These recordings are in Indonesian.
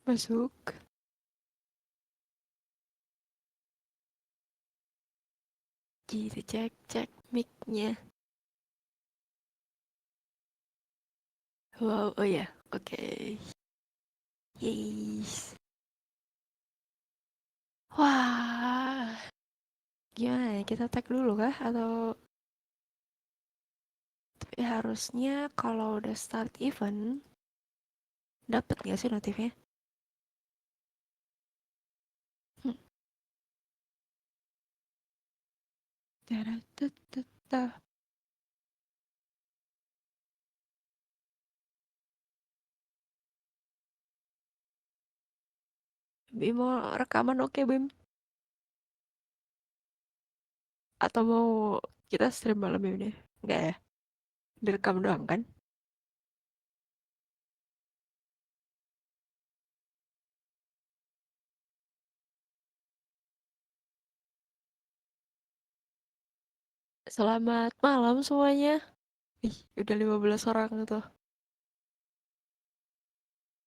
Masuk. Gitu, cek mic-nya. Wow, oh ya, oke. Yes. Wah, gimana ya? Kita tag dulu kah? Atau tapi harusnya kalau udah start event, dapet gak sih notifnya? Hmm. Taratatata. Bim mau rekaman oke, Bim? Atau mau kita stream malam ini? Enggak ya? Direkam doang kan? Selamat malam semuanya. Ih, udah 15 orang tuh.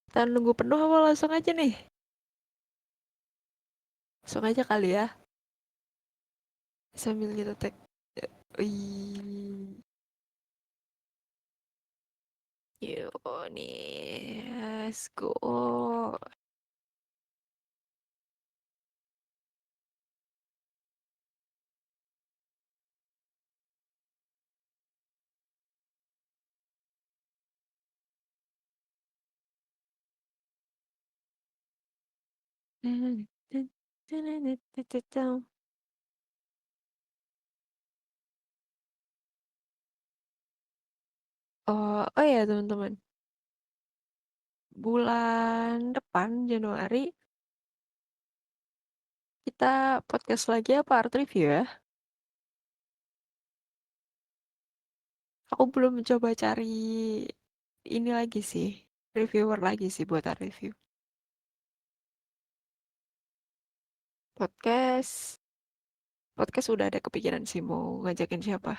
Kita nunggu penuh apa langsung aja nih? Langsung aja kali ya. Sambil kita tag. Wih. Yuk nih. Let's go. Oh ya teman-teman. Bulan depan Januari kita podcast lagi apa art review ya? Aku belum coba cari ini lagi sih, reviewer lagi sih buat art review. Podcast, podcast udah ada kepikiran sih mau ngajakin siapa.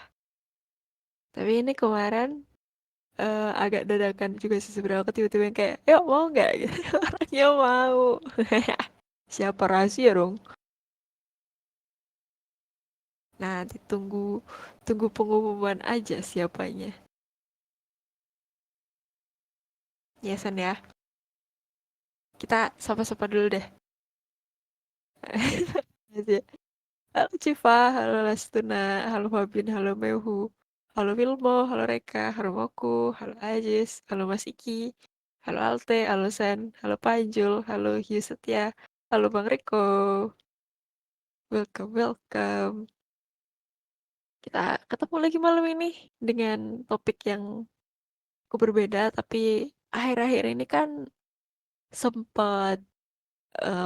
Tapi ini kemarin agak dadakan juga sih sebenarnya aku tiba-tiba yang kayak, yuk mau nggak? Gitu. Orangnya mau. Siapa rahasia dong? Nah, ditunggu tunggu pengumuman aja siapanya. Ya San ya. Kita sapa-sapa dulu deh. Aja. Halo Civa, halo Lastuna, halo Fabin, halo Mehu, halo Wilmo, halo Reka, halo Moku, halo Ajis, halo Mas Iki, halo Alte, halo Sen, halo Panjul, halo Hiu Setia, halo Bang Riko. Welcome, welcome. Kita ketemu lagi malam ini dengan topik yang berbeda, tapi akhir-akhir ini kan sempat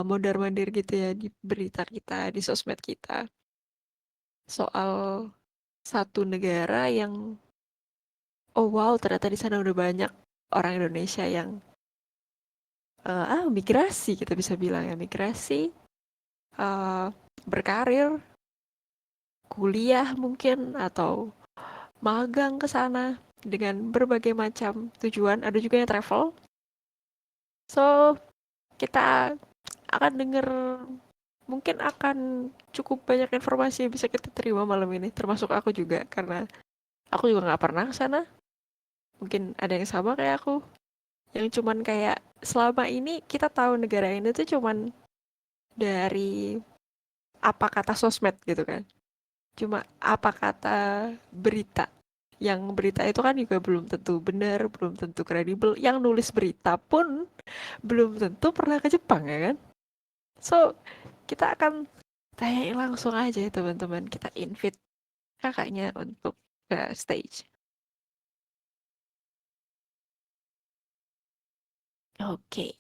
mondar-mandir gitu ya di berita kita, di sosmed kita, soal satu negara yang oh wow ternyata di sana udah banyak orang Indonesia yang migrasi kita bisa bilang ya migrasi, eh, berkarir, kuliah mungkin atau magang ke sana dengan berbagai macam tujuan. Ada juga yang travel. So kita akan denger mungkin akan cukup banyak informasi yang bisa kita terima malam ini termasuk aku juga karena aku juga nggak pernah ke sana. Mungkin ada yang sama kayak aku yang cuman kayak selama ini kita tahu negara ini tuh cuman dari apa kata sosmed gitu kan. Cuma apa kata berita. Yang berita itu kan juga belum tentu benar, belum tentu kredibel. Yang nulis berita pun belum tentu pernah ke Jepang ya kan. So, kita akan tanyain langsung aja ya teman-teman. Kita invite kakaknya untuk ke stage. Oke.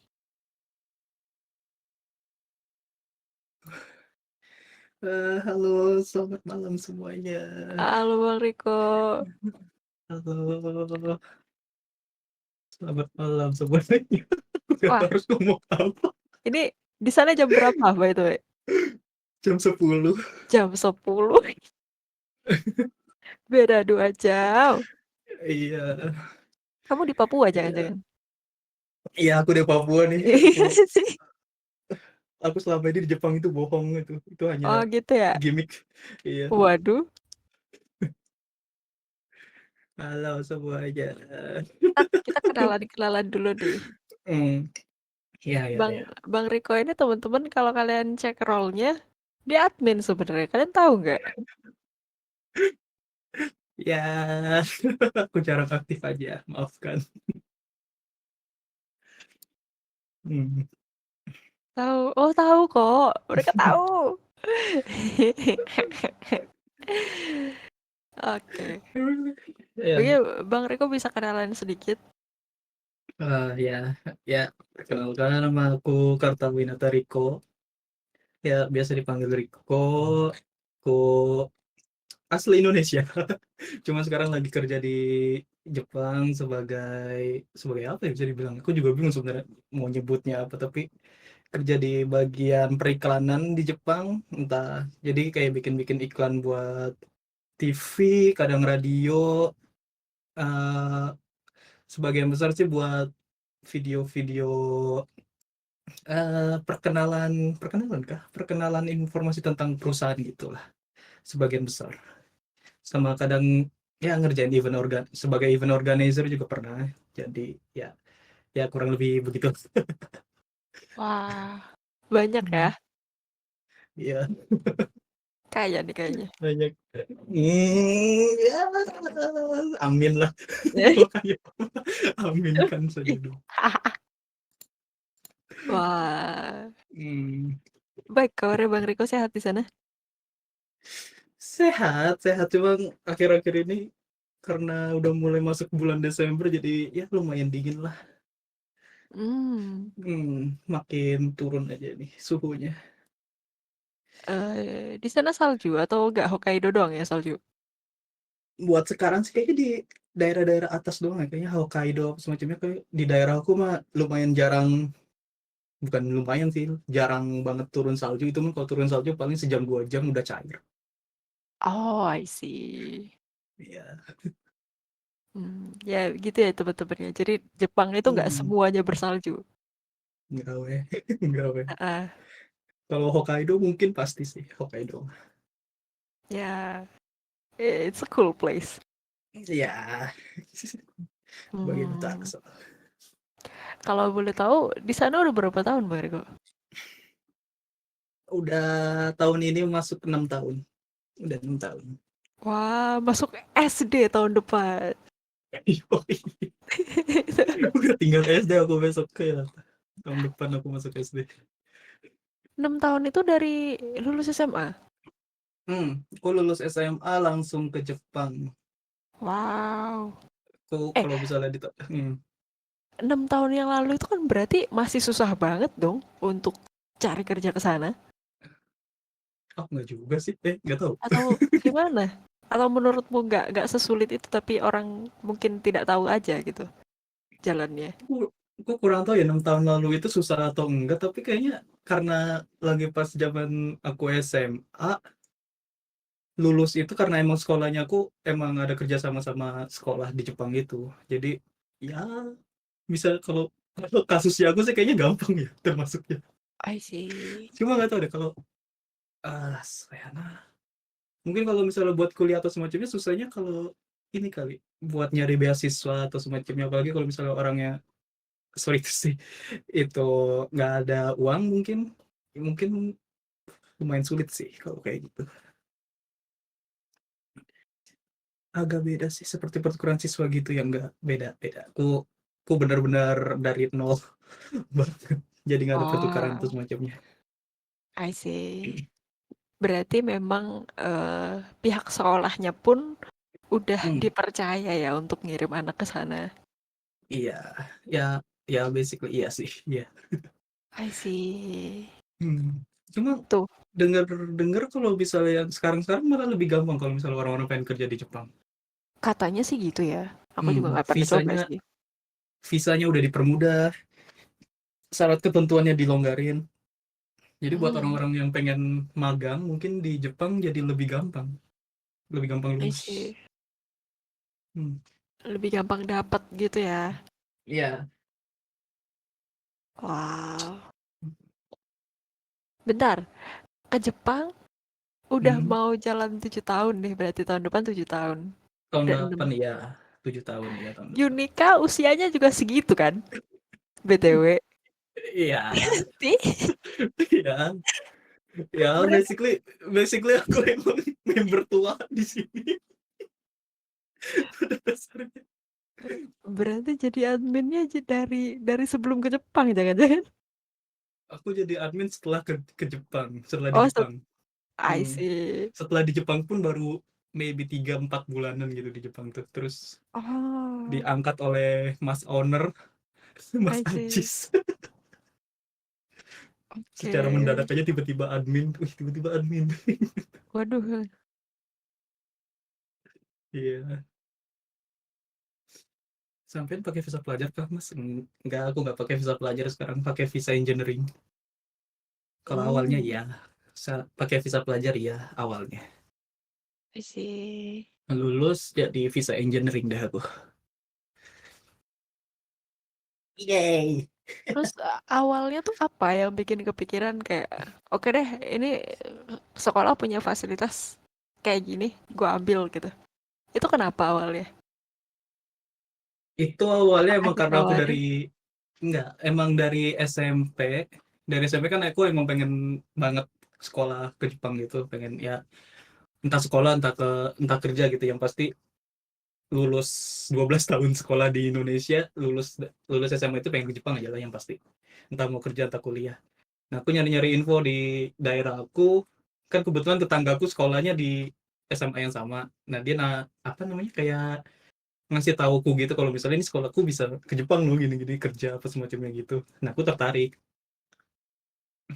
Halo, selamat malam semuanya. Halo Bang Riko. Halo, selamat malam semuanya. Gak Wah, harus ngomong apa. ini di sana jam berapa by the way? Jam 10. Jam 10. Beda 2 jam. Iya, Kamu di Papua iya. jangan-jangan? Iya, aku dari Papua nih. Aku selama ini di Jepang itu bohong itu. Itu hanya Oh gitu ya. gimmick. Iya. Waduh. Halo semuanya. Kita kenalan dulu nih. Hmm. Iya, iya, Bang iya. Bang Riko ini teman-teman kalau kalian cek role-nya dia admin sebenarnya. Kalian tahu nggak? Ya, aku jarang aktif aja, maafkan. Hmm. Tahu. Oh, tahu kok. Mereka tahu. Oke. Ya, Oke, Bang Riko bisa kenalan sedikit. ya, ya, perkenalkan nama aku Kartawinata Riko. Ya, biasa dipanggil Riko. Aku asli Indonesia. Cuma sekarang lagi kerja di Jepang sebagai sebagai apa ya bisa dibilang. Aku juga bingung sebenarnya mau nyebutnya apa, tapi kerja di bagian periklanan di Jepang, entah jadi kayak bikin-bikin iklan buat TV, kadang radio, eh, sebagian besar sih buat video-video perkenalan perkenalan kah? Perkenalan informasi tentang perusahaan gitulah sebagian besar. Sama kadang ya ngerjain event sebagai event organizer juga pernah. Jadi ya ya kurang lebih begitu. Wah, banyak ya. Hmm, iya, Kaya nih kayaknya. banyak. Ya, amin lah. Kalau kayak aminkan saja dong. Wah, Hmm. baik kabarnya Bang Riko sehat di sana? Sehat, sehat, cuman akhir-akhir ini karena udah mulai masuk bulan Desember jadi ya lumayan dingin lah. Hmm, Makin turun aja nih suhunya. di sana salju atau enggak Hokkaido doang ya salju? Buat sekarang sih kayaknya di daerah-daerah atas doang ya, kayaknya Hokkaido semacamnya, kayak di daerah aku mah lumayan jarang, bukan lumayan sih, jarang banget turun salju. Itu mah kalau turun salju paling sejam 2 jam udah cair. Oh, I see. Iya. Ya gitu ya teman-temannya. Jadi Jepang itu nggak Hmm, semuanya bersalju. enggak weh, enggak weh. Heeh. Kalau Hokkaido mungkin pasti sih Hokkaido. Ya, it's a cool place. Ya, sebagai Hmm, otakso. kalau boleh tahu di sana udah berapa tahun Bang Riko? Udah tahun ini masuk 6 tahun. Udah 6 tahun. Wah, masuk SD tahun depan. Udah tinggal SD aku besok kayak tahun depan aku masuk SD. 6 tahun itu dari lulus SMA? Aku lulus SMA langsung ke Jepang. Wow. Aku Eh, kalau misalnya 6 tahun yang lalu itu kan berarti masih susah banget dong untuk cari kerja ke sana? oh nggak juga sih, nggak tahu. Atau gimana? Atau menurutmu nggak sesulit itu tapi orang mungkin tidak tahu aja gitu jalannya? Aku kurang tahu ya 6 tahun lalu itu susah atau enggak, tapi kayaknya karena lagi pas zaman aku SMA lulus itu, karena emang sekolahnya aku emang ada kerja sama sekolah di Jepang gitu. Jadi ya bisa, kalau kalau kasusnya aku sih kayaknya gampang ya termasuknya. I see. Cuma nggak tahu deh kalau saya mungkin kalau misalnya buat kuliah atau semacamnya susahnya kalau ini kali, buat nyari beasiswa atau semacamnya, apalagi kalau misalnya orangnya sorry itu sih itu nggak ada uang, mungkin mungkin lumayan sulit sih kalau kayak gitu. Agak beda sih seperti pertukaran siswa gitu, yang nggak beda beda. Aku benar-benar dari nol banget, jadi nggak ada pertukaran itu Oh, semacamnya. I see. Berarti memang pihak sekolahnya pun udah Hmm, dipercaya ya untuk ngirim anak ke sana. iya, ya, ya basically iya sih, iya. I see. Hmm. Cuma Tuh, dengar-dengar kalau misalnya yang sekarang-sekarang malah lebih gampang kalau misalnya orang-orang pengen kerja di Jepang. katanya sih gitu ya. Aku juga nggak pernah coba Visanya sih. visanya udah dipermudah, syarat ketentuannya dilonggarin. Jadi buat Hmm, orang-orang yang pengen magang mungkin di Jepang jadi lebih gampang I lulus. see. Hmm. Lebih gampang dapat gitu ya. Iya, Wow. Bentar, ke Jepang udah Hmm, mau jalan 7 tahun deh, berarti tahun depan 7 tahun. tahun Udah depan 6. ya 7 tahun ya tahun depan. Yunika usianya juga segitu kan? BTW. Iya, Ih, iya, ya berarti, basically basically aku emang member tua di sini pada dasarnya. berarti jadi adminnya dari sebelum ke Jepang jangan-jangan. Aku jadi admin setelah ke Jepang, setelah di Oh, Jepang. I Hmm. see. Setelah di Jepang pun baru maybe 3-4 bulanan gitu di Jepang tuh. Terus Oh, diangkat oleh Mas Owner, Mas I see. Ajis. Secara Oke. mendadak aja tiba-tiba admin. Wih, tiba-tiba admin. Waduh. Iya. Sampai pakai visa pelajar kah, Mas? Enggak, aku nggak pakai visa pelajar sekarang, pakai visa engineering. Kalau awalnya Hmm, ya, pakai visa pelajar ya awalnya. I see. Lulus jadi visa engineering dah aku. Yeay. Terus awalnya tuh apa yang bikin kepikiran kayak, oke deh, ini sekolah punya fasilitas kayak gini, gua ambil gitu. Itu kenapa awalnya? Itu awalnya Apakah emang karena aku ditawarin? dari enggak, emang dari SMP. Dari SMP kan aku emang pengen banget sekolah ke Jepang gitu, pengen ya entah sekolah entah kerja gitu, yang pasti lulus 12 tahun sekolah di Indonesia, lulus lulus SMA itu pengen ke Jepang aja lah yang pasti. Entah mau kerja entah kuliah. Nah, aku nyari-nyari info di daerah aku, kan kebetulan tetanggaku sekolahnya di SMA yang sama. Nah, dia apa namanya, kayak ngasih tahuku gitu kalau misalnya ini sekolahku bisa ke Jepang loh, gini-gini kerja apa semacamnya gitu. Nah, aku tertarik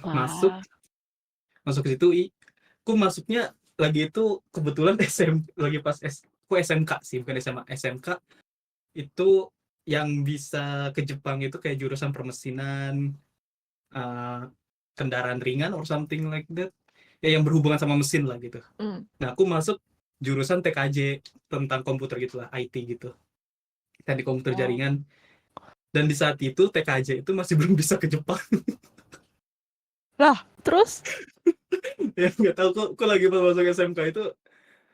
masuk Wah, masuk ke situ. Aku masuknya lagi itu kebetulan lagi pas aku SMK sih, bukan SMA, SMK itu yang bisa ke Jepang itu kayak jurusan permesinan, uh, kendaraan ringan or something like that, ya yang berhubungan sama mesin lah gitu. hmm. Nah, aku masuk jurusan TKJ, tentang komputer gitulah, IT gitu, teknik komputer Oh. jaringan. Dan di saat itu TKJ itu masih belum bisa ke Jepang. Lah, terus? Ya nggak tahu kok lagi pas masuk SMK itu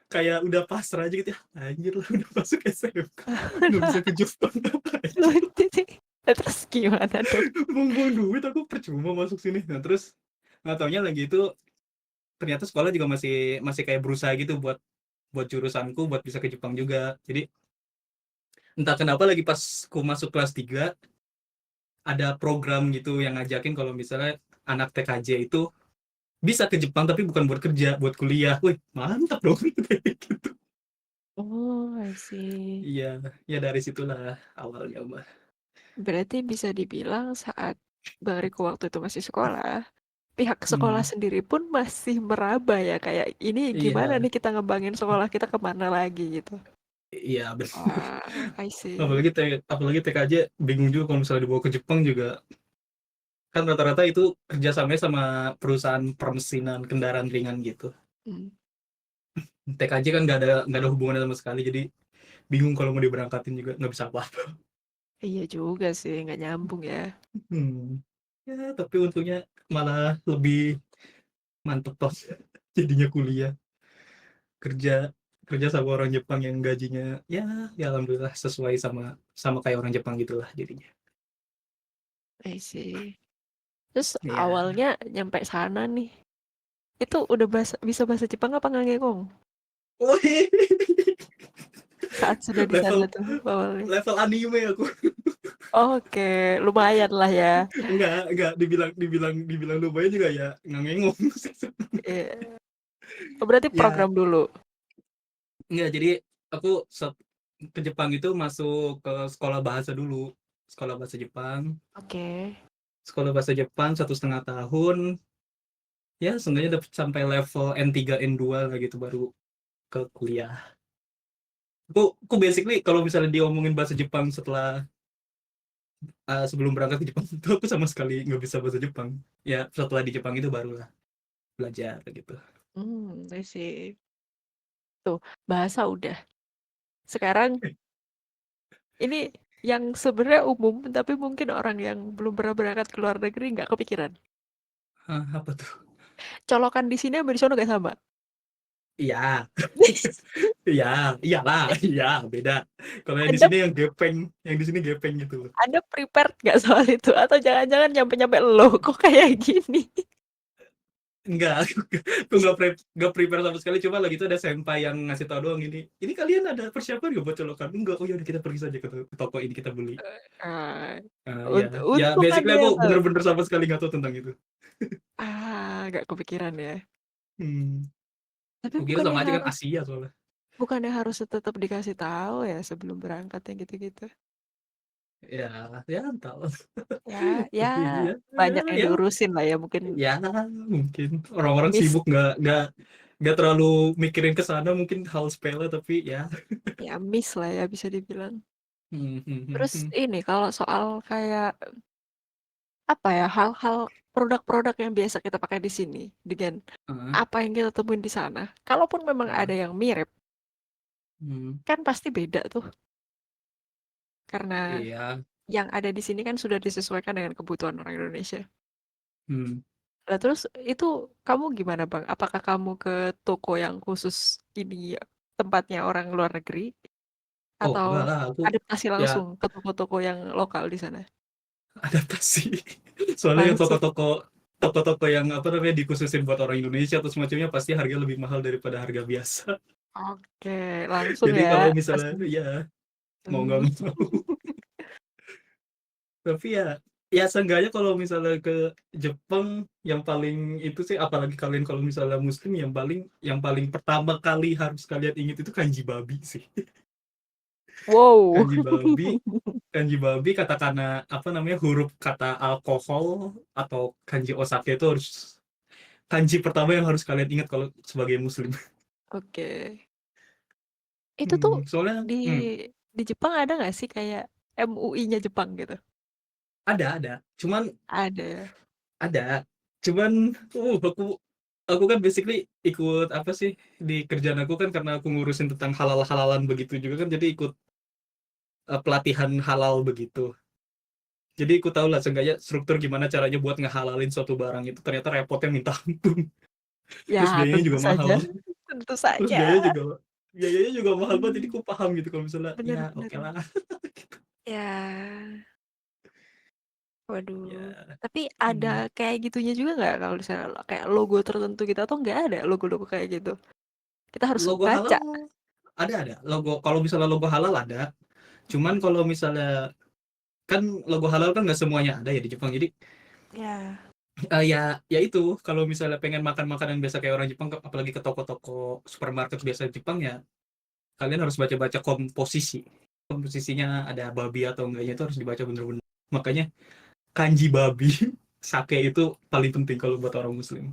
kayak udah pasrah aja gitu ya, anjir lah udah masuk SMK nggak bisa ke Jepang apa aja. Lucu sih. Lah, terus gimana dong? Buang-buang duit aku percuma masuk sini. Nah, terus nggak taunya lagi itu ternyata sekolah juga masih masih kayak berusaha gitu buat buat jurusanku buat bisa ke Jepang juga. Jadi entah kenapa lagi pas ku masuk kelas 3 ada program gitu yang ngajakin kalau misalnya anak TKJ itu bisa ke Jepang tapi bukan buat kerja, buat kuliah. Wih, mantap dong. Gitu. Oh, I see. Iya, ya dari situlah awalnya, Mbak. Berarti bisa dibilang saat Bang Riko waktu itu masih sekolah, pihak sekolah Hmm, sendiri pun masih meraba ya, kayak ini gimana iya, nih kita ngembangin sekolah kita kemana lagi gitu. iya benar. Wah, I see. Apalagi TKJ bingung juga kalau misalnya dibawa ke Jepang juga, kan rata-rata itu kerjasamanya sama perusahaan permesinan kendaraan ringan gitu. Hmm. TKJ kan nggak ada hubungannya sama sekali, jadi bingung kalau mau diberangkatin juga nggak bisa apa-apa. Iya juga sih, nggak nyambung ya. Hmm. Ya, tapi untungnya malah lebih mantep toh jadinya kuliah kerja kerja sama orang Jepang yang gajinya ya ya alhamdulillah sesuai sama sama kayak orang Jepang gitulah jadinya. I see. Terus Ya. awalnya nyampe sana nih, itu udah bisa bahasa Jepang apa nggak ngekong? Wih, Saat sudah di sana level tuh awalnya. level anime aku. Oke, lumayan lah ya. Enggak dibilang dibilang dibilang lumayan juga ya nggak ngengong. Iya. Oh, berarti Ya program dulu. enggak, jadi aku ke Jepang itu masuk ke sekolah bahasa dulu, sekolah bahasa Jepang. Oke. Sekolah bahasa Jepang 1,5 tahun, ya seenggaknya dapat sampai level N3 N2 lah gitu baru ke kuliah. Aku basically kalau misalnya diomongin bahasa Jepang setelah sebelum berangkat ke Jepang itu aku sama sekali nggak bisa bahasa Jepang. Ya setelah di Jepang itu barulah belajar gitu. I see. Tuh, bahasa udah. Sekarang ini Yang sebenarnya umum, tapi mungkin orang yang belum pernah berangkat ke luar negeri nggak kepikiran. Hah, apa tuh? Colokan di sini sama di sono nggak sama. Iya, iya, iyalah, iya, beda. Kalau yang di Anda sini yang di sini gepeng gitu loh. Anda prepared nggak soal itu? Atau jangan-jangan nyampe-nyampe lo kok kayak gini? Enggak, aku nggak prepare sama sekali. Cuma lagi itu ada senpai yang ngasih tau doang ini kalian ada persiapan nggak buat colokan? Enggak, oh ya udah kita pergi saja ke toko ini kita beli. Ah, Iya, ya untung basically Anda aku yang tahu. bener-bener sama sekali nggak tahu tentang itu. Nggak kepikiran ya. Hmm, Tapi aku kira sama aja kan Asia soalnya. bukannya harus tetap dikasih tahu ya sebelum berangkat yang gitu-gitu. Ya, ya entah. Ya, ya Tapi ya, banyak yang ya, diurusin lah ya mungkin ya, mungkin orang-orang miss sibuk nggak terlalu mikirin ke sana mungkin hal sepele tapi ya. ya miss lah ya bisa dibilang. Hmm, hmm, hmm, Terus hmm. ini kalau soal kayak apa ya hal-hal produk-produk yang biasa kita pakai di sini dengan Ah, apa yang kita temuin di sana. Kalaupun memang ah, ada yang mirip, hmm, kan pasti beda tuh. Karena iya. yang ada di sini kan sudah disesuaikan dengan kebutuhan orang Indonesia. Hmm. Nah, terus itu kamu gimana, Bang? Apakah kamu ke toko yang khusus ini tempatnya orang luar negeri Oh atau enggak lah, aku adaptasi ya langsung ke toko-toko yang lokal di sana? adaptasi. Soalnya yang Langsung. toko-toko yang apa namanya dikhususin buat orang Indonesia atau semacamnya pasti harga lebih mahal daripada harga biasa. Oke, langsung Jadi ya. kalau misalnya Pesen. ya mau nggak Hmm. mau. Tapi ya seenggaknya kalau misalnya ke Jepang yang paling itu sih apalagi kalian kalau misalnya muslim yang paling pertama kali harus kalian ingat itu kanji babi sih. Wow. Kanji babi, kanji babi katakana apa namanya huruf kata alkohol atau kanji osake itu harus kanji pertama yang harus kalian ingat kalau sebagai muslim. Oke. Itu tuh Soalnya di di Jepang ada nggak sih kayak MUI-nya Jepang gitu? ada cuman Ada ya. ada cuman aku kan basically ikut apa sih di kerjaan aku kan karena aku ngurusin tentang halal-halalan begitu juga kan jadi ikut pelatihan halal begitu. Jadi aku tahu lah seenggaknya struktur gimana caranya buat ngehalalin suatu barang itu ternyata repotnya minta ampun. Ya, Terus biayanya tentu juga mahal. saja. Tentu Terus saja. biayanya juga mahal banget jadi Hmm, aku paham gitu kalau misalnya ya bener-bener. oke lah. Ya, waduh. Ya. Tapi ada Hmm. kayak gitunya juga nggak kalau misalnya kayak logo tertentu gitu atau nggak ada logo-logo kayak gitu? Kita harus Logo baca. halal ada logo kalau misalnya logo halal ada cuman kalau misalnya kan logo halal kan nggak semuanya ada ya di Jepang jadi Ya. ya itu kalau misalnya pengen makan makanan biasa kayak orang Jepang apalagi ke toko-toko supermarket biasa Jepang ya kalian harus baca-baca komposisinya ada babi atau enggaknya itu harus dibaca bener-bener makanya kanji babi sake itu paling penting kalau buat orang muslim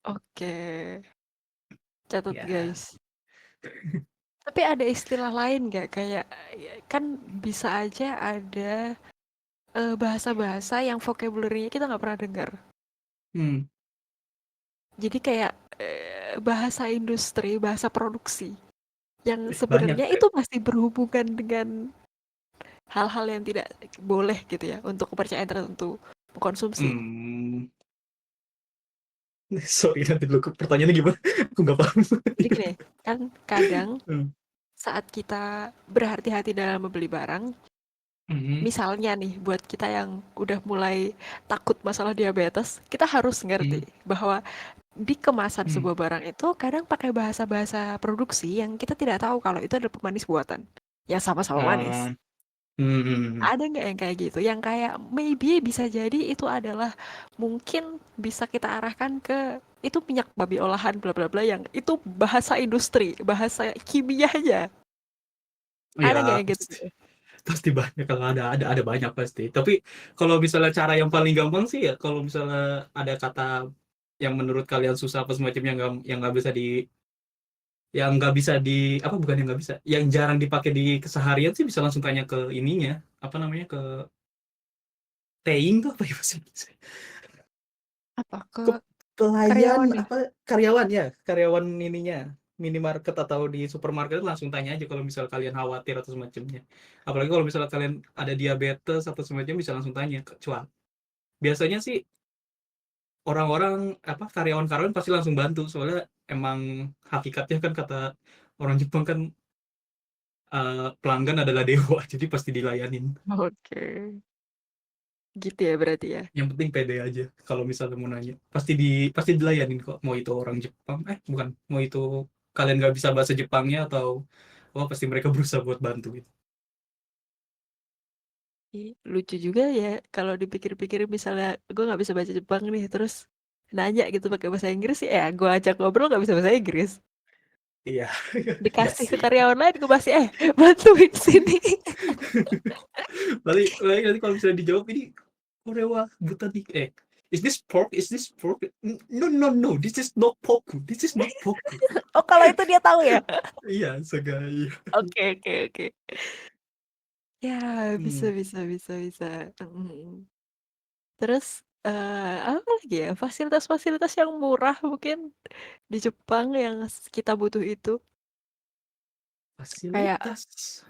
Oke. Catat ya. guys. Tapi ada istilah lain nggak kayak ya, kan bisa aja ada bahasa-bahasa yang vocabulary-nya kita nggak pernah dengar. hmm, Jadi kayak bahasa industri, bahasa produksi yang banyak sebenarnya itu masih berhubungan dengan hal-hal yang tidak boleh gitu ya untuk kepercayaan tertentu mengkonsumsi. hmm, sorry nanti dulu pertanyaannya gimana aku nggak paham. Jadi gini, kan kadang Hmm, saat kita berhati-hati dalam membeli barang, hmm, misalnya nih buat kita yang udah mulai takut masalah diabetes, kita harus ngerti hmm, bahwa di kemasan hmm. sebuah barang itu kadang pakai bahasa-bahasa produksi yang kita tidak tahu kalau itu adalah pemanis buatan yang sama-sama manis. Ah, hmm. Ada nggak yang kayak gitu? Yang kayak maybe bisa jadi itu adalah mungkin bisa kita arahkan ke itu minyak babi olahan bla bla bla yang itu bahasa industri, bahasa kimianya. Ya Ada nggak yang gitu pasti gitu? pasti banyak kalau ada banyak pasti tapi kalau misalnya cara yang paling gampang sih ya kalau misalnya ada kata yang menurut kalian susah apa semacamnya yang nggak bisa di apa bukan yang nggak bisa yang jarang dipakai di keseharian sih bisa langsung tanya ke ininya apa namanya ke paying tuh apa ya bahasa Inggris? Apa ke Ke pelayan karyawan ya? apa karyawan ya karyawan ininya minimarket atau di supermarket langsung tanya aja kalau misal kalian khawatir atau semacamnya. Apalagi kalau misalnya kalian ada diabetes atau semacamnya bisa langsung tanya ke cuan. Biasanya sih orang-orang apa karyawan-karyawan pasti langsung bantu soalnya emang hakikatnya kan kata orang Jepang kan pelanggan adalah dewa jadi pasti dilayanin. Oke. Gitu ya berarti ya. Yang penting pede aja kalau misalnya mau nanya pasti dilayanin kok mau itu orang Jepang bukan mau itu kalian nggak bisa bahasa Jepangnya atau pasti mereka berusaha buat bantu gitu. Lucu juga ya kalau dipikir-pikir misalnya gue nggak bisa baca Jepang nih terus nanya gitu pakai bahasa Inggris sih ya gue ajak ngobrol nggak bisa bahasa Inggris Iya. Iya dikasih ke sih. karyawan lain gue masih bantuin sini. Lalu nanti kalau misalnya dijawab ini korewa buta nih is this pork no no no this is not pork this is not pork. Oh kalau itu dia tahu ya. Iya segai. Oke oke oke. Ya bisa Hmm, bisa bisa bisa. Mm. Terus apa lagi ya fasilitas-fasilitas yang murah mungkin di Jepang yang kita butuh itu kayak fasilitas.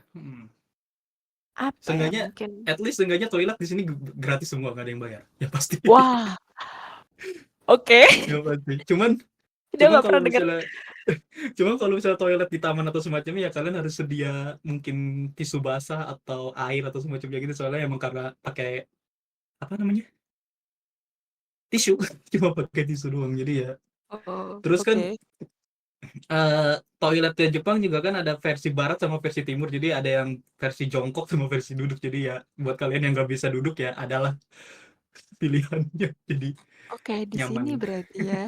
apa ya Seenggaknya mungkin. at least seenggaknya toilet di sini gratis semua nggak ada yang bayar ya pasti. Wah oke. Ya pasti cuman Dia cuman nggak kalau pernah dengar. misalnya kalau misalnya toilet di taman atau semacamnya ya kalian harus sedia mungkin tisu basah atau air atau semacamnya gitu soalnya emang karena pakai apa namanya tisu cuma pakai tisu doang jadi ya Oh, terus kan oke. toiletnya Jepang juga kan ada versi barat sama versi timur jadi ada yang versi jongkok sama versi duduk jadi ya buat kalian yang nggak bisa duduk ya adalah pilihannya jadi Oke, di sini nyaman. berarti ya.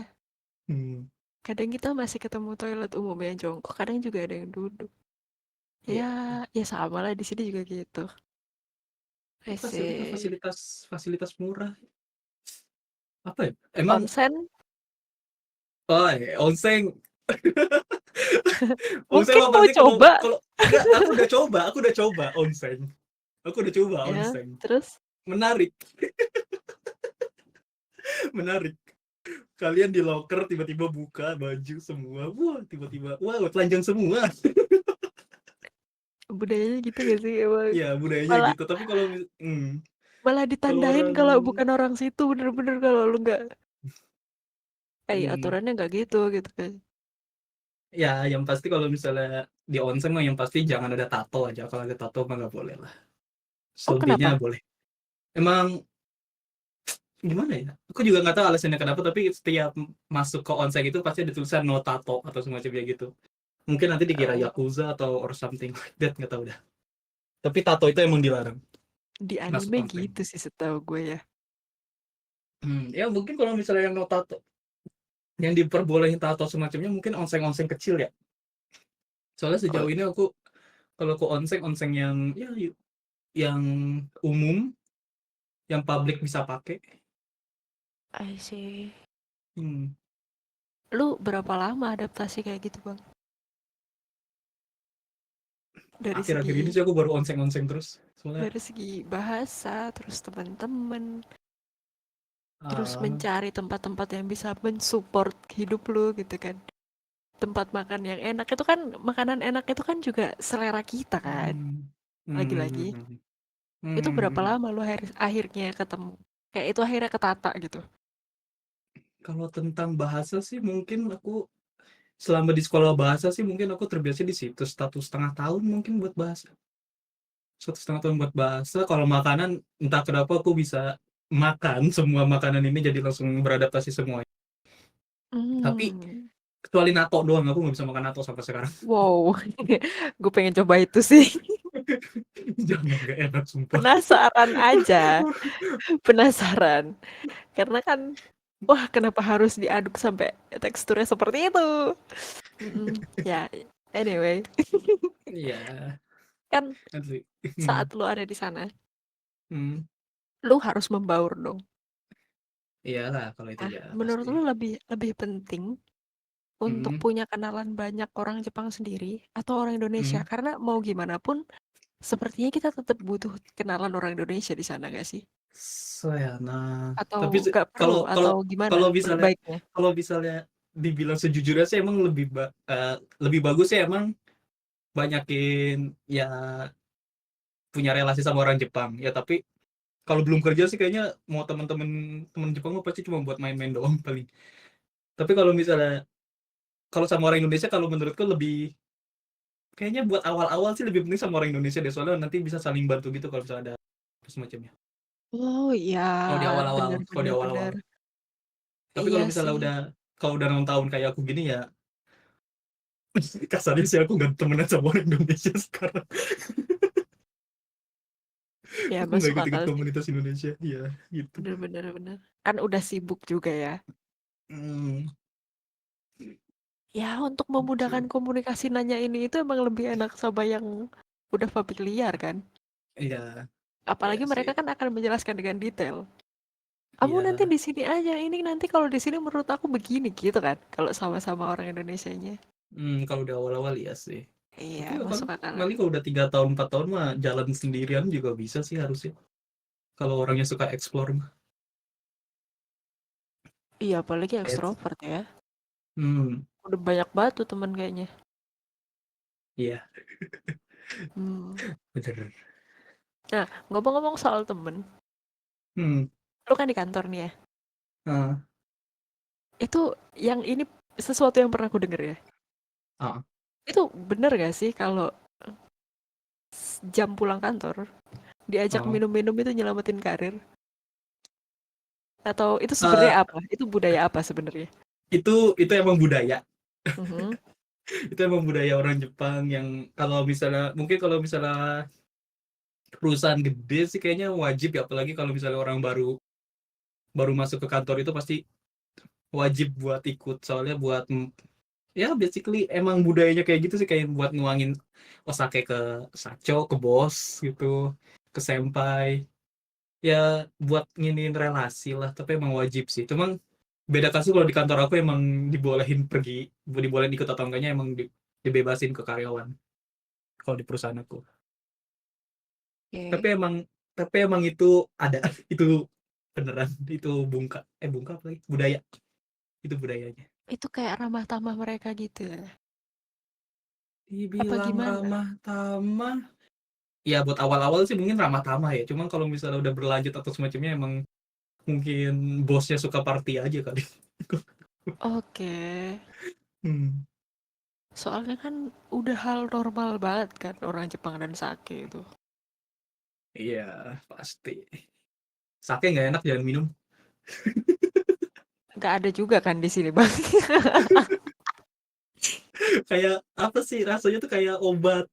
Hmm, Kadang kita masih ketemu toilet umum yang jongkok, kadang juga ada yang duduk. ya Ya, ya sama lah di sini juga gitu. I fasilitas see. fasilitas fasilitas murah apa ya emang Onsen, oh onsen. Onsen mungkin mah mau pasti kalau coba. kalau enggak aku udah coba onsen. Aku udah coba Ya, onsen. terus Menarik, menarik. Kalian di locker tiba-tiba buka baju semua. Wah, tiba-tiba wah telanjang semua. budayanya gitu gak sih emang? Ya, budayanya Malah gitu. Tapi kalau malah kalau ditandain orang kalau bukan orang situ, bener-bener kalau lu nggak, hmm, aturannya nggak gitu gitu kan. ya yang pasti kalau misalnya di onsen mah yang pasti jangan ada tato aja. Kalau ada tato mah nggak boleh lah. Oh Selebihnya kenapa? boleh. Emang gimana ya? Aku juga nggak tahu alasannya kenapa, tapi setiap masuk ke onsen itu pasti ada tulisan no tato atau semacamnya gitu. Mungkin nanti dikira Oh, yakuza atau or something like that nggak tahu dah. Tapi tato itu emang dilarang di masuk anime onsen. gitu sih setahu gue ya. Ya mungkin kalau misalnya yang no tato, yang diperbolehin tato semacamnya mungkin onsen-onsen kecil ya. Soalnya Oh, sejauh ini aku kalau ke onsen yang ya yang umum, yang publik bisa pakai. I see. Hmm, Lu berapa lama adaptasi kayak gitu, Bang? Dari akhir-akhir ini segi sih aku baru onsen-onsen terus. Soalnya dari segi bahasa, terus teman-teman, terus uh, mencari tempat-tempat yang bisa mensupport hidup lu gitu kan. Tempat makan yang enak itu kan, makanan enak itu kan juga selera kita kan. hmm, hmm, hmm, Lagi-lagi. hmm, hmm, Itu hmm, hmm, berapa hmm. lama lu akhirnya ketemu? Kayak itu akhirnya ketata gitu. Kalau tentang bahasa sih mungkin aku selama di sekolah bahasa sih mungkin aku terbiasa di situ 1,5 tahun mungkin buat bahasa 1,5 tahun buat bahasa kalau makanan entah kenapa aku bisa makan semua makanan ini jadi langsung beradaptasi semua tapi Hmm. kecuali nato doang aku nggak bisa makan nato sampai sekarang. Wow. Gue pengen coba itu sih. Jangan gak enak sumpah. Penasaran aja. Penasaran. Karena kan, wah kenapa harus diaduk sampai teksturnya seperti itu? Ya, anyway, Iya kan nanti saat lu ada di sana, hmm, lu harus membaur dong. iyalah kalau itu Nah, ya menurut pasti. lu lebih lebih penting untuk hmm, punya kenalan banyak orang Jepang sendiri atau orang Indonesia? hmm. Karena mau gimana pun, sepertinya kita tetap butuh kenalan orang Indonesia di sana gak sih? So ya nah Atau tapi gak perlu? kalau kalau Atau gimana kalau misalnya baiknya? kalau misalnya dibilang sejujurnya sih emang lebih bagus sih emang banyakin ya punya relasi sama orang Jepang. Ya tapi kalau belum kerja sih kayaknya mau teman Jepang mah pasti cuma buat main-main doang paling. Tapi kalau misalnya kalau sama orang Indonesia kalau menurutku lebih kayaknya buat awal-awal sih lebih penting sama orang Indonesia deh, soalnya nanti bisa saling bantu gitu kalau misalnya ada semacamnya. Oh iya, Kalau di awal-awal, bener kalau di bener awal-awal. bener. Tapi Iya kalau misalnya sih. udah 6 tahun kayak aku gini ya, kasarnya sih aku nggak temenan sama orang Indonesia sekarang. Ya Aku nggak masuk ikut-ikut akal sih. komunitas Indonesia, iya gitu. Bener bener bener. Kan udah sibuk juga ya. Hmm, Ya untuk gitu. memudahkan komunikasi nanya ini itu emang lebih enak sama yang udah familiar kan. Iya, iya Apalagi sih. mereka kan akan menjelaskan dengan detail. Kamu nanti Iya. di sini aja, ini nanti kalau di sini menurut aku begini gitu kan. Kalau sama-sama orang Indonesianya. Kalau di awal-awal iya sih. Iya, Tapi ya masuk akal. paling kalau udah 3 tahun 4 tahun mah jalan sendirian juga bisa sih harusnya. Kalau orangnya suka explore mah. Iya, apalagi Kayak- ekstrovert ya. Hmm, Udah banyak banget tuh temen kayaknya. iya, Hmm. bener. Nah, ngomong-ngomong soal temen, Hmm, lu kan di kantor nih ya. ah, Itu yang ini sesuatu yang pernah aku denger ya. ah, Itu bener gak sih kalau jam pulang kantor diajak ah. minum-minum itu nyelamatin karir? Atau itu Eh, sebenarnya apa? Itu budaya apa sebenarnya? itu emang budaya. Mhm. Itu emang budaya orang Jepang yang mungkin kalau misalnya perusahaan gede sih kayaknya wajib ya, apalagi kalau misalnya orang baru baru masuk ke kantor itu pasti wajib buat ikut, soalnya buat ya basically emang budayanya kayak gitu sih, kayak buat nuangin osake ke sacho, ke bos gitu, ke senpai, ya buat nginin relasi lah, tapi emang wajib sih. Cuman beda kasus kalau di kantor aku emang dibolehin pergi, dibolehin ikut atau enggaknya emang dibebasin ke karyawan kalau di perusahaan aku. Tapi Oke. emang tapi emang itu ada itu beneran, itu bungka apa lagi, budaya, itu budayanya. Itu kayak ramah tamah mereka gitu ya? Apa Dibilang gimana? ramah tamah, ya buat awal-awal sih mungkin ramah tamah ya, cuman kalau misalnya udah berlanjut atau semacamnya emang mungkin bosnya suka party aja kali. Oke. Hmm, Soalnya kan udah hal normal banget kan orang Jepang dan sake itu. iya pasti. Sake nggak enak jangan minum. Nggak ada juga kan di sini bang. Kayak apa sih rasanya tuh, kayak obat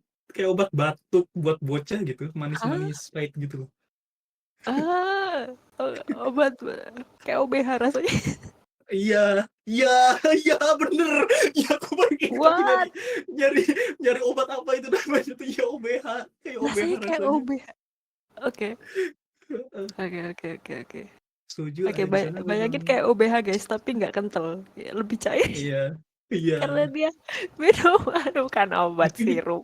batuk buat bocah gitu, Hah? manis-manis pahit gitu loh. Ah, obat kayak OBH rasanya. Iya, iya, iya bener. Iya aku baru ingat tadi nyari What? nyari nyari obat apa itu namanya tuh, ya OBH, kayak OBH Rasanya kayak rasanya. OBH. Oke, Heeh. oke, oke, oke, oke. Setuju Oke, di sana memang. bayangin kayak OBH guys, tapi nggak kental, ya, lebih cair Iya, iya. karena dia minuman bukan obat sirup.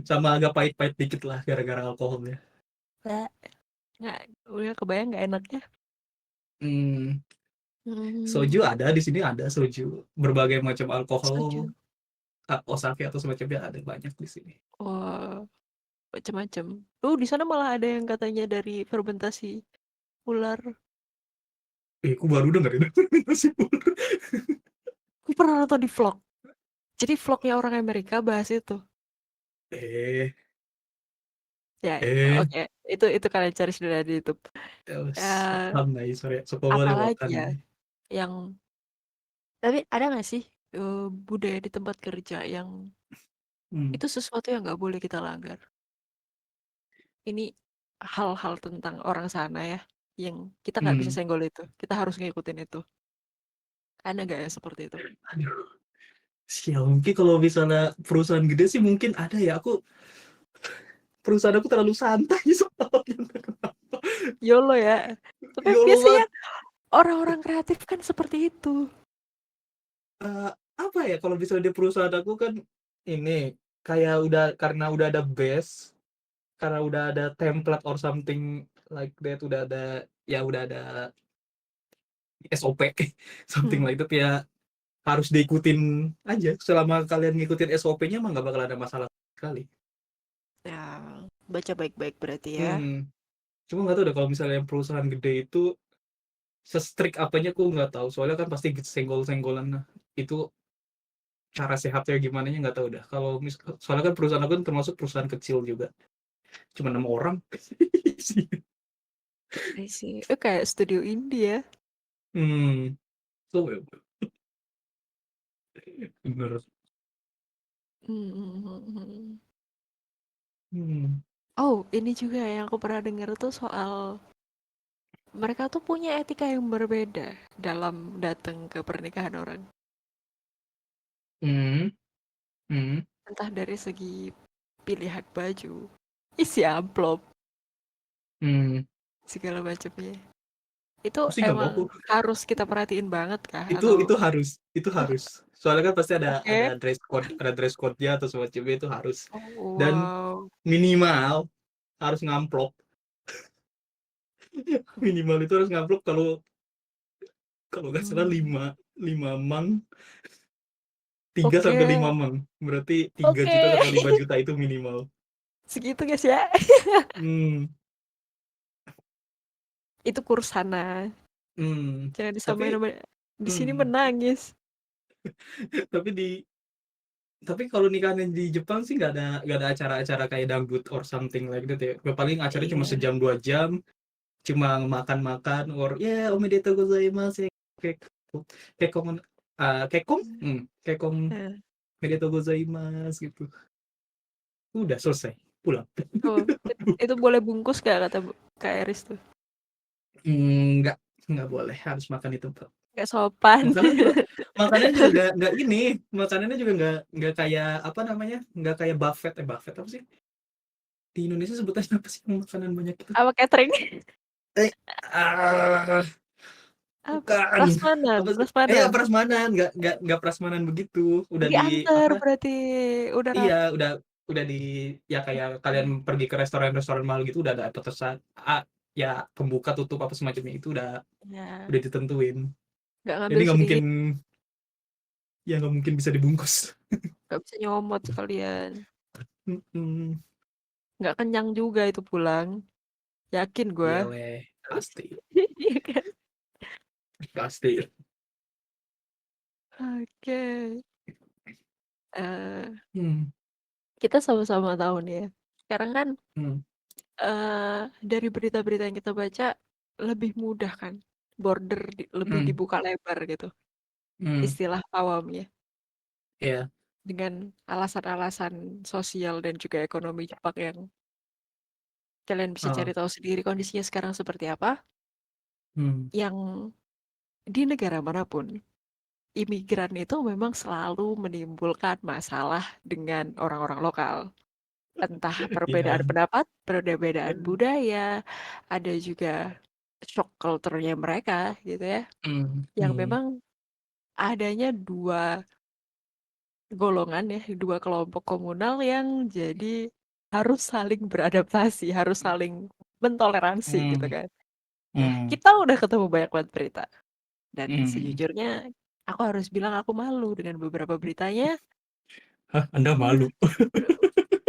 Sama agak pahit-pahit dikit lah gara-gara alkoholnya. Nggak, nggak, udah kebayang nggak enaknya. Hmm, soju Hmm, ada di sini, ada soju. Berbagai macam alkohol, setuju. osake atau semacamnya ada banyak di sini. Wah, macem-macem. Di sana malah ada yang katanya dari fermentasi ular. Aku baru denger itu fermentasi pur. Aku pernah nonton di vlog. Jadi vlognya orang Amerika bahas itu. Eh, Ya, eh, oke. Itu kalian cari sendiri di YouTube. Eh, paham nih, sorry. Suka boleh apalagi wakan ya nih. yang tapi ada nggak sih budaya di tempat kerja yang Hmm, itu sesuatu yang nggak boleh kita langgar? Ini hal-hal tentang orang sana ya, yang kita nggak bisa hmm. senggol itu. Kita harus ngikutin itu. Ada nggak ya seperti itu? Aduh, sial. Mungkin kalau misalnya perusahaan gede sih mungkin ada ya. Perusahaan aku terlalu santai soalnya. YOLO ya. Tapi Ya Allah biasanya banget. orang-orang kreatif kan seperti itu. Eh, apa ya, kalau misalnya di perusahaan aku kan ini kayak karena udah ada base, karena udah ada template or something like that, udah ada SOP something Hmm. like that ya. harus diikutin aja. Selama kalian ngikutin SOP-nya mah nggak bakal ada masalah sekali. Ya, baca baik-baik berarti ya. Cuma nggak tahu deh kalau misalnya yang perusahaan gede itu se-strict apanya aku nggak tahu. Soalnya kan pasti senggol-senggolan. Nah, itu cara sehatnya gimana nya nggak tahu dah. Kalau soalnya kan perusahaan aku kan termasuk perusahaan kecil juga. Cuma 6 orang. I see. Kayak studio indie ya. Hmm. So, ya, bener. Hmm, hmm, hmm, hmm. Hmm. Oh, ini juga yang aku pernah dengar tuh soal mereka tuh punya etika yang berbeda dalam datang ke pernikahan orang. Hmm. Hmm. Entah dari segi pilihan baju, isi amplop, Hmm. segala macamnya. Itu Aku sih nggak mau. emang harus kita perhatiin banget kah? Itu Atau itu harus. Soalnya kan pasti ada oke? dress code-nya atau semacamnya itu harus. Oh, Dan wow. minimal harus ngamplop. Minimal itu harus ngamplop kalau kalau nggak salah Hmm. 5 mang, 3 Oke, sampai 5 mang. Berarti 3 juta oke. sampai 5 juta itu minimal. Segitu guys ya. Hmm. Itu kurs sana. Hmm. Jangan disamain Tapi sama di sini hmm. menangis. Tapi tapi kalau nikahan di Jepang sih nggak ada acara-acara kayak dangdut or something like that ya. Paling acaranya cuma Iya. sejam 2 jam, cuma makan-makan or ya omedetou gozaimasu ya, kayak kekom kekom kekom Nah, omedetou gozaimasu gitu. Udah selesai, pulang. oh, itu boleh bungkus gak kata Kak Eris tuh? Nggak nggak boleh, harus makan di tempat. Gak sopan. Makanannya juga nggak ini, makanannya juga nggak kayak apa namanya, nggak kayak buffet. Buffet apa sih? Di Indonesia sebutannya apa sih yang makanan banyak itu? Apa catering? Eh, ah, Apa? bukan. Prasmanan, Apa sih? prasmanan. Prasmanan, nggak prasmanan begitu. Udah di Diantar apa? berarti udah Iya, rap. udah di ya kayak kalian pergi ke restoran-restoran mahal gitu udah ada pesan ya pembuka tutup apa semacamnya itu Ya, udah ditentuin. nggak Jadi ngambil nggak mungkin sedikit, ya nggak mungkin bisa dibungkus. nggak bisa nyomot sekalian. Mm-mm. Nggak kenyang juga itu pulang. Yakin gue. Iya weh, pasti, Iya kan? pasti. Oke. Eh, Hmm, kita sama-sama tahu nih ya. Sekarang kan hmm, dari berita-berita yang kita baca lebih mudah kan. Border lebih hmm, dibuka lebar gitu. hmm. Istilah awamnya. Iya, Dengan alasan-alasan sosial dan juga ekonomi Jepang yang kalian bisa cari oh, tahu sendiri kondisinya sekarang seperti apa. hmm, Yang di negara manapun, imigran itu memang selalu menimbulkan masalah dengan orang-orang lokal. Entah iya, perbedaan pendapat, perbedaan budaya, ada juga shock culture-nya mereka gitu ya. hmm, Yang hmm, memang adanya dua golongan ya, dua kelompok komunal yang jadi harus saling beradaptasi, harus saling mentoleransi gitu hmm, kan. Nah, hmm, kita udah ketemu banyak banget berita. Dan hmm. sejujurnya, aku harus bilang aku malu dengan beberapa beritanya. Hah, Anda malu?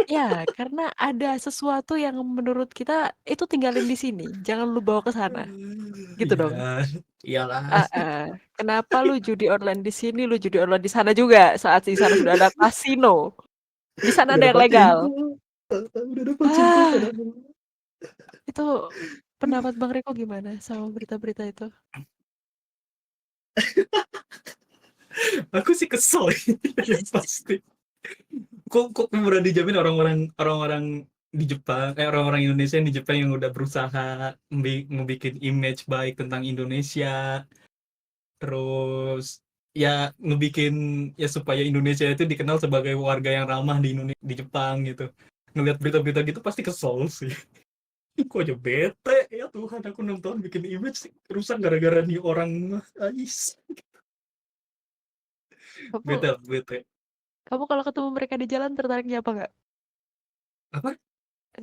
Ya, karena ada sesuatu yang menurut kita itu tinggalin di sini, jangan lu bawa ke sana, gitu Iya, dong. iyalah. Kenapa lu judi online di sini, lu judi online di sana juga saat di sana sudah ada kasino, di sana Udah ada yang dapat legal. info, udah dapat info Ah, padahal. itu pendapat Bang Riko gimana sama berita-berita itu? Aku sih kesel yang pasti. Kok berani dijamin orang-orang di Jepang, orang-orang Indonesia yang di Jepang yang udah berusaha ngebikin image baik tentang Indonesia, terus ya ngebikin ya supaya Indonesia itu dikenal sebagai warga yang ramah di Indonesia, di Jepang gitu. Ngeliat berita-berita gitu pasti kesel sih. Kok aja bete ya Tuhan, aku 6 tahun bikin image rusak gara-gara nih orang. Ais, Kamu, bete lah, bete. kamu kalau ketemu mereka di jalan tertariknya apa nggak? Apa?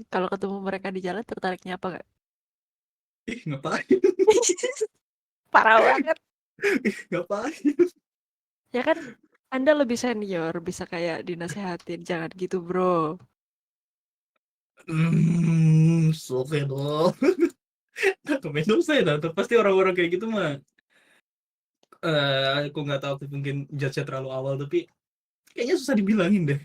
Kalau ketemu mereka di jalan tertariknya apa nggak? Ih, ngapain? Parah banget. Ih, ngapain? Ya kan Anda lebih senior, bisa kayak dinasehatin, jangan gitu bro. Oke dong. Nah, komentar saya dah, pasti orang-orang kayak gitu mah, aku nggak tahu, mungkin judge terlalu awal, tapi kayaknya susah dibilangin deh.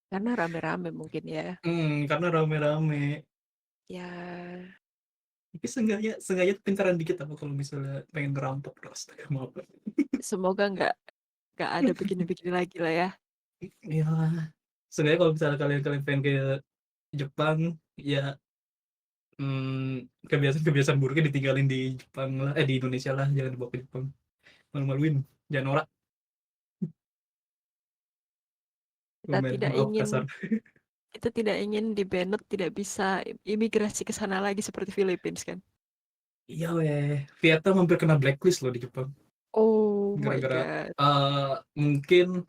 Karena rame-rame mungkin ya. Karena rame-rame. Ya, Tapi seenggaknya pintaran dikit apa kalau misalnya pengen ngerampok. Astaga, maaf. semoga nggak ada begini-begini lagi lah ya. Ya, seenggaknya kalau misalnya kalian pengen ke Jepang, ya kebiasaan-kebiasaan buruknya ditinggalin di Jepang lah, di Indonesia lah, jangan dibawa ke Jepang. Malu-maluin, jangan norak. Kita tidak Maaf ingin kasar. kita tidak ingin di banned, tidak bisa imigrasi ke sana lagi seperti Philippines kan. Iya weh, Vietnam hampir kena blacklist loh di Jepang. Oh my Gara-gara god. mungkin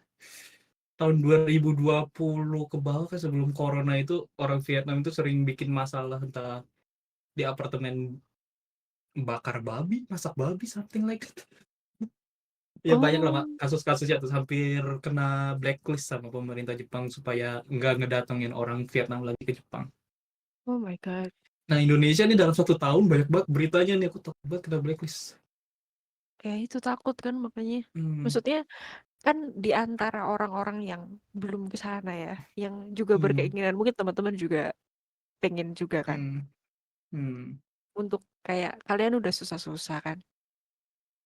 tahun 2020 ke bawah kan, sebelum corona itu orang Vietnam itu sering bikin masalah, entah di apartemen bakar babi, masak babi, something like that. Ya banyak lah Oh, kasus-kasusnya, terus hampir kena blacklist sama pemerintah Jepang supaya nggak ngedatengin orang Vietnam lagi ke Jepang. oh my god. Nah, Indonesia nih dalam 1 tahun banyak banget beritanya nih, aku takut banget kena blacklist. Kayak itu takut kan makanya. Hmm, Maksudnya kan di antara orang-orang yang belum ke sana ya, yang juga hmm, berkeinginan, mungkin teman-teman juga pengen juga kan, hmm, hmm, untuk kayak kalian udah susah-susah kan,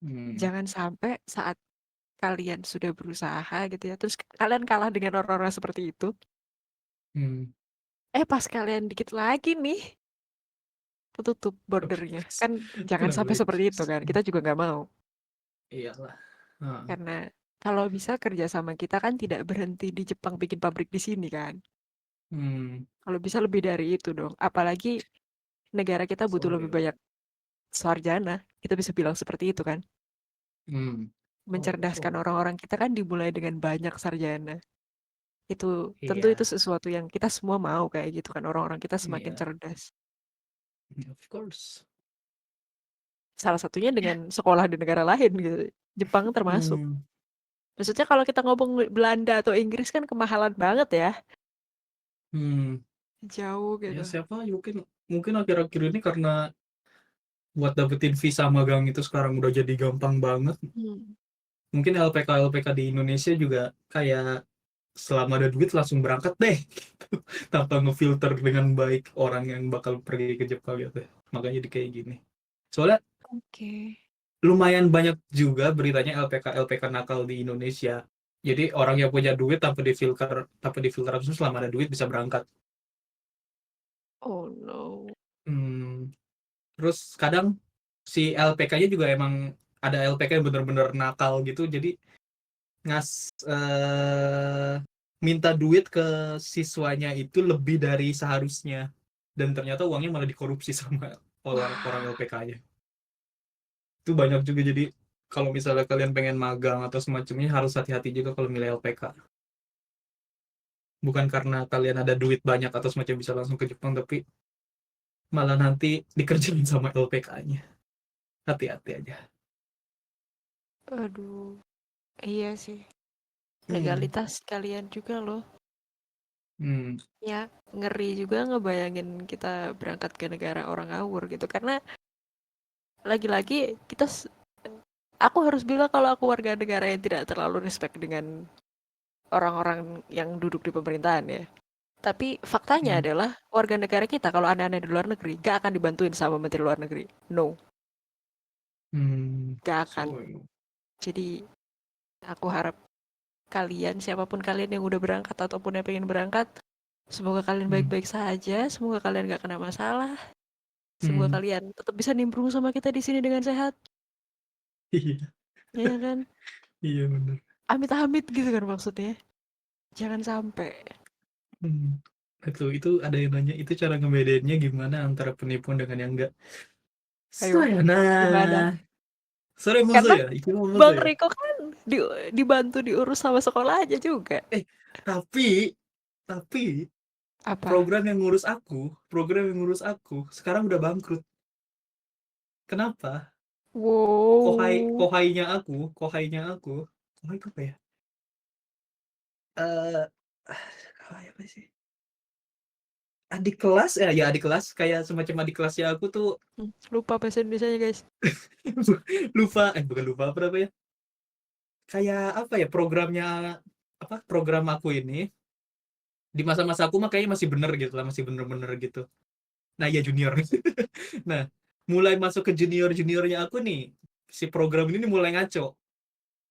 hmm, jangan sampai saat kalian sudah berusaha gitu ya, terus kalian kalah dengan orang-orang seperti itu, hmm. pas kalian dikit lagi nih ketutup Kena bordernya blacklist. kan, jangan Kena sampai seperti itu blacklist. kan, kita juga nggak mau. Iyalah. Heeh. Karena kalau bisa kerjasama kita kan tidak berhenti di Jepang bikin pabrik di sini kan, Hmm, kalau bisa lebih dari itu dong, apalagi negara kita butuh sorry lebih loh. banyak sarjana, kita bisa bilang seperti itu kan. Hmm. Sorry, Mencerdaskan sorry. orang-orang kita kan dimulai dengan banyak sarjana. Itu tentu itu Iya, sesuatu yang kita semua mau kayak gitu kan, orang-orang kita semakin iya, cerdas. of course. Salah satunya dengan sekolah di negara lain gitu. Jepang termasuk. Hmm, Maksudnya kalau kita ngomong Belanda atau Inggris kan kemahalan banget ya. hmm. Jauh Ya gitu. siapa, mungkin mungkin akhir-akhir ini karena buat dapetin visa magang itu sekarang udah jadi gampang banget. Hmm. Mungkin LPK di Indonesia juga kayak selama ada duit langsung berangkat deh, gitu. Tanpa ngefilter dengan baik orang yang bakal pergi ke Jepang gitu. Makanya jadi kayak gini. Soalnya Oke. lumayan banyak juga beritanya LPK nakal di Indonesia. Jadi orang yang punya duit tanpa difilter langsung, selama ada duit bisa berangkat. Oh no. Hmm, terus kadang si LPK-nya juga emang ada LPK yang bener-bener nakal gitu. Jadi ngas minta duit ke siswanya itu lebih dari seharusnya, dan ternyata uangnya malah dikorupsi sama orang Wah. LPK-nya. Itu banyak juga. Jadi kalau misalnya kalian pengen magang atau semacamnya, harus hati-hati juga kalau milih LPK. Bukan karena kalian ada duit banyak atau semacam bisa langsung ke Jepang, tapi malah nanti dikerjain sama LPK-nya. Hati-hati aja. Aduh. Iya sih. Hmm. Legalitas kalian juga loh. Hmm. Ya, ngeri juga ngebayangin kita berangkat ke negara orang ngawur gitu. Karena lagi-lagi aku harus bilang kalau aku warga negara yang tidak terlalu respect dengan orang-orang yang duduk di pemerintahan ya. Tapi faktanya Hmm. adalah warga negara kita kalau aneh-aneh di luar negeri gak akan dibantuin sama menteri luar negeri. No, Hmm. gak akan. So, Jadi aku harap kalian, siapapun kalian yang udah berangkat ataupun yang pengen berangkat, semoga kalian hmm. baik-baik saja, semoga kalian gak kena masalah, semoga Hmm. kalian tetap bisa nimbrung sama kita di sini dengan sehat, Iya, ya kan? iya bener. Amit-amit gitu kan maksudnya. Jangan sampai. Hmm. Itu ada yang nanya, itu cara ngebedainnya gimana antara penipuan dengan yang enggak? Ayo, Saya gimana? nah, sorry musuh Karena ya, itu musuh Bang ya. Riko kan dibantu diurus sama sekolah aja juga. Eh, tapi Apa? program yang ngurus aku sekarang udah bangkrut. Kenapa? Wow. kohainya aku, kohai apa ya? Eee, kohai apa sih? Adik kelas, ya adik kelas, kayak semacam adik kelasnya aku tuh Lupa bahasa Indonesianya, guys. lupa, bukan lupa, apa namanya, kayak apa ya, program aku ini, di masa-masa aku mah kayaknya masih bener gitu lah, masih bener-bener gitu. Nah, iya junior. Nah, mulai masuk ke junior-juniornya aku nih, si program ini nih mulai ngaco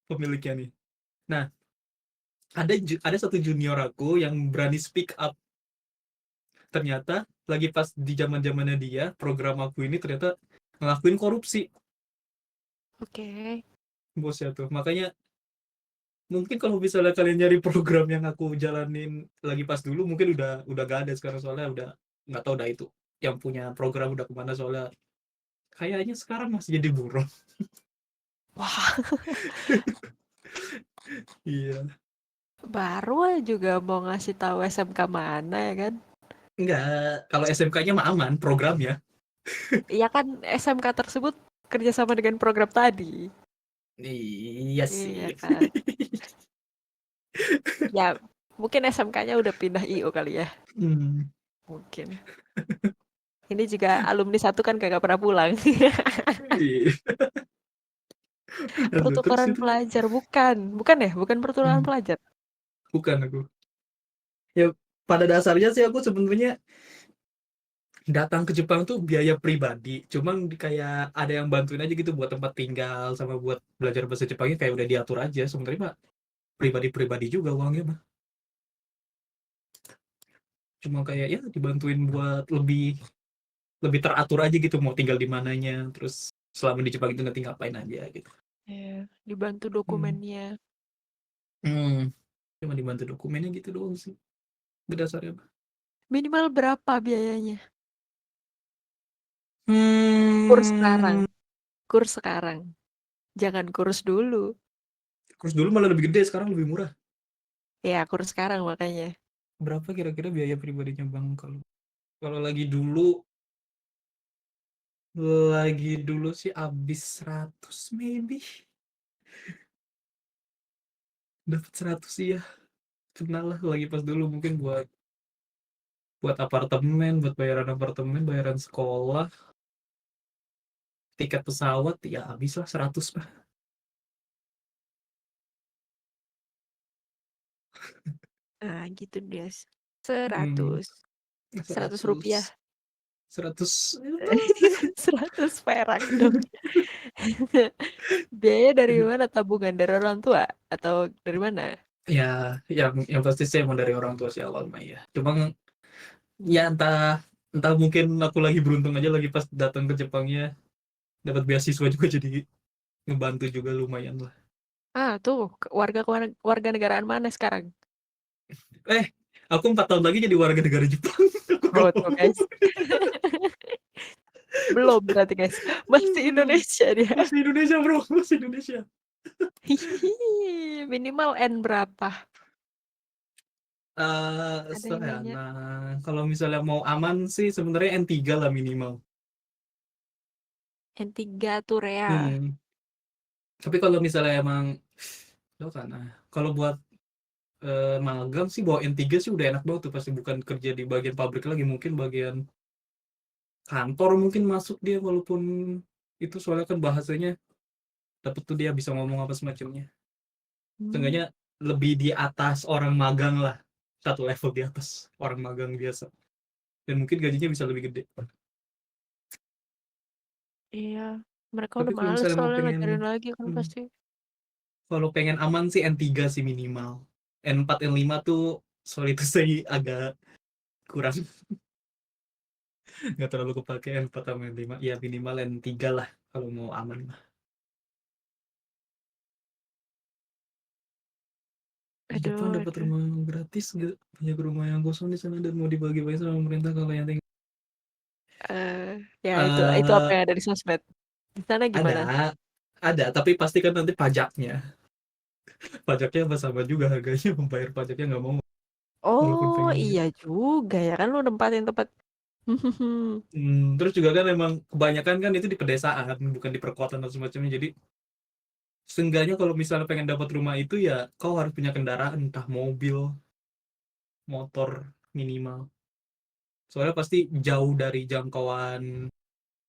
pemiliknya nih. Nah, ada satu junior aku yang berani speak up. Ternyata lagi pas di zaman-zamannya dia, program aku ini ternyata ngelakuin korupsi Oke. bosnya tuh. Makanya mungkin kalau misalnya kalian nyari program yang aku jalanin lagi pas dulu mungkin udah gak ada sekarang, soalnya udah nggak tahu dah itu yang punya program udah kemana, soalnya kayaknya sekarang masih jadi buron. Wah, Iya. baru aja juga mau ngasih tahu SMK mana ya kan? Enggak, kalau SMK-nya mah aman programnya. Iya kan SMK tersebut kerjasama dengan program tadi. Iya Iya sih. kan? Ya, mungkin SMK-nya udah pindah IO kali ya. Hmm. Mungkin. Ini juga alumni satu kan kagak pernah pulang. Iya. Aduh, terus Pertukaran itu pelajar bukan. Bukan ya? Bukan pertukaran hmm, pelajar. bukan aku. Ya pada dasarnya sih aku sebenarnya datang ke Jepang tuh biaya pribadi. Cuman kayak ada yang bantuin aja gitu buat tempat tinggal sama buat belajar bahasa Jepangnya kayak udah diatur aja. Sebenarnya mah pribadi-pribadi juga uangnya mah. Cuma kayak ya dibantuin buat lebih lebih teratur aja gitu mau tinggal di mananya, terus selama di Jepang itu nanti ngapain aja gitu. Iya, dibantu Hmm. dokumennya. Hmm. Cuma dibantu dokumennya gitu doang sih berdasarnya. Minimal berapa biayanya? Kurs sekarang. Hmm. Kurs sekarang. Jangan kurs dulu. Kurs dulu malah lebih gede, sekarang lebih murah. Ya, kurs sekarang makanya. Berapa kira-kira biaya pribadinya Bang kalau kalau lagi dulu sih habis 100 maybe. Dapat 100 sih ya. Kenal lah lagi pas dulu mungkin buat buat apartemen, buat bayaran apartemen, bayaran sekolah, tiket pesawat ya habis lah 100 Pak. Nah, gitu dia. Hmm, 100. 100 rupiah. 100 100 100 perak dong. Biaya dari mana? Tabungan dari orang tua? Atau dari mana? ya yang pasti sih emang dari orang tua sih awal mah ya. Cuma ya entah entah mungkin aku lagi beruntung aja lagi pas datang ke Jepangnya dapat beasiswa juga jadi ngebantu juga lumayan lah. Ah, tuh. Warga negaraan mana sekarang? Eh, aku 4 tahun lagi jadi warga negara Jepang. Aku Oh, gak tuh ngomong. guys. Belum berarti guys. Masih Belum. Indonesia dia. Masih Indonesia bro, masih Indonesia. Hihihi. Minimal N berapa? Ada So yang ya, nanya. nah kalau misalnya mau aman sih sebenarnya N3 lah minimal. N3 tuh Rea. Hmm. Tapi kalau misalnya emang lo kan, nah, kalau buat magang sih bawa N3 sih udah enak banget tuh, pasti bukan kerja di bagian pabrik lagi, mungkin bagian kantor mungkin masuk dia, walaupun itu soalnya kan bahasanya dapet tuh dia bisa ngomong apa semacamnya. Hmm, Seenggaknya lebih di atas orang magang lah, satu level di atas orang magang biasa. Dan mungkin gajinya bisa lebih gede. iya. Mereka Tapi udah kalau males misalnya mau soalnya pengen ngajarin lagi kan hmm, pasti. kalau pengen aman sih N3 sih minimal. N4 N5 tuh sorry to say agak kurang, nggak terlalu kepake N4 sama N5. Ya minimal N3 lah kalau mau aman. Di Jepang Aduh, dapat aduh. rumah gratis gitu, banyak rumah yang kosong di sana dan mau dibagi-bagi sama pemerintah kalau yang tinggal. Eh, ya itu apa eh yang ada di sosmed? Di sana ada gimana? ada tapi pasti kan nanti pajaknya apa sama juga harganya, membayar pajaknya nggak mau walaupun Oh, pengen iya gitu. juga ya kan lu nempatin tempat Terus juga kan emang kebanyakan kan itu di pedesaan, bukan di perkotaan atau semacamnya. Jadi seenggaknya kalau misalnya pengen dapat rumah itu ya kau harus punya kendaraan, entah mobil, motor minimal. Soalnya pasti jauh dari jangkauan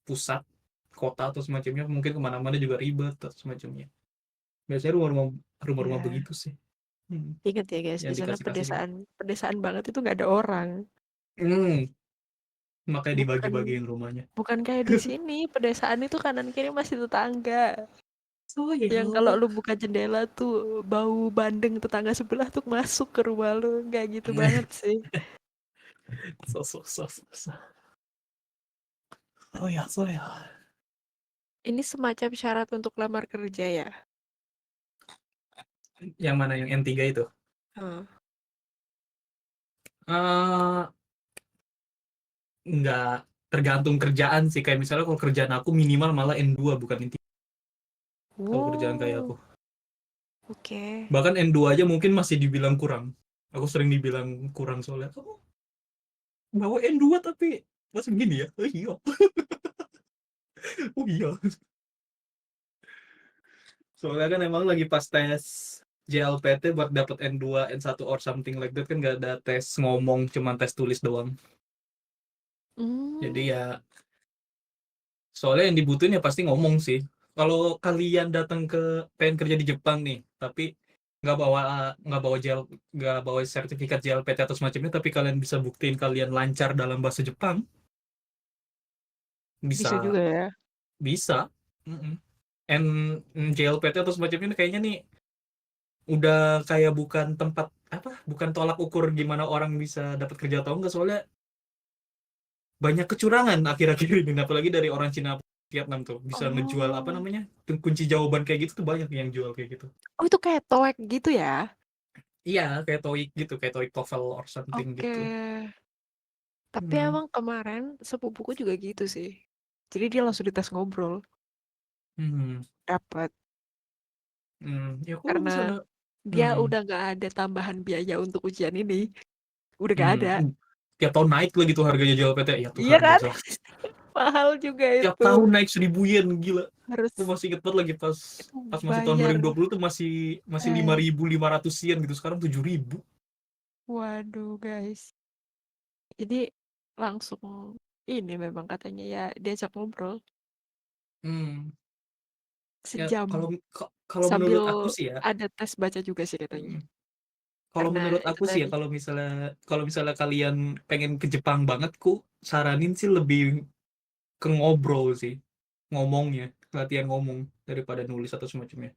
pusat kota atau semacamnya, mungkin kemana-mana juga ribet atau semacamnya. Biasanya rumah-rumah rumah-rumah Ya, begitu sih. Hmm, ingat ya guys, yang di sana dikasih-kasih gitu. pedesaan, pedesaan banget itu nggak ada orang. Hmm, makanya Bukan dibagi-bagiin rumahnya. bukan kayak di sini, pedesaan itu kanan kiri masih tetangga. So ya, Yang kalau lu buka jendela tuh bau bandeng tetangga sebelah tuh masuk ke rumah lu, nggak gitu banget sih. so. Oh ya, so ya. Ini semacam syarat untuk lamar kerja ya. Yang mana yang N3 itu? Heeh. Eh, nggak tergantung kerjaan sih. Kayak misalnya kalau kerjaan aku minimal malah N2 bukan N3 kalau kerjaan kayak aku. Wow, oke. Bahkan N2 aja mungkin masih dibilang kurang. Aku sering dibilang kurang soalnya kamu bawa N2 tapi masih gini ya. Oh iya. Oh iya. Soalnya kan emang lagi pas tes JLPT buat dapat N2, N1 or something like that kan nggak ada tes ngomong, cuman tes tulis doang. Jadi Hmm, ya soalnya yang dibutuhin ya pasti ngomong sih. Kalau kalian datang ke pengen kerja di Jepang nih, tapi nggak bawa nggak bawa JL, nggak bawa sertifikat JLPT atau semacamnya, tapi kalian bisa buktiin kalian lancar dalam bahasa Jepang, bisa bisa juga ya. bisa. Mm-mm. And JLPT atau semacamnya ini kayaknya nih udah kayak bukan tempat apa, bukan tolak ukur gimana orang bisa dapat kerja atau enggak, soalnya banyak kecurangan akhir-akhir ini, apalagi dari orang Cina Vietnam tuh bisa ngejual apa Oh, namanya kunci jawaban kayak gitu tuh, banyak yang jual kayak gitu. oh itu kayak toek gitu ya? Iya, kayak TOEIC gitu, kayak TOEIC TOEFL or something Oke. gitu. Tapi Hmm. emang kemarin sepupuku juga gitu sih. Jadi dia langsung dites ngobrol, Hmm. dapat. Ya kalau Karena misalnya dia hmm. udah nggak ada tambahan biaya untuk ujian ini. Udah nggak Hmm. ada. Tiap tahun naik lagi tuh harganya JLPT, ya Iya Tuhan kan? dosa. Mahal juga Tiap itu. tahun naik 1.000 yen, gila. Harus Aku masih inget banget lagi pas itu pas masih tahun bayar. 2020 tuh masih masih Eh, 5.500 yen gitu, sekarang 7.000. waduh guys. Jadi langsung ini memang katanya ya diajak ngobrol Hmm. Ya sejam kalau sambil menurut aku sih ya, ada tes baca juga sih katanya. mm, kalau Karena menurut itu aku sih ya, tadi. kalau misalnya kalian pengen ke Jepang banget, ku saranin sih lebih ke ngobrol sih, ngomongnya, latihan ngomong daripada nulis atau semacamnya.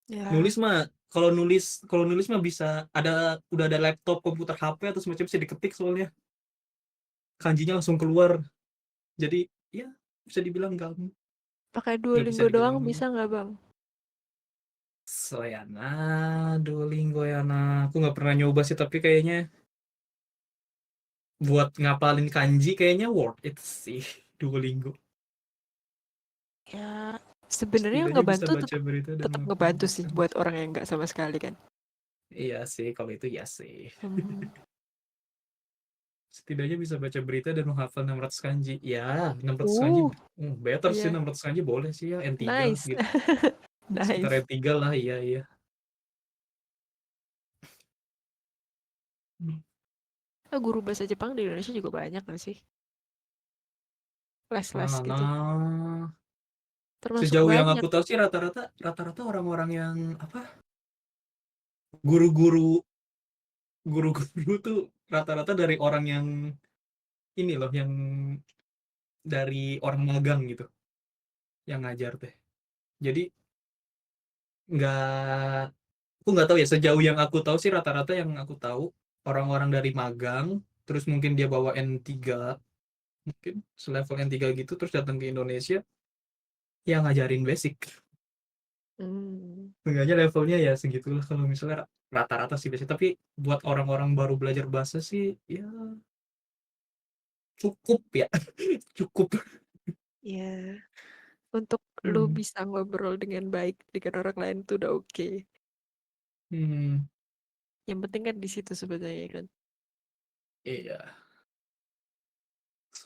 Ya, Nulis mah kalau nulis mah bisa ada, udah ada laptop, komputer, HP atau semacam, bisa diketik soalnya kanjinya langsung keluar. Jadi ya bisa dibilang gampang, pakai nggak bisa Duolingo doang dibilang bisa gampang. nggak bang? Soyana, Duolingo ya, nah aku nggak pernah nyoba sih, tapi kayaknya buat ngapalin kanji kayaknya worth it sih Duolingo. Ya, sebenarnya Setidaknya bisa ngebantu baca tetap berita dan tetap ngebantu sih menghafalkan. buat orang yang nggak sama sekali kan. Iya sih, kalau itu ya sih. Hmm. Setidaknya bisa baca berita dan menghafal 600 kanji. Ya, 600 kanji. Uh, Better sih, iya, 600 kanji boleh sih ya, N3 nice, gitu. Sekitar nice. N3 lah, iya iya. Ah, guru bahasa Jepang di Indonesia juga banyak nggak sih? Les-les Nah, gitu. nah, Termasuk sejauh yang banyak. aku tahu sih rata-rata orang-orang yang apa, guru-guru guru-guru tuh rata-rata dari orang yang ini loh, yang dari orang magang gitu, yang ngajar teh. Jadi nggak aku nggak tahu ya, sejauh yang aku tahu sih rata-rata yang aku tahu orang-orang dari magang, terus mungkin dia bawa N3, mungkin selevel N3 gitu, terus datang ke Indonesia yang ngajarin basic. Hmm. Seenggaknya levelnya ya segitulah kalau misalnya rata-rata sih basic, tapi buat orang-orang baru belajar bahasa sih ya cukup ya. Cukup. Ya, untuk lu Hmm. bisa ngobrol dengan baik dengan orang lain itu udah oke. Hmm. Yang penting kan di situ sebenarnya kan. Iya.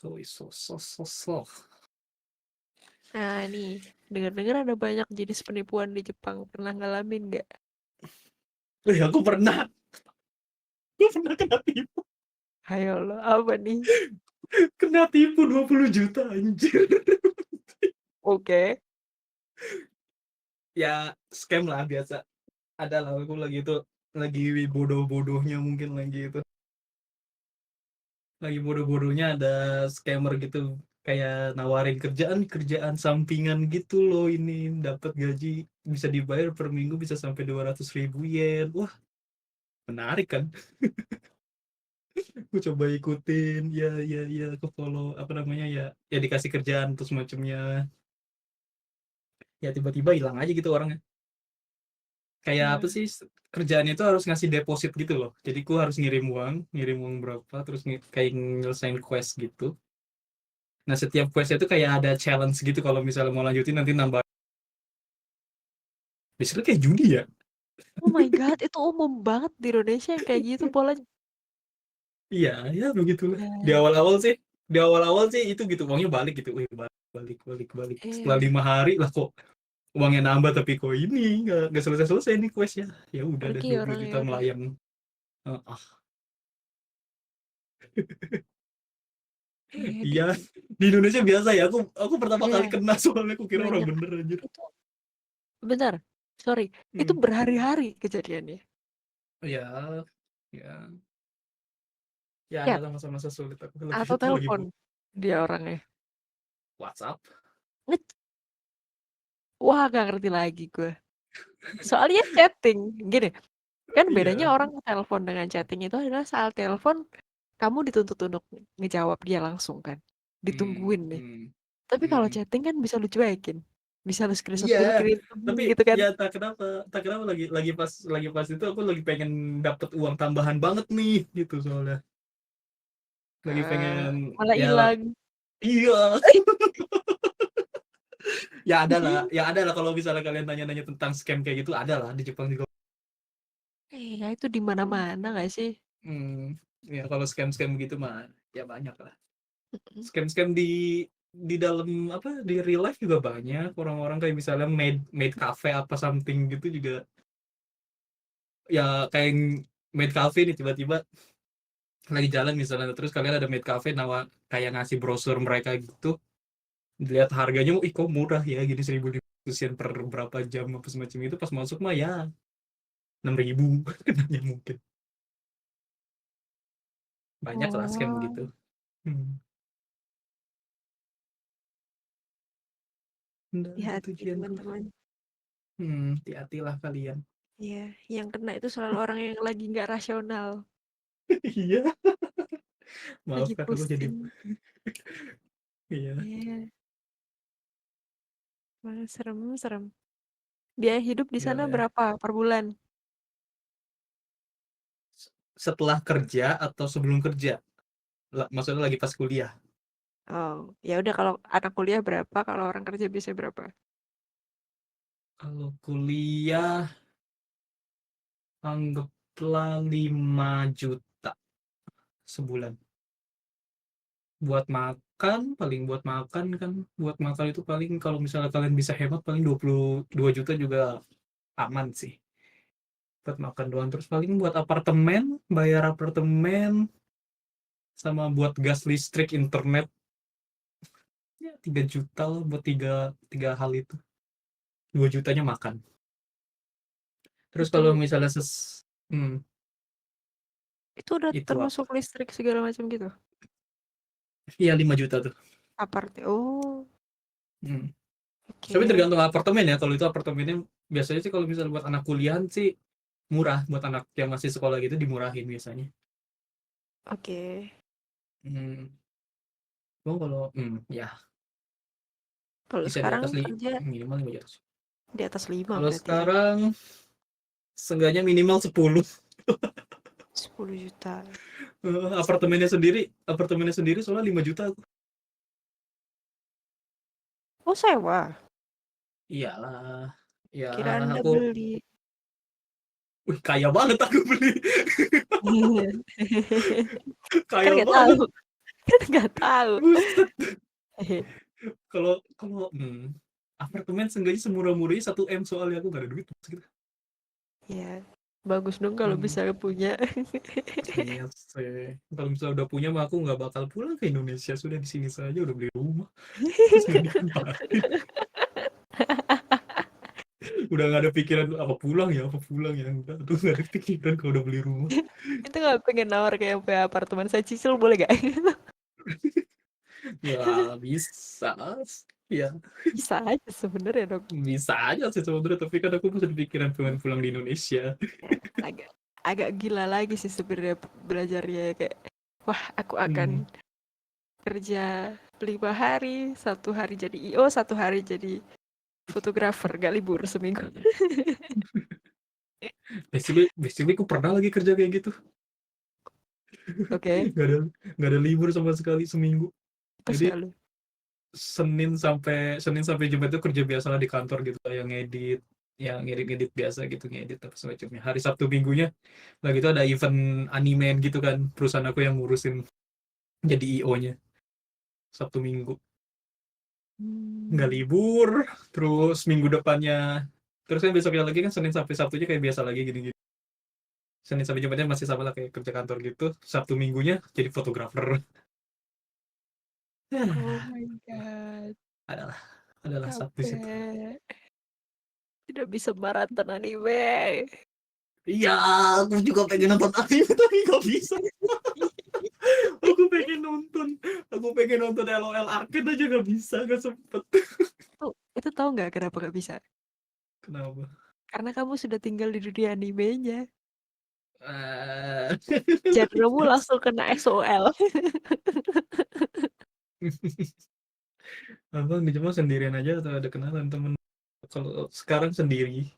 So. Nah, nih, dengar-dengar ada banyak jenis penipuan di Jepang. Pernah ngalamin nggak? Aku pernah kena tipu. Ayo lo, apa nih? Kena tipu 20 juta anjir. Oke. Ya scam lah biasa. Ada lah aku lagi bodoh-bodohnya mungkin lagi itu. Lagi bodoh-bodohnya ada scammer gitu kayak nawarin kerjaan sampingan gitu loh, ini dapat gaji bisa dibayar per minggu bisa sampai 200.000 yen. Wah, menarik kan? Aku coba ikutin, ya aku follow apa namanya ya dikasih kerjaan terus macamnya. Ya tiba-tiba hilang aja gitu orangnya. Kayak apa Hmm. sih, kerjaannya itu harus ngasih deposit gitu loh. Jadi ku harus ngirim uang berapa terus kayak nyelesain quest gitu. Nah, setiap quest itu kayak ada challenge gitu, kalau misalnya mau lanjutin nanti nambah. Biasanya kayak judi ya. Oh my God, itu umum banget di Indonesia yang kayak gitu polanya. Iya, ya begitulah. Di Dan, awal-awal sih, di awal-awal sih itu gitu, uangnya balik gitu. Wih, balik. Setelah eh, 5 hari lah kok uangnya nambah, tapi kok ini nggak selesai nih questnya. Ya udah ada pergi 20 orangnya juta udah. melayang. Eh, Iya, di Indonesia biasa ya. Aku pertama kali ya, kena soalnya aku kira orang banyak. bener anjir. Itu, bentar, sorry. Itu Hmm. berhari-hari kejadiannya. Ya, ya, ya Chat adalah masa-masa sulit aku lagi atau itu lagi telepon dia orangnya. WhatsApp. Nge- Wah, gak ngerti lagi gue. Soalnya chatting. Gini, kan bedanya Iya. orang telepon dengan chatting itu adalah saat telepon, kamu dituntut untuk ngejawab dia langsung kan. Hmm, Ditungguin nih. hmm, Tapi kalau hmm. chatting kan bisa lu cuekin. Bisa lu screenshot Iya, kirim tapi gitu kan. ya tak kenapa lagi pas itu aku lagi pengen dapet uang tambahan banget nih gitu soalnya. Lagi Eh, pengen malah ya hilang. iya. Ya ada lah kalau misalnya kalian tanya-nanya tentang scam kayak gitu, ada lah di Jepang juga. Ya itu di mana-mana gak sih? Hmm, ya kalau scam-scam gitu mah ya banyak lah. Mm-mm. Scam-scam di dalam apa di real life juga banyak, orang-orang kayak misalnya maid cafe apa something gitu juga, ya kayak maid cafe nih tiba-tiba lagi jalan misalnya terus kalian ada maid cafe kayak ngasih brosur mereka gitu, dilihat harganya, ih kok murah ya gini, 1.500 yen per berapa jam apa semacam itu, pas masuk mah ya 6.000 kenanya mungkin. Banyak lah scam begitu. Oh, hmm. Nah, gitu hati-hati Jianku. teman-teman. Hati-hatilah kalian. Ya, yang kena itu selalu orang yang lagi nggak rasional, Iya, lagi maafkan aku jadi pusing. iya. Iya, malah serem-serem. Biaya hidup di sana Ya, berapa per bulan? setelah kerja atau sebelum kerja, maksudnya lagi pas kuliah. Oh, ya udah kalau anak kuliah berapa, kalau orang kerja biasanya berapa? Kalau kuliah anggaplah 5 juta sebulan. Buat makan itu paling kalau misalnya kalian bisa hemat paling 22 juta juga aman sih. Buat makan doang, terus paling buat apartemen, bayar apartemen sama buat gas listrik internet ya 3 juta lah buat tiga tiga hal itu. 2 jutanya makan. Terus Itu kalau misalnya hmm, itu udah itu termasuk apa? listrik segala macam gitu. Iya 5 juta tuh. Apart. Oh, Hmm. Tapi oke. tergantung apartemen ya. Kalau itu apartemennya biasanya sih kalau misalnya buat anak kuliahan sih murah, buat anak yang masih sekolah gitu dimurahin biasanya. Oke. Hmm. Cuma kalau ya Kalau bisa di sekarang atas kerja minimal 5 juta. di atas 5 Kalau berarti kan. sekarang seenggaknya minimal 10. 10 juta. Apartemennya sendiri soalnya 5 juta. Oh, sewa. Iyalah. Ya Kira Anda aku beli. wih kaya banget aku beli. Iya. Kan Kaya nggak tahu. banget. Kan nggak tahu. Buset. Hehe. Kalau kalau apartemen seenggaknya semurah-murahnya 1 M soalnya aku nggak ada duit Mas, gitu. Ya, bagus dong kalau Mmm, bisa punya. iya sih. Kalau misalnya udah punya mah aku nggak bakal pulang ke Indonesia, sudah di sini saja udah beli rumah, terus nggak ditempatin. Udah nggak ada pikiran apa pulang ya, enggak, aduh nggak ada pikiran kalau udah beli rumah. Itu nggak pengen nawar kayak punya apartemen saya cicil boleh gak? Ya bisa, ya Bisa aja sebenarnya dong. bisa aja sih sebenarnya, tapi kan aku masih pikiran pengen pulang di Indonesia. Ya, agak agak gila lagi sih sebenarnya belajarnya kayak wah aku akan Mmm, kerja 5 hari, 1 hari jadi IO, 1 hari jadi fotografer, gak libur seminggu. basically aku pernah lagi kerja kayak gitu. Oke, Nggak ada nggak ada libur sama sekali seminggu. pas Jadi gak lu? Senin sampai Jumat itu kerja biasalah di kantor gitu, yang ngedit, yang ngedit-ngedit biasa gitu, ngedit apa semacamnya. Hari Sabtu Minggunya lagi itu ada event animen gitu kan, perusahaan aku yang ngurusin jadi IO-nya Sabtu Minggu. Nggak Hmm. libur, terus minggu depannya, terus kan besoknya lagi kan Senin sampai Sabtunya kayak biasa lagi gini-gini. Senin sampai Jumatnya masih sama lah kayak kerja kantor gitu, Sabtu Minggunya jadi fotografer. Oh Yah, my god, adalah adalah sadis itu. capek. Tidak bisa maraton anime. Iya, aku juga pengen nonton anime tapi nggak bisa. Aku pengen nonton, aku pengen nonton LOL Arcade aja nggak bisa, nggak sempet. Itu tahu nggak kenapa gak bisa? Kenapa? Karena kamu sudah tinggal di dunia animenya. Eh, Genremu langsung kena SOL. Abang di Jepang sendirian aja atau ada kenalan temen? Kalau sekarang sendiri,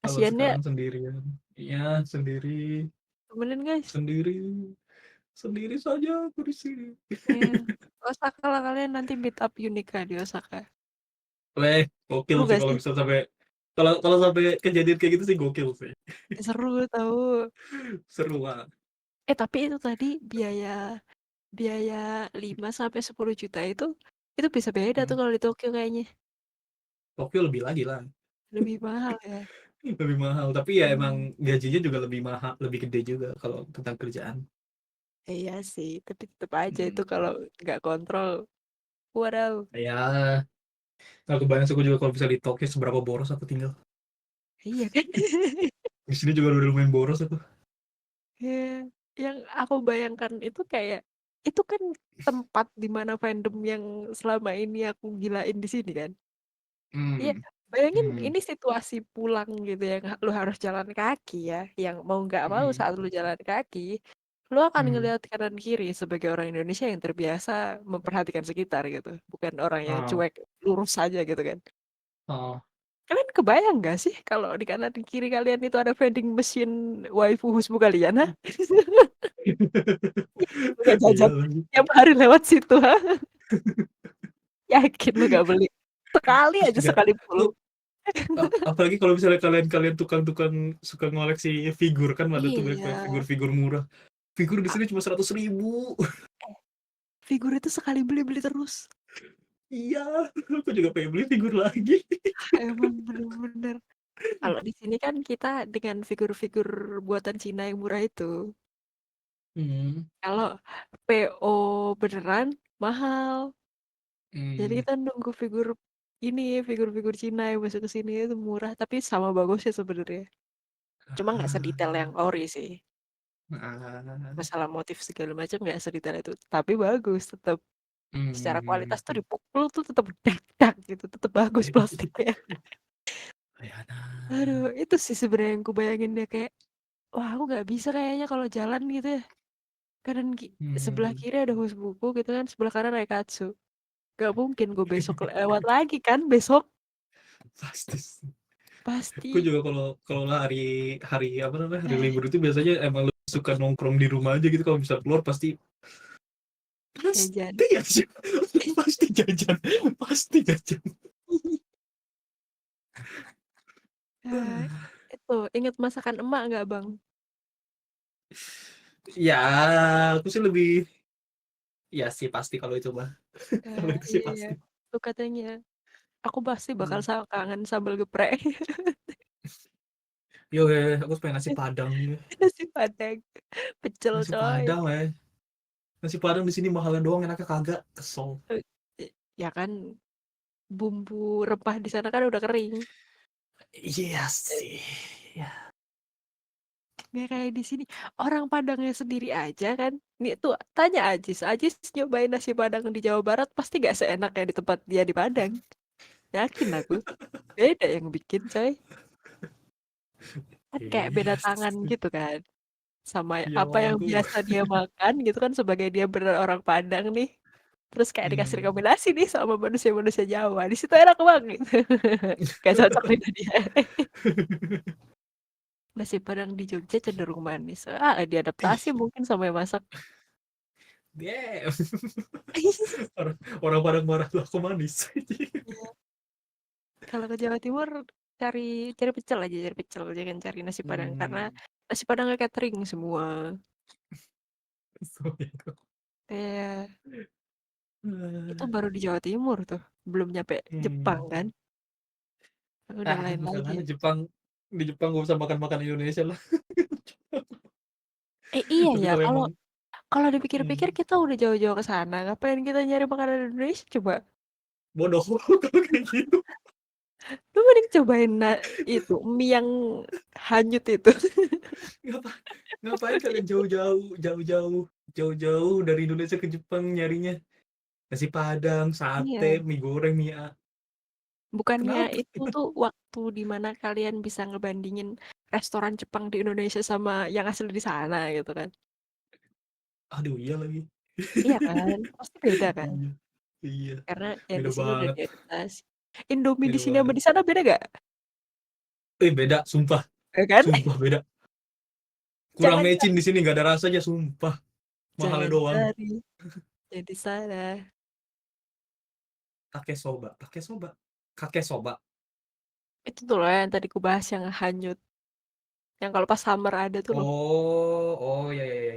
kalau Kasiannya sekarang sendirian. Iya, sendiri, temenin guys. sendiri, sendiri saja aku di sini. Ya. Osaka lah kalian nanti meet up Unika di Osaka. Weh, gokil Seru sih gak kalau sih? bisa sampai, kalau kalau sampai kejadian kayak gitu sih gokil sih. Seru tahu. Seru banget. Tapi itu tadi biaya biaya 5 sampai 10 juta itu bisa beda Hmm. tuh kalau di Tokyo kayaknya. Tokyo lebih lagi lah. Lebih mahal ya. Lebih mahal, tapi ya emang Hmm. gajinya juga lebih mahal, lebih gede juga kalau tentang kerjaan. Iya sih, tapi tetap aja itu kalau Hmm, nggak kontrol, waduh. ya, nggak kebayang sih aku juga kalau bisa di Tokyo seberapa boros aku tinggal. Iya kan? Di sini juga udah lumayan boros aku. Iya, yang aku bayangkan itu kayak itu kan tempat di mana fandom yang selama ini aku gilain di sini kan. Iya, Hmm, bayangin hmm, ini situasi pulang gitu yang lu harus jalan kaki ya, yang mau nggak mau hmm, saat lu jalan kaki, lu akan hmm. ngelihat kanan kiri sebagai orang Indonesia yang terbiasa memperhatikan sekitar gitu, bukan orang yang Ah, cuek lurus saja gitu kan. ah. Kalian kebayang nggak sih kalau di kanan kiri kalian itu ada vending machine waifu husbu kalian, ha? Lu gak Iya jajan lagi. tiap hari lewat situ, ha? Yakin lu gak beli? Sekali Terus aja juga sekali lu pulang. apalagi kalau misalnya kalian tukang-tukang suka ngoleksi figur kan, ada tuh banyak banyak Iya. figur-figur murah. Figur di Ah, sini cuma 100.000. figur itu sekali beli-beli terus. Iya, aku juga pengen beli figur lagi. Emang bener-bener. Kalau di sini kan kita dengan figur-figur buatan Cina yang murah itu. Hmm, Kalau PO beneran mahal. Jadi hmm. kita nunggu ini, figur-figur Cina yang masuk ke sini itu murah, tapi sama bagusnya sebenarnya. Cuma nggak sedetail yang Ah, ori sih. ah. Masalah motif segala macam nggak sedetail itu. Tapi bagus tetap. Secara kualitas tuh Mmm, dipukul tuh tetap dak dak gitu, tetap bagus plastiknya. Ayana. Aduh, itu sih sebenarnya yang kubayangin dia kayak, wah aku nggak bisa kayaknya kalau jalan gitu ya. Kanan sebelah Mmm, kiri ada Husbuku gitu kan, sebelah kanan Raikatsu. Gak mungkin gue besok lewat lagi kan, besok pasti sih. Aku pasti juga kalau kalau hari hari apa namanya, hari eh, libur itu biasanya emang lebih suka nongkrong di rumah aja gitu, kalau bisa keluar pasti jajan. pasti aja, pasti jajan, pasti jajan. Eh, itu inget masakan emak nggak bang? Ya, aku sih lebih Iya sih pasti kalau itu mah. Kalau Nah, itu sih iya. pasti. Tuh katanya, aku pasti bakal Mmm. kangen sambal geprek. Yo, aku pengen nasi Padang ya. Nasi Padang, pecel Nasi coy. Padang, nasi Padang di sini mahalnya doang, enaknya kagak, kesel. Ya kan, bumbu rempah di sana kan udah kering. Iya sih, ya. Nggak kayak di sini. Orang Padangnya sendiri aja kan. Nih tuh tanya Ajis. Ajis nyobain nasi Padang di Jawa Barat pasti gak seenak kayak di tempat dia di Padang. Yakin aku. Beda yang bikin coy. Kan kayak beda Iya tangan sih. gitu kan. Sama Iya, apa yang aku biasa dia makan gitu kan sebagai dia bener orang Padang nih. Terus kayak dikasih mmm. rekomendasi nih sama manusia-manusia Jawa. Di situ enak banget. Gak cocok nih dia. Nasi Padang di Jogja cenderung manis. Ah, diadaptasi Ih, mungkin sama yang masak. damn. Orang orang Padang marah, "Lah kok manis?" Kalau ke Jawa Timur cari cari pecel aja, cari pecel, jangan cari nasi Padang karena Mmm, nasi Padangnya catering semua. so itu. Kayak itu Eee, baru di Jawa Timur tuh, belum nyampe Jepang mmm. kan. Udah lain lagi. Makanya di Jepang gak usah makan makanan Indonesia lah. Iya Tapi ya, kalau kalau emang kalau dipikir-pikir mmm, kita udah jauh-jauh ke sana, ngapain kita nyari makanan Indonesia coba? bodoh kalau kayak gitu. Lu mending cobain itu mie yang hanyut itu. Ngapa ngapain kalian jauh-jauh dari Indonesia ke Jepang nyarinya nasi Padang, sate, Iya, mie goreng, bukannya kenapa? itu tuh waktu dimana kalian bisa ngebandingin restoran Jepang di Indonesia sama yang asli di sana gitu kan. Aduh iya lagi. Iya kan? Pasti beda kan? Iya iya, Karena yang beda di sini udah banget diadaptasi. Indomie di beda sini sama banget. di sana beda gak? Beda sumpah Ya kan? sumpah beda. Kurang Jangan mecin di sini nggak ada rasanya sumpah, mahalnya jangan doang. cari yang di sana. Takesoba, kakesoba. Itu tuh loh yang tadi ku bahas yang hanyut. Yang kalau pas summer ada tuh loh. Oh oh, ya ya ya.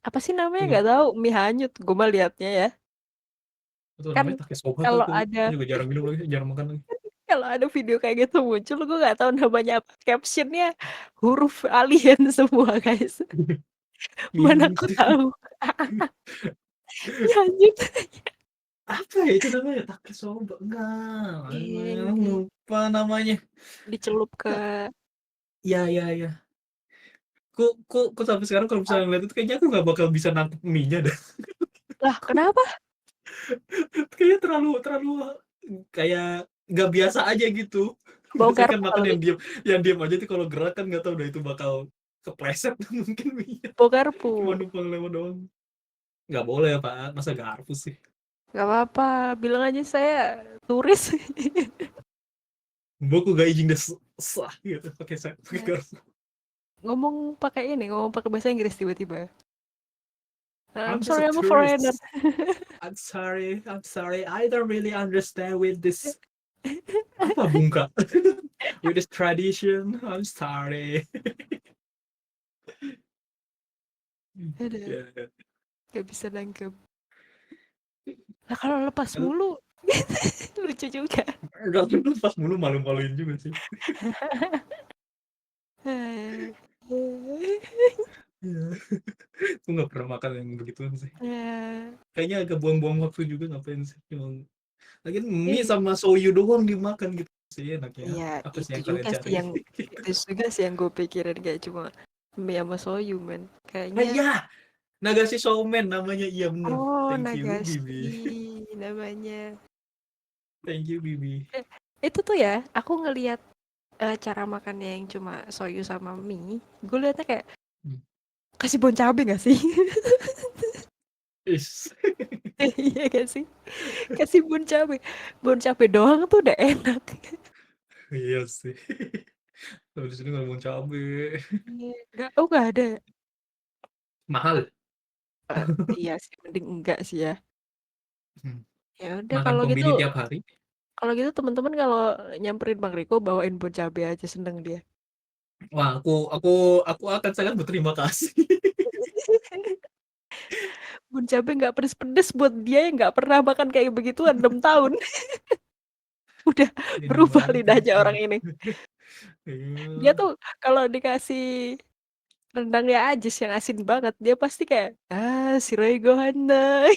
Apa sih namanya Itu nggak tahu, mie hanyut. Gue mah liatnya ya. itu Kan namanya takesoba tuh kalau aku ada juga jarang minum lagi, jarang makan lagi. kalau ada video kayak gitu muncul, gue nggak tahu namanya apa. Captionnya huruf alien semua guys. Mana Mint. aku tahu. Mie hanyut. Apa ya itu namanya? Takesoba? Enggak, Enggak. lupa namanya. Dicelup ke Iya iya iya. Kok sampai sekarang kalau misalnya ngeliat itu kayaknya aku nggak bakal bisa nangkep mie-nya dah. lah kenapa? Kayaknya terlalu terlalu kayak nggak biasa aja gitu. Bau Biasanya kan garpu makan kali. yang diam aja tuh kalau gerak kan nggak tahu dah itu bakal kepleset mungkin mie-nya. Bau garpu. Cuma numpang lewat doang. Nggak boleh Pak, masa garpu sih. Gak apa-apa, bilang aja saya turis. Boku ga izin desu. Sah gitu pakai Ya, garpu. ngomong pakai bahasa Inggris tiba-tiba. I'm I'm just a sorry, I'm a foreigner. tourist. I'm sorry. I don't really understand with this apa bungka with this tradition. I'm sorry. Ada, Ya, ya. gak bisa nangkep. Nah kalau lepas Aduh, mulu, lucu juga. enggak pas mulu malu-maluin juga sih. Iya. Aku nggak pernah makan yang begituan sih. Ya, Kayaknya agak buang-buang waktu juga ngapain sih. Lagian mie iya, sama soyu doang dimakan gitu sih enaknya. iya, Apa sih itu yang kalian juga sih cari? yang itu juga sih yang gue pikirin kayak cuma mie sama soyu men. Nah Kayaknya, iya, Nagasi Showman namanya. Iya bener. oh Thank you, Bibi. Nagashi namanya. Thank you, Bibi. Eh, itu tuh ya, aku ngelihat cara makannya yang cuma soyu sama mie, gue liatnya kayak Hmm. kasih bon cabe gak sih? Is. Iya gak sih? Kasih bon cabe doang tuh udah enak. Iya sih. Kalau di sini nggak mau cabe. Iya, nggak, oh nggak ada. Mahal. Eh, iya sih, mending enggak sih ya. Hmm. Ya udah Makan kombini tiap hari. kalau gitu teman-teman kalau nyamperin Bang Riko bawain bon cabe aja seneng dia. Wah, aku akan sangat berterima kasih. meskipun cabai nggak pedes-pedes buat dia yang nggak pernah makan kayak begituan 6 tahun. Udah Ini berubah banget ini lidahnya orang sumpah. ini. Dia Iya. tuh kalau dikasih rendangnya Ajis yang asin banget, dia pasti kayak, si Gohana.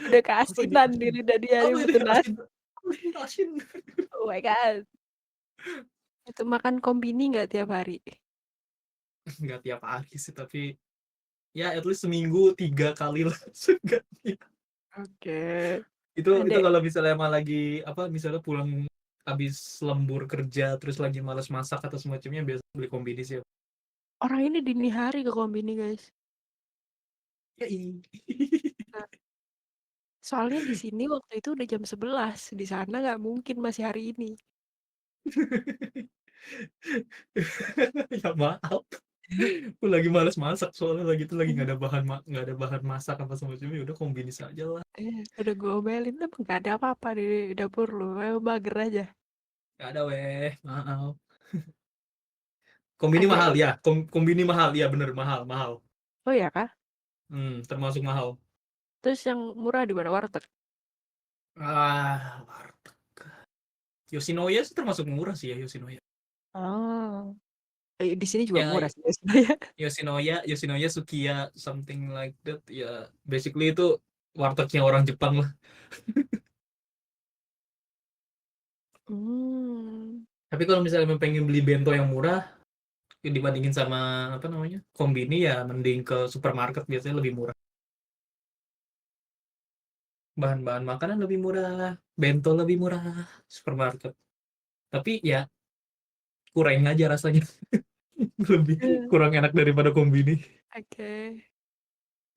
Udah Apa ini keasinan di asin? lidah dia, dia Apa ini butuh nasi. asin? Apa ini asin? Oh my God. Itu makan kombini nggak tiap hari? Nggak tiap hari sih, tapi ya at least seminggu 3 kali lah seenggaknya. Oke. Itu Adek, kalau misalnya emang lagi apa, misalnya pulang habis lembur kerja terus lagi malas masak atau semacamnya, biasa beli kombini sih. orang ini dini hari ke kombini, guys. Ya, Nah, soalnya di sini waktu itu udah jam 11. Di sana nggak mungkin masih hari ini. ya maaf, aku lagi malas masak soalnya lagi itu lagi nggak ada bahan masak apa semacamnya, udah kombini saja lah. Udah gue omelin, emang nggak ada apa-apa di dapur lu. Emang mager aja. Nggak ada weh, maaf. Kombini Ada mahal yang, ya, kombini mahal ya, bener mahal mahal. oh ya kah? Termasuk mahal. Terus yang murah di mana? Warteg? Warteg. Yoshinoya sih termasuk murah sih ya, Yoshinoya. Oh. Di sini juga Ya, murah sih sebenarnya. Yoshinoya Sukiya something like that ya, basically itu wartegnya orang Jepang lah. Hmm. Tapi kalau misalnya memang pengen beli bento yang murah dibandingin sama apa namanya kombini, ya mending ke supermarket, biasanya lebih murah, bahan-bahan makanan lebih murah, bento lebih murah supermarket, tapi ya kurang aja rasanya. Lebih Eh, kurang enak daripada kombini. Oke.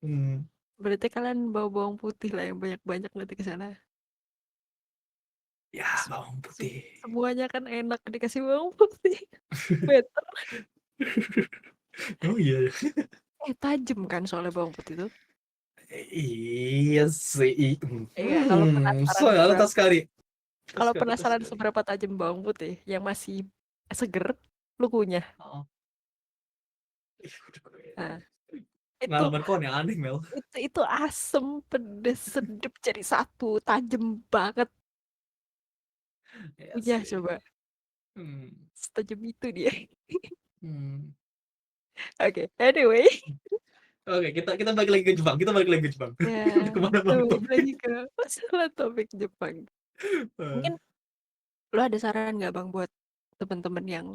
hmm. Berarti kalian bawa bawang putih lah yang banyak-banyak nanti ke sana. Ya, Se- bawang putih. Semuanya kan enak dikasih bawang putih. Better. Oh iya ya. Tajam kan soalnya bawang putih itu. Iya sih. Iya, kalau penasaran Soalnya seberapa tas kali tas kali. tajam bawang putih yang masih seger, lu kunyah. Oh. Nah, itu Pengalaman kawan yang aneh, Mel. itu asem, pedes, sedap jadi satu, tajam banget. Ya Kunyah sih. coba. Hmm. Setajam itu dia. Hmm. Oke, anyway. Oke, kita balik lagi ke Jepang. Kita balik lagi ke Jepang. Ya, Udah kita kemana-mana balik lagi topik. ke masalah topik Jepang. Eh, Mungkin lo ada saran nggak Bang buat teman-teman yang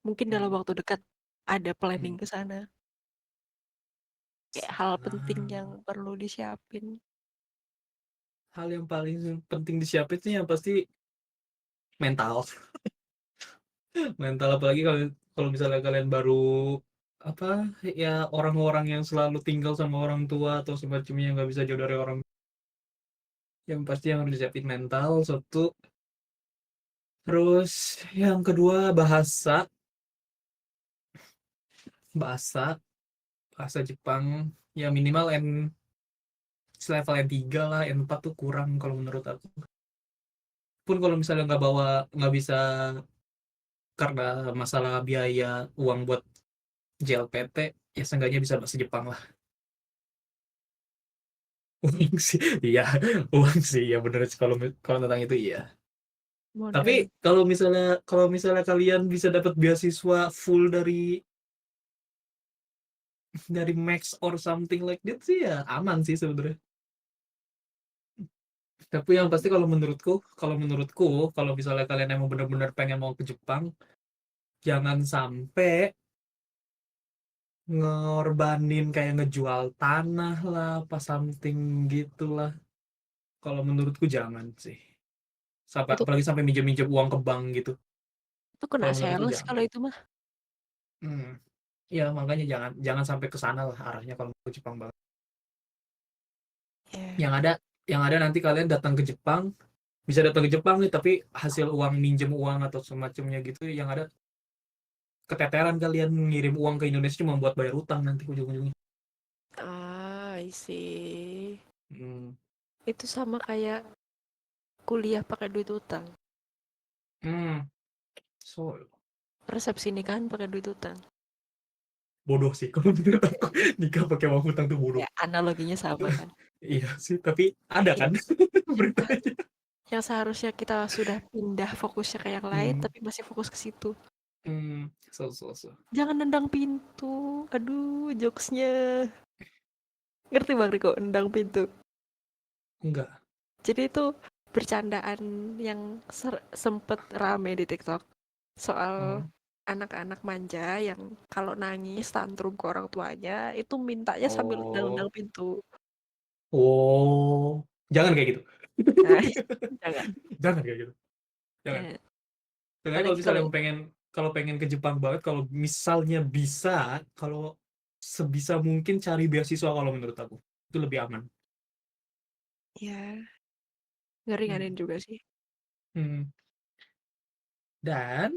mungkin dalam hmm. waktu dekat ada planning Hmm. ke sana? Kayak hal penting yang Saran. perlu disiapin. Hal yang paling penting disiapin sih yang pasti mental. Mental, apalagi kalau kalau misalnya kalian baru apa ya, orang-orang yang selalu tinggal sama orang tua atau semacamnya, nggak bisa jauh dari orang, yang pasti yang harus disiapin mental satu. Terus yang kedua bahasa, bahasa bahasa Jepang ya minimal level N3 lah, N4 tuh kurang kalau menurut aku. Pun kalau misalnya nggak bisa karena masalah biaya uang buat JLPT, ya seenggaknya bisa bahasa Jepang lah. Uang sih, iya, uang sih, ya bener sih, kalau kalau tentang itu iya. Tapi Modal. kalau misalnya kalian bisa dapat beasiswa full dari Max or something like that sih, ya aman sih sebenarnya. Tapi yang pasti kalau menurutku kalau misalnya kalian emang benar-benar pengen mau ke Jepang, jangan sampai ngorbanin kayak ngejual tanah lah, apa something gitulah. Kalau menurutku jangan sih. Sampai Itu apalagi sampai minjem-minjem uang ke bank gitu. itu kena Kalau menurutku sales kalau jangan. itu mah. Hmm. Ya makanya jangan jangan sampai ke sana lah arahnya kalau mau ke Jepang banget. Ya. Yang ada yang ada nanti kalian datang ke Jepang, bisa datang ke Jepang nih tapi hasil uang minjem uang atau semacamnya gitu, yang ada keteteran kalian ngirim uang ke Indonesia cuma buat bayar utang nanti ujung-ujungnya. I see. Hmm. Itu sama kayak kuliah pakai duit utang. Hmm. So, Resepsi nikahan pakai duit utang. bodoh sih kalau menurut aku. Nikah pakai uang hutang tuh bodoh. Ya, analoginya sama kan. Iya sih, tapi ada Ya, kan beritanya. yang seharusnya kita sudah pindah fokusnya ke yang lain, Hmm, tapi masih fokus ke situ. so. Jangan nendang pintu. Aduh, jokesnya. Ngerti Bang Riko, nendang pintu. Enggak. Jadi itu bercandaan yang sempet rame di TikTok soal Oh. anak-anak manja yang kalau nangis tantrum ke orang tuanya itu mintanya sambil nendang-nendang Oh. pintu. Oh. Jangan kayak gitu. Nah, jangan. Jangan kayak gitu. Jangan. Eh, Sebenarnya kalau apalagi misalnya kalau mau pengen, kalau pengen ke Jepang banget, kalau misalnya bisa, kalau sebisa mungkin cari beasiswa kalau menurut aku. Itu lebih aman. ya Hmm. ngeringanin juga sih. Hmm. Dan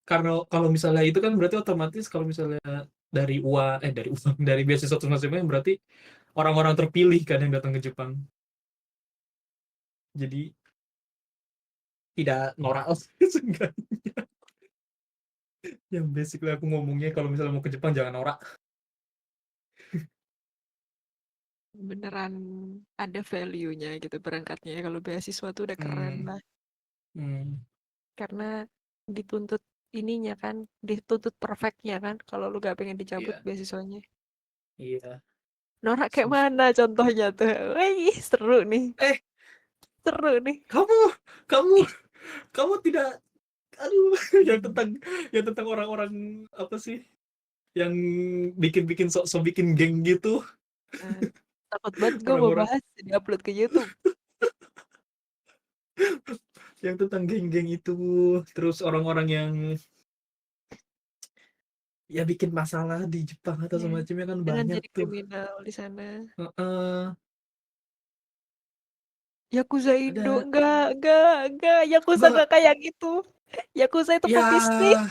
kalau kalau misalnya itu kan berarti otomatis kalau misalnya dari uang dari uang dari beasiswa terus masing berarti orang-orang terpilih kan yang datang ke Jepang. Jadi tidak norak seenggaknya. Yang basically aku ngomongnya kalau misalnya mau ke Jepang jangan norak. Beneran ada value-nya gitu berangkatnya. Kalau beasiswa tuh udah keren Hmm. lah. Hmm. Karena dituntut ininya kan, dituntut perfectnya kan. Kalau lu gak pengen dicabut Iya, beasiswanya. iya. Norak kayak So- mana contohnya tuh? Wih, seru nih. Eh, Seru nih. kamu, kamu, kamu tidak, aduh, yang tentang, yang tentang orang-orang apa sih, yang bikin-bikin sok-sok bikin geng gitu, Nah, takut banget gue mau orang-orang bahas di-upload ke YouTube. yang tentang geng-geng itu, terus orang-orang yang ya bikin masalah di Jepang atau Ya, semacamnya kan jangan banyak jadi tuh. kriminal di sana. Heeh. Yakuza Indo, Ada, enggak. Yakuza enggak, enggak kayak gitu. Yakuza itu pebisnis. ya,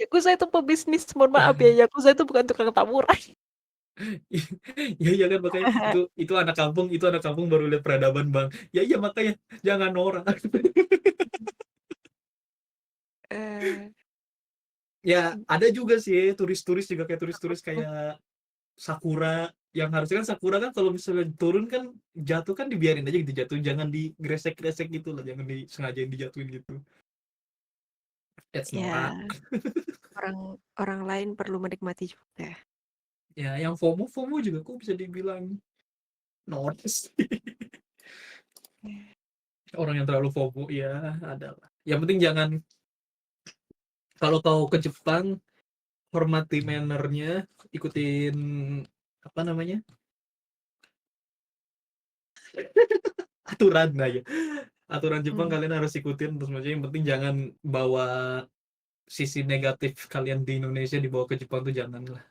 Yakuza itu pebisnis. Mohon ya, maaf ya, Yakuza itu bukan tukang taburan. ya, ya kan makanya itu anak kampung baru lihat peradaban bang. Ya iya makanya jangan norak. Eh, Ya ada juga sih turis-turis juga kayak turis-turis kayak Sakura, yang harusnya kan Sakura kan kalau misalnya turun kan jatuh kan dibiarin aja gitu jatuh, jangan digresek-gresek gitu lah, jangan disengajain dijatuhin gitu. That's norak. ya, orang orang lain perlu menikmati juga. Ya yang FOMO FOMO juga kok bisa dibilang norak sih. Orang yang terlalu FOMO ya ada lah. Yang penting jangan, kalau kau ke Jepang hormati mannernya, ikutin apa namanya, aturan lah ya, aturan Jepang Hmm. kalian harus ikutin, terus maksudnya yang penting jangan bawa sisi negatif kalian di Indonesia dibawa ke Jepang tuh jangan lah.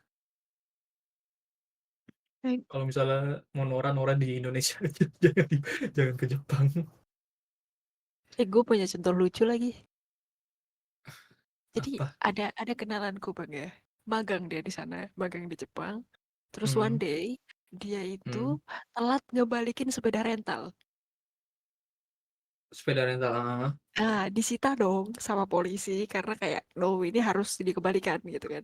Eh, Kalau misalnya mau nora-nora di Indonesia aja, jangan jangan ke Jepang. gue punya contoh lucu lagi. Jadi Apa? ada kenalanku bang ya, magang dia di sana, magang di Jepang. Terus one Hmm, day dia itu hmm. telat ngebalikin sepeda rental. Sepeda rental, Nah, disita dong sama polisi karena kayak, no ini harus dikembalikan gitu kan.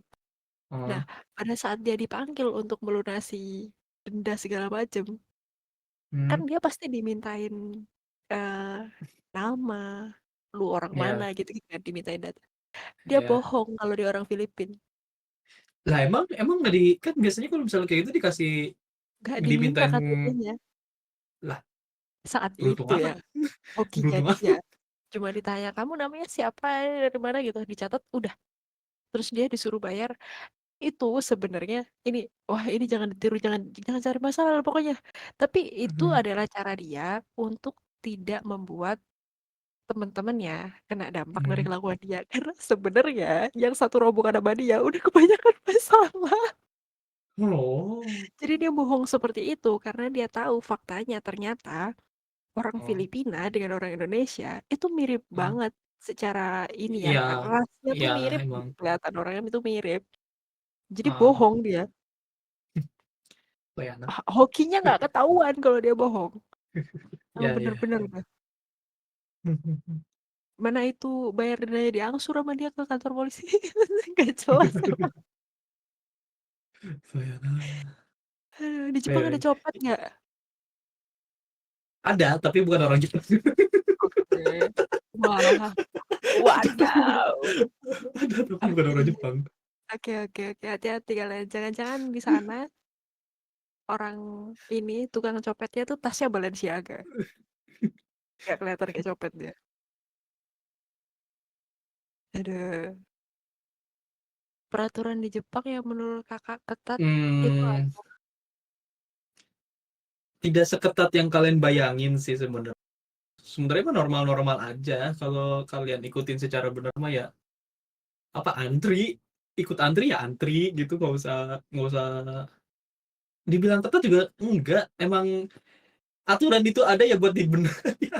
Nah, ah, pada saat dia dipanggil untuk melunasi denda segala macem, kan hmm, dia pasti dimintain eh, nama, lu orang mana ya, gitu kan, dimintain data. Dia ya. bohong kalau dia orang Filipina. Lah emang emang nggak di, kan biasanya kalau misalnya kayak gitu dikasih Gak diminta dimintain, KTP-nya lah saat beruntung itu ya. amat, Hokinya beruntung dia. amat. Cuma ditanya, kamu namanya siapa, dari mana gitu. Dicatat, udah. Terus dia disuruh bayar. Itu sebenarnya, ini, wah ini jangan ditiru, jangan jangan cari masalah pokoknya. Tapi itu Mhm, adalah cara dia untuk tidak membuat teman-temannya kena dampak dari mhm. kelakuan dia. Karena sebenarnya yang satu rombongan sama dia udah kebanyakan masalah. Oh, Jadi dia bohong seperti itu karena dia tahu faktanya ternyata orang oh, Filipina dengan orang Indonesia itu mirip ah, banget secara ini ya, iya, rasnya tuh iya mirip, emang, kelihatan orangnya itu mirip. Jadi ah, bohong dia. Bayana. Hokinya nggak ketahuan kalau dia bohong. Emang Ya, ya. bener-bener dah. Mana itu bayar dendanya diangsur sama dia ke kantor polisi. Gak jelas. Sayonara. Aduh, di Jepang ada Eh, copet nggak? ada, tapi bukan orang Jepang. Oke. Wah, Tapi bukan wadaw. ada, tapi bukan Oke, orang Jepang. oke, oke, oke. Hati-hati kalian. Jangan-jangan di sana orang ini tukang copetnya tuh tasnya Balenciaga. Nggak kelihatan kayak copet dia. Aduh. Peraturan di Jepang yang menurut kakak ketat itu Hmm, apa? tidak seketat yang kalian bayangin sih sebenarnya. Sebenarnya mah normal-normal aja kalau kalian ikutin secara benar mah ya apa antri, ikut antri ya antri gitu, nggak usah dibilang ketat juga enggak. Emang aturan itu ada ya buat dibener ya,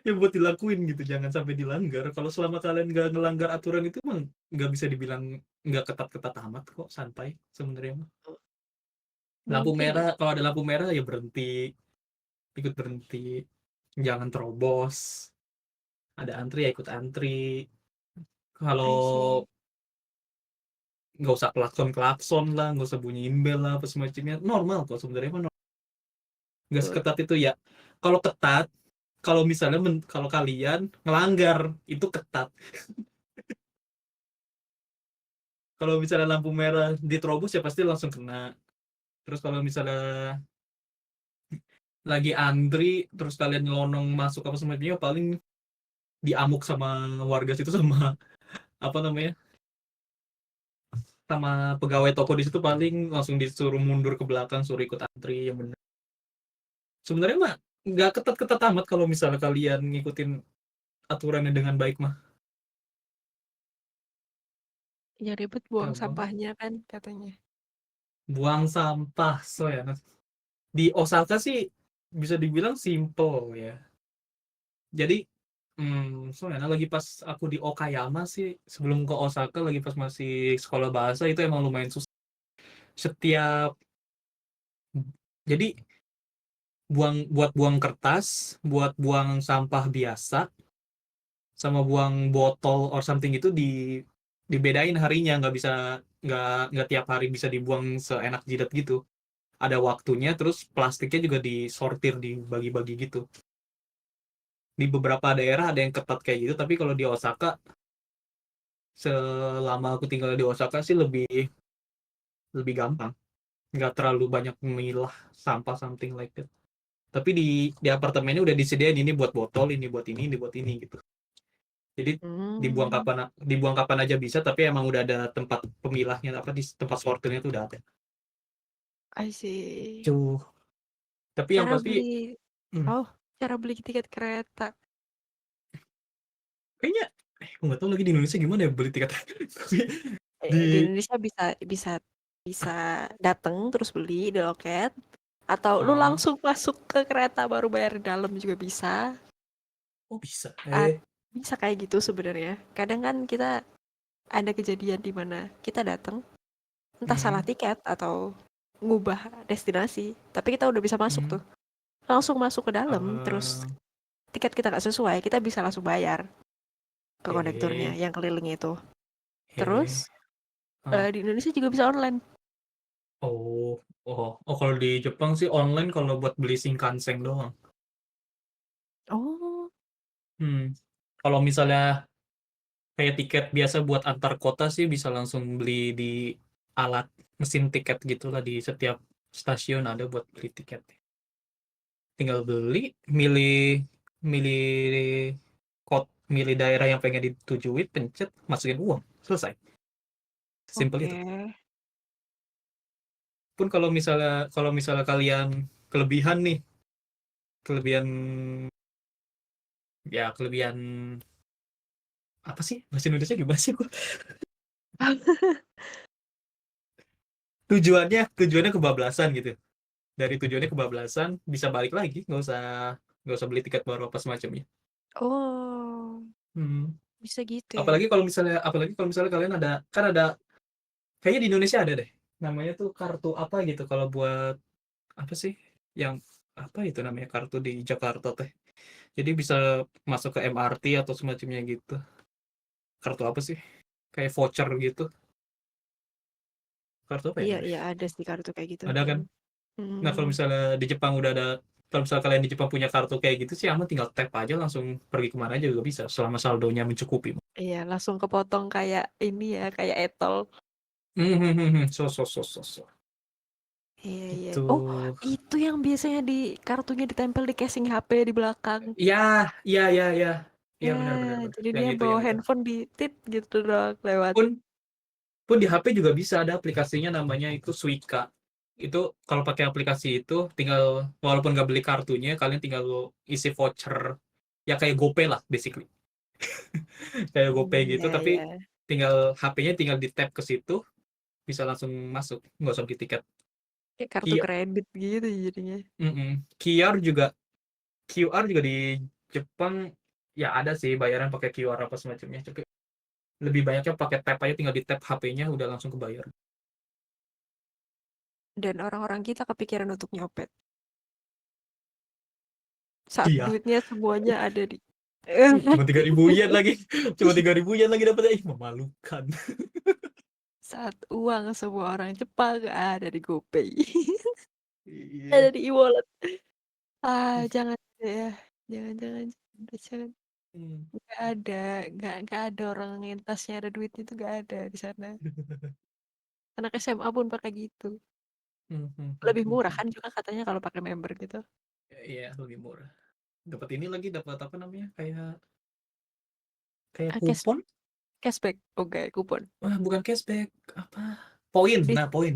ya buat dilakuin gitu, jangan sampai dilanggar. Kalau selama kalian nggak ngelanggar aturan itu mah nggak bisa dibilang nggak ketat-ketat amat kok, santai sebenarnya mah. Lampu Mungkin ya. merah, kalau ada lampu merah ya berhenti, ikut berhenti, jangan terobos. Ada antri ya ikut antri. I Kalau see. nggak usah klakson klakson lah, nggak usah bunyiin bel lah apa semacamnya, normal kok sebenarnya mah, nggak Betul. seketat itu ya. Kalau ketat, kalau misalnya kalau kalian ngelanggar itu ketat. Kalau misalnya lampu merah diterobos ya pasti langsung kena. Terus kalau misalnya lagi antri terus kalian nyelonong masuk apa semacamnya, paling diamuk sama warga situ, sama apa namanya, sama pegawai toko di situ, paling langsung disuruh mundur ke belakang, suruh ikut antri yang bener. Sebenarnya mah nggak ketat-ketat amat kalau misalnya kalian ngikutin aturannya dengan baik mah. Yang ribet buang Gampang. sampahnya kan katanya. Buang sampah, so ya. Di Osaka sih bisa dibilang simple ya. Jadi, soalnya lagi pas aku di Okayama sih, sebelum ke Osaka, lagi pas masih sekolah bahasa, itu emang lumayan susah. Setiap jadi buat buang kertas, buat buang sampah biasa, sama buang botol or something itu dibedain harinya, nggak bisa, nggak tiap hari bisa dibuang seenak jidat gitu. Ada waktunya, terus plastiknya juga disortir, dibagi-bagi gitu. Di beberapa daerah ada yang ketat kayak gitu, tapi kalau di Osaka, selama aku tinggal di Osaka sih lebih lebih gampang, nggak terlalu banyak memilah sampah something like that. Tapi di apartemennya udah disediain, ini buat botol, ini buat ini gitu. Jadi Hmm, dibuang kapan aja bisa, tapi emang udah ada tempat pemilahnya, apa di tempat sortirnya tuh udah ada. I see. Cuh, tapi yang Cara pasti, beli, hmm, oh, cara beli tiket kereta. kayaknya aku nggak tahu lagi di Indonesia gimana ya beli tiket. Tapi Di di Indonesia bisa bisa bisa datang terus beli di loket atau lu ah, langsung masuk ke kereta baru bayar di dalam juga bisa. oh bisa, Ah, bisa kayak gitu sebenarnya. Kadang kan kita ada kejadian di mana kita datang entah salah hmm, tiket atau ngubah destinasi, tapi kita udah bisa masuk hmm, tuh. Langsung masuk ke dalam, terus ah, tiket kita nggak sesuai, kita bisa langsung bayar ke kondekturnya eh, yang keliling itu. Terus eh, ah. di Indonesia juga bisa online. Oh, kalau di Jepang sih online kalau buat beli Shinkansen doang. Oh, Hmm. Kalau misalnya kayak tiket biasa buat antar kota sih bisa langsung beli di alat mesin tiket gitulah, di setiap stasiun ada buat beli tiket. Tinggal beli, milih milih milih daerah yang pengen ditujuin, pencet, masukin uang, selesai. Simpel oke. itu. Pun kalau misalnya kalian kelebihan nih, kelebihan kelebihan apa sih bahasa Indonesia gimana sih gua? Tujuannya kebablasan gitu. Dari tujuannya kebablasan bisa balik lagi, nggak usah beli tiket baru apa semacamnya. Oh, Hmm. bisa gitu ya. Apalagi kalau misalnya kalian ada, kan ada, kayaknya di Indonesia ada deh, namanya tuh kartu apa gitu kalau buat apa sih, yang apa itu namanya, kartu di Jakarta teh, jadi bisa masuk ke MRT atau semacamnya gitu. Kartu apa sih, kayak voucher gitu. Kartu apa ya Iya, namanya? iya ada sih kartu kayak gitu. Ada kan? Nah, kalau misalnya di Jepang udah ada, kalau misalnya kalian di Jepang punya kartu kayak gitu sih, aman tinggal tap aja langsung pergi kemana aja juga bisa selama saldonya mencukupi. Iya, langsung kepotong kayak ini ya, kayak etol. So. Iya, iya. Itu. Oh, itu yang biasanya di kartunya ditempel di casing HP di belakang. Ya, ya. Iya Ya, benar. jadi Yang dia itu, bawa yang itu. handphone di tit gitu dong lewat. Pun pun di HP juga bisa ada aplikasinya namanya itu Suica. Itu kalau pakai aplikasi itu tinggal walaupun nggak beli kartunya, kalian tinggal isi voucher. Ya kayak GoPay lah basically. Kayak GoPay gitu Iya, tapi iya. tinggal HP-nya tinggal di-tap ke situ bisa langsung masuk, nggak usah beli tiket. Kayak kartu Kia kredit gitu jadinya. QR juga QR juga di Jepang ya ada sih bayaran pakai QR apa semacamnya. Tapi lebih banyaknya pakai tap aja tinggal di-tap HP-nya udah langsung kebayar. Dan orang-orang kita kepikiran untuk nyopet. Saat Iya, duitnya semuanya ada di cuma 3.000 yen lagi. Cuma 3.000 yen lagi dapatnya. Ih, memalukan. saat uang semua orang Jepang ada di GoPay. Ada Iya. di e-wallet. Ah, jangan ya. Jangan. Hmm. Nggak ada, nggak ada orang yang tasnya ada duitnya itu nggak ada di sana. Anak SMA pun pakai gitu. Lebih murah kan juga katanya kalau pakai member gitu. Iya, lebih murah. Dapat ini lagi, dapat apa namanya? Kayak kayak Ah, kupon. cashback. Oke, kupon. Wah, bukan cashback, apa? Poin. Dis Nah, poin.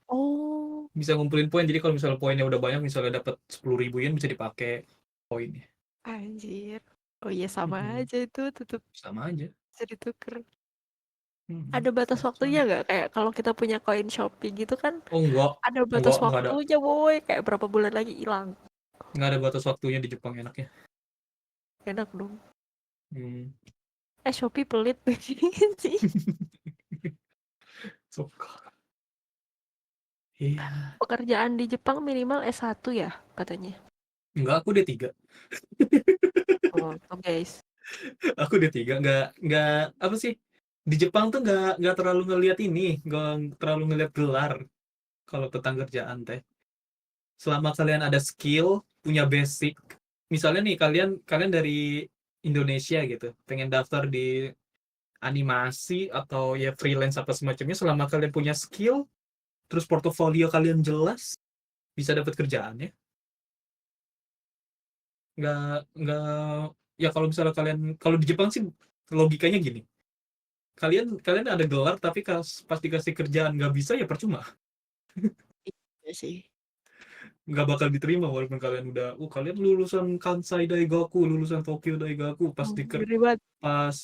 oh, Bisa ngumpulin poin. Jadi kalau misalnya poinnya udah banyak, misalnya dapat 10.000 yen bisa dipakai poinnya. anjir. Oh iya sama Mhm. aja itu tetap Sama aja. bisa ditukar. Mhm. Ada batas waktunya Sama. nggak? Kayak kalau kita punya koin Shopee gitu kan Oh enggak, ada batas enggak ada. waktunya, boy. Kayak berapa bulan lagi hilang. Enggak ada batas waktunya di Jepang enaknya. Enak dong. Hmm. Shopee pelit sih. Suka. Iya. Pekerjaan di Jepang minimal S1 ya katanya. Enggak, aku D3. Oh, guys. Aku D3 enggak apa sih? Di Jepang tuh enggak terlalu ngelihat ini, enggak terlalu ngelihat gelar kalau tentang kerjaan teh. Selama kalian ada skill, punya basic. Misalnya nih kalian kalian dari Indonesia gitu, pengen daftar di animasi atau ya freelance apa semacamnya, selama kalian punya skill, terus portofolio kalian jelas, bisa dapat kerjaan ya. Nggak ya kalau misalnya kalian kalau di Jepang sih logikanya gini. Kalian kalian ada gelar tapi pas dikasih kerjaan nggak bisa ya percuma. Iya sih. Nggak bakal diterima walaupun kalian udah kalian lulusan Kansai Daigaku, lulusan Tokyo Daigaku, Oh, ngeri banget. pas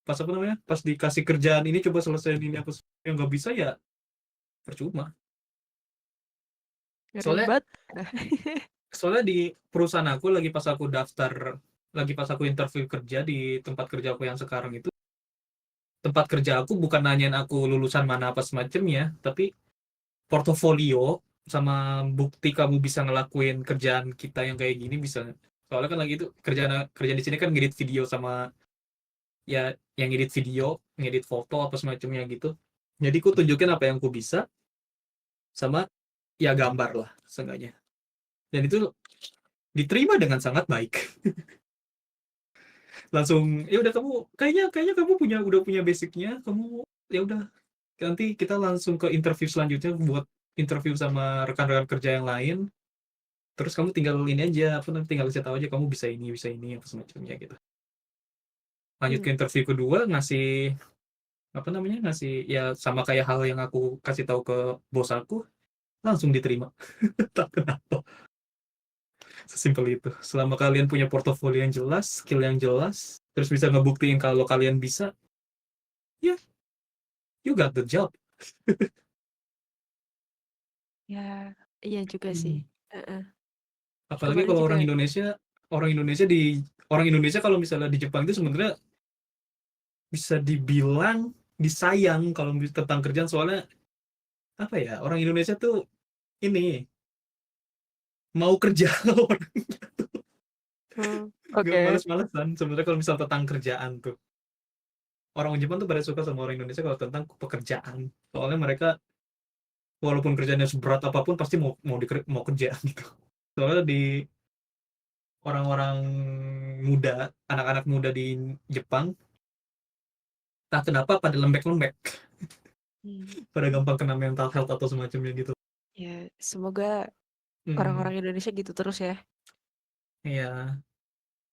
pas apa namanya? Pas dikasih kerjaan ini coba selesaiin ini apa yang nggak bisa ya percuma. Ngeri Soalnya banget. soalnya di perusahaan aku lagi pas aku interview kerja di tempat kerja aku yang sekarang itu, tempat kerja aku bukan nanyain aku lulusan mana apa semacamnya, tapi portofolio sama bukti kamu bisa ngelakuin kerjaan kita yang kayak gini bisa. Soalnya kan lagi itu kerjaan kerjaan di sini kan ngedit video sama ya yang ngedit video, ngedit foto apa semacamnya gitu. Jadi ku tunjukin apa yang ku bisa sama ya gambar lah seenggaknya. Dan itu diterima dengan sangat baik. Langsung ya udah kamu kayaknya kayaknya kamu udah punya basicnya, kamu ya udah nanti kita langsung ke interview selanjutnya buat interview sama rekan-rekan kerja yang lain. Terus kamu tinggal ini aja apa nanti tinggal kasih tahu aja kamu bisa ini apa semacamnya gitu. Lanjut Hmm. ke interview kedua ngasih apa namanya ngasih ya sama kayak hal yang aku kasih tahu ke bos aku langsung diterima. Tak kenapa. Sesimpel itu. Selama kalian punya portofolio yang jelas, skill yang jelas, terus bisa ngebuktiin kalau kalian bisa, ya you got the job. Ya, iya juga sih. Hmm. Heeh. Apalagi Kemarin kalau juga orang Indonesia kalau misalnya di Jepang itu sebenarnya bisa dibilang disayang kalau tentang kerjaan soalnya apa ya orang Indonesia tuh ini mau kerja orang nggak oke. males-malesan sebenarnya kalau misal tentang kerjaan tuh orang Jepang tuh pada suka sama orang Indonesia kalau tentang pekerjaan soalnya mereka walaupun kerjanya seberat apapun pasti mau kerja gitu. Soalnya di orang-orang muda, anak-anak muda di Jepang, entah kenapa pada lembek-lembek, Hmm. pada gampang kena mental health atau semacamnya gitu. Ya, semoga Hmm, orang-orang Indonesia gitu terus ya. iya.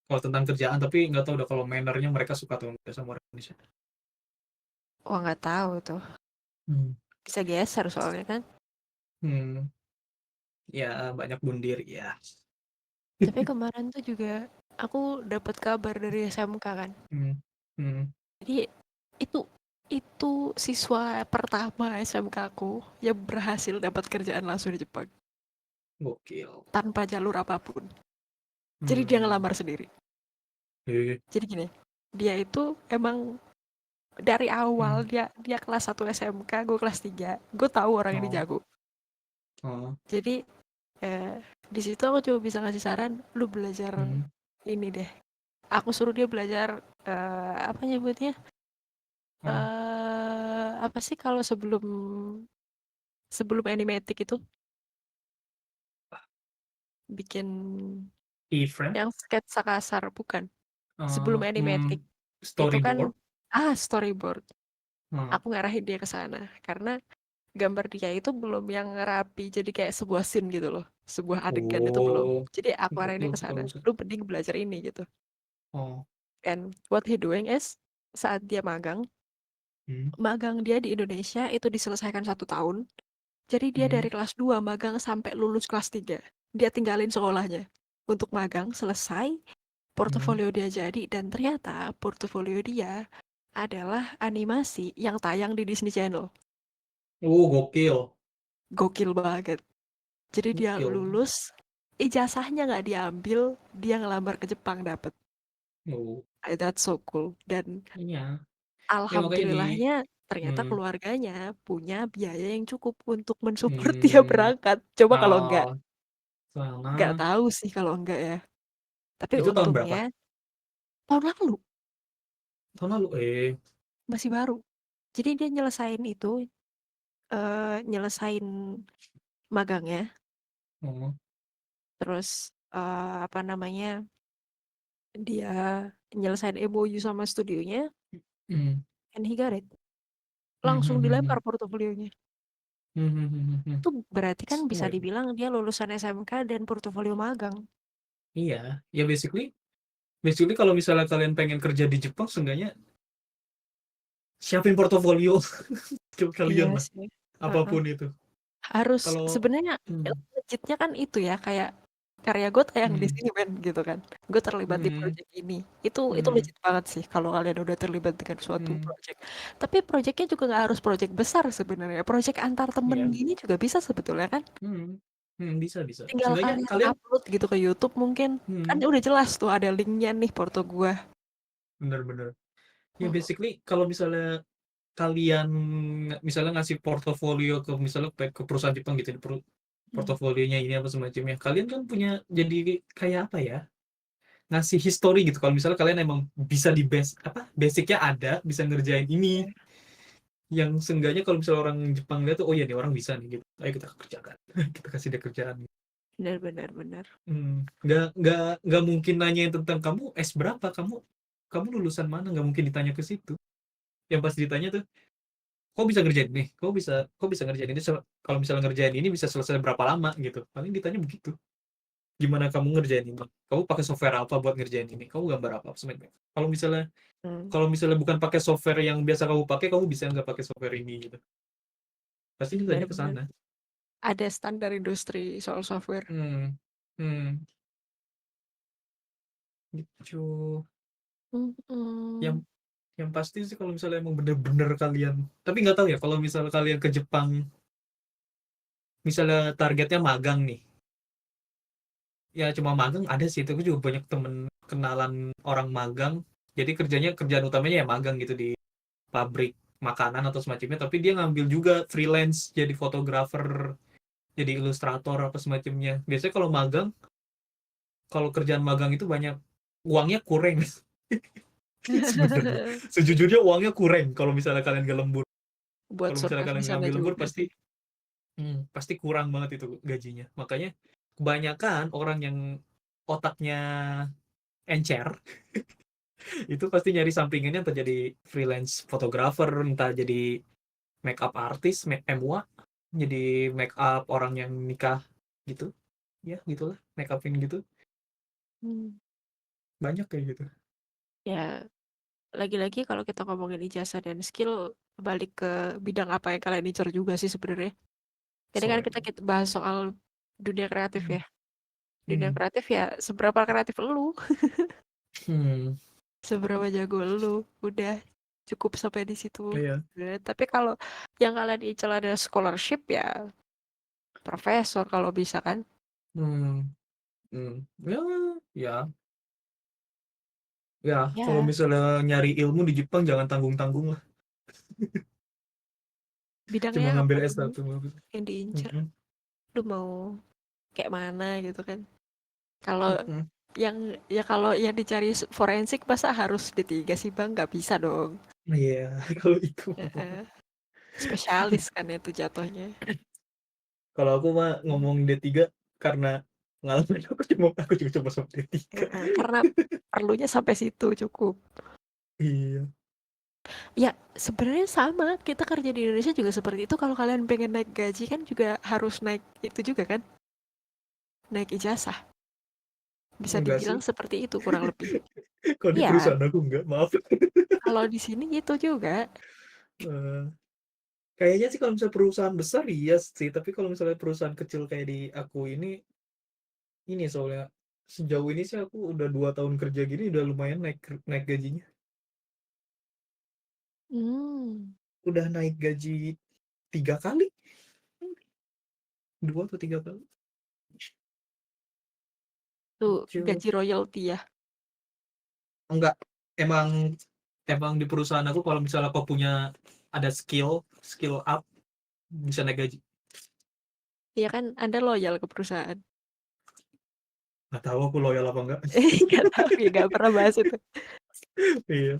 Kalau tentang kerjaan, tapi nggak tahu udah kalau mannernya mereka suka atau enggak sama orang Indonesia. Wah, nggak tahu tuh. Hmm. Bisa geser soalnya kan. Hmm. Ya banyak bundir ya. Tapi kemarin tuh juga aku dapat kabar dari SMK kan. Hmm. Hmm. Jadi itu itu siswa pertama SMK aku yang berhasil dapat kerjaan langsung di Jepang Gokil. tanpa jalur apapun. Jadi dia Hmm. ngelamar sendiri. Eh. Jadi gini, dia itu emang dari awal Hmm. dia dia kelas 1 SMK, gue kelas 3. Gue tahu orang ini Oh. jago. Oh. Jadi eh, di situ aku cuma bisa ngasih saran, lu belajar Hmm. ini deh. Aku suruh dia belajar apa nyebutnya? Oh. Apa sih kalau sebelum sebelum animatic itu bikin E-frame. yang sketsa kasar bukan? Sebelum Oh. animatic itu kan Storyboard. storyboard. Oh. Aku ngarahin dia ke sana karena gambar dia itu belum yang rapi jadi kayak sebuah scene gitu loh. Sebuah adegan itu belum. Oh. Jadi aku arahin dia Gokil ke sih sana. kalau bisa. Lu mending belajar ini gitu. Oh. And what he doing is saat dia Hmm. magang dia di Indonesia itu diselesaikan 1 tahun. Jadi dia Hmm. dari kelas 2 magang sampai lulus kelas 3. Dia tinggalin sekolahnya untuk magang selesai, Hmm. portofolio dia jadi dan ternyata portofolio dia adalah animasi yang tayang di Disney Channel. Gokil. Gokil banget. Jadi dia Gokil. lulus, ijazahnya nggak diambil, dia ngelamar ke Jepang dapet. Oh. That's so cool. Dan Iya. Ya makanya di alhamdulillahnya ternyata hmm. keluarganya punya biaya yang cukup untuk mensupport dia Hmm. berangkat. Coba kalau enggak, Oh. nggak Sana. tahu sih kalau enggak ya. Tapi Itu tahun untungnya berapa? tahun lalu Tahun lalu. masih baru. Jadi dia nyelesain itu, nyelesain magangnya, Oh. terus apa namanya, dia nyelesain MOU sama studionya, Hmm. and he got it. Hmm. Langsung Hmm. Hmm. dilempar portofolionya. Hmm. Hmm. Hmm. Hmm. Itu berarti kan bisa Wih, dibilang dia lulusan SMK dan portofolio magang. iya. Ya basically kalau misalnya kalian pengen kerja di Jepang, seenggaknya siapin portofolio skill Iya kalian lah, sih. Heeh. apapun itu. Harus Kalau sebenarnya hmm. legitnya kan itu ya kayak karya gue tayang di Hmm. sini men gitu kan. Gue terlibat di Hmm. project ini. Itu Hmm. legit banget sih kalau kalian udah terlibat dengan suatu Hmm. project. Tapi projectnya juga nggak harus project besar sebenarnya. Project antar temen Iya. gini juga bisa sebetulnya kan. Hmm. Bisa bisa. Tinggal Seenggaknya kalian kalian upload gitu ke YouTube mungkin. Kan hmm. udah jelas tuh ada linknya nih porto gue. Bener-bener. Ya basically kalau misalnya kalian misalnya ngasih portofolio ke misalnya ke perusahaan Jepang gitu, portofolionya ini apa semacamnya. Kalian kan punya jadi kayak apa ya? Ngasih history gitu. Kalau misalnya kalian emang bisa di basicnya ada, bisa ngerjain ini, yang seenggaknya kalau misalnya orang Jepang lihat tuh, oh iya nih orang bisa nih gitu. Ayo kita kerjakan, kita kasih dia kerjaan. Benar benar benar. Nggak mungkin nanyain tentang kamu berapa, kamu kamu lulusan mana, nggak mungkin ditanya ke situ. Yang pasti ditanya tuh, kok bisa ngerjain nih, kok bisa ngerjain ini, kalau misalnya ngerjain ini bisa selesai berapa lama gitu, paling ditanya begitu. Gimana kamu ngerjain ini, kamu pakai software apa buat ngerjain ini, kamu gambar apa sebenarnya. Hmm, Kalau misalnya bukan pakai software yang biasa kamu pakai, kamu bisa nggak pakai software ini gitu, pasti benar ditanya ke benar. sana. Ada standar industri soal software. Hmm. Hmm. Gitu. yang Hmm. yang pasti sih kalau misalnya emang bener-bener kalian, tapi nggak tahu ya kalau misalnya kalian ke Jepang, misalnya targetnya magang nih, ya cuma magang ada sih, itu aku juga banyak temen kenalan orang magang, jadi kerjaan utamanya ya magang gitu di pabrik makanan atau semacamnya, tapi dia ngambil juga freelance jadi fotografer, jadi ilustrator apa semacamnya. Biasanya kalau kerjaan magang itu banyak uangnya kurang. Sebenarnya sejujurnya uangnya kurang kalau misalnya kalian nggak lembur. Buat Kalau misalnya survive di kalian sana ngambil lembur juga pasti sih. Pasti kurang banget itu gajinya. Makanya kebanyakan orang yang otaknya encer itu pasti nyari sampingannya entah jadi freelance fotografer, entah jadi makeup artist, MUA, jadi make up orang yang nikah gitu. Ya, gitulah, make upin gitu. Hmm. Banyak kayak gitu. Ya, lagi-lagi kalau kita ngomongin ijazah dan skill, balik ke bidang apa yang kalian incer juga sih sebenarnya. Jadi kan So, kita bahas soal dunia kreatif hmm, ya. Dunia hmm, kreatif ya seberapa kreatif lu, hmm, seberapa jago lu, udah cukup sampai di situ. iya, Tapi kalau yang kalian incer ada scholarship ya profesor kalau bisa kan. hmm, hmm. Ya, ya, ya. Kalau Ya, misalnya nyari ilmu di Jepang jangan tanggung-tanggung lah. Cuma bidangnya apa ngambil dulu S1 bagus. yang diincer? Hmm, Lu mau kayak mana gitu kan? Kalau hmm, hmm. yang ya kalau yang dicari forensik masa harus D3 sih Bang? Nggak bisa dong. Iya, kalau itu. Heeh. Spesialis kan itu jatuhnya. Kalau aku mah ngomong D3 karena ngalamin aku juga coba sama D3. Heeh, karena perlunya sampai situ cukup. Iya. Ya, sebenarnya sama. Kita kerja di Indonesia juga seperti itu. Kalau kalian pengen naik gaji kan juga harus naik itu juga kan? Naik ijazah. Bisa Enggak dibilang sih. seperti itu kurang lebih. Kalau di Iya, perusahaan aku enggak, maaf. kalau di sini gitu juga. Eh, kayaknya sih kalau misalnya perusahaan besar iya sih, tapi kalau misalnya perusahaan kecil kayak di aku ini soalnya sejauh ini sih aku udah 2 tahun kerja gini udah lumayan naik naik gajinya. Hmm, Udah naik gaji 3 kali, 2 atau 3 kali. tuh Kecil. gaji royalti ya. Enggak, emang emang di perusahaan aku kalau misalnya kau punya ada skill skill up bisa naik gaji. Iya kan, Anda loyal ke perusahaan. Nggak tahu aku loyal apa enggak. Nggak tahu ya, nggak pernah bahas itu. Iya,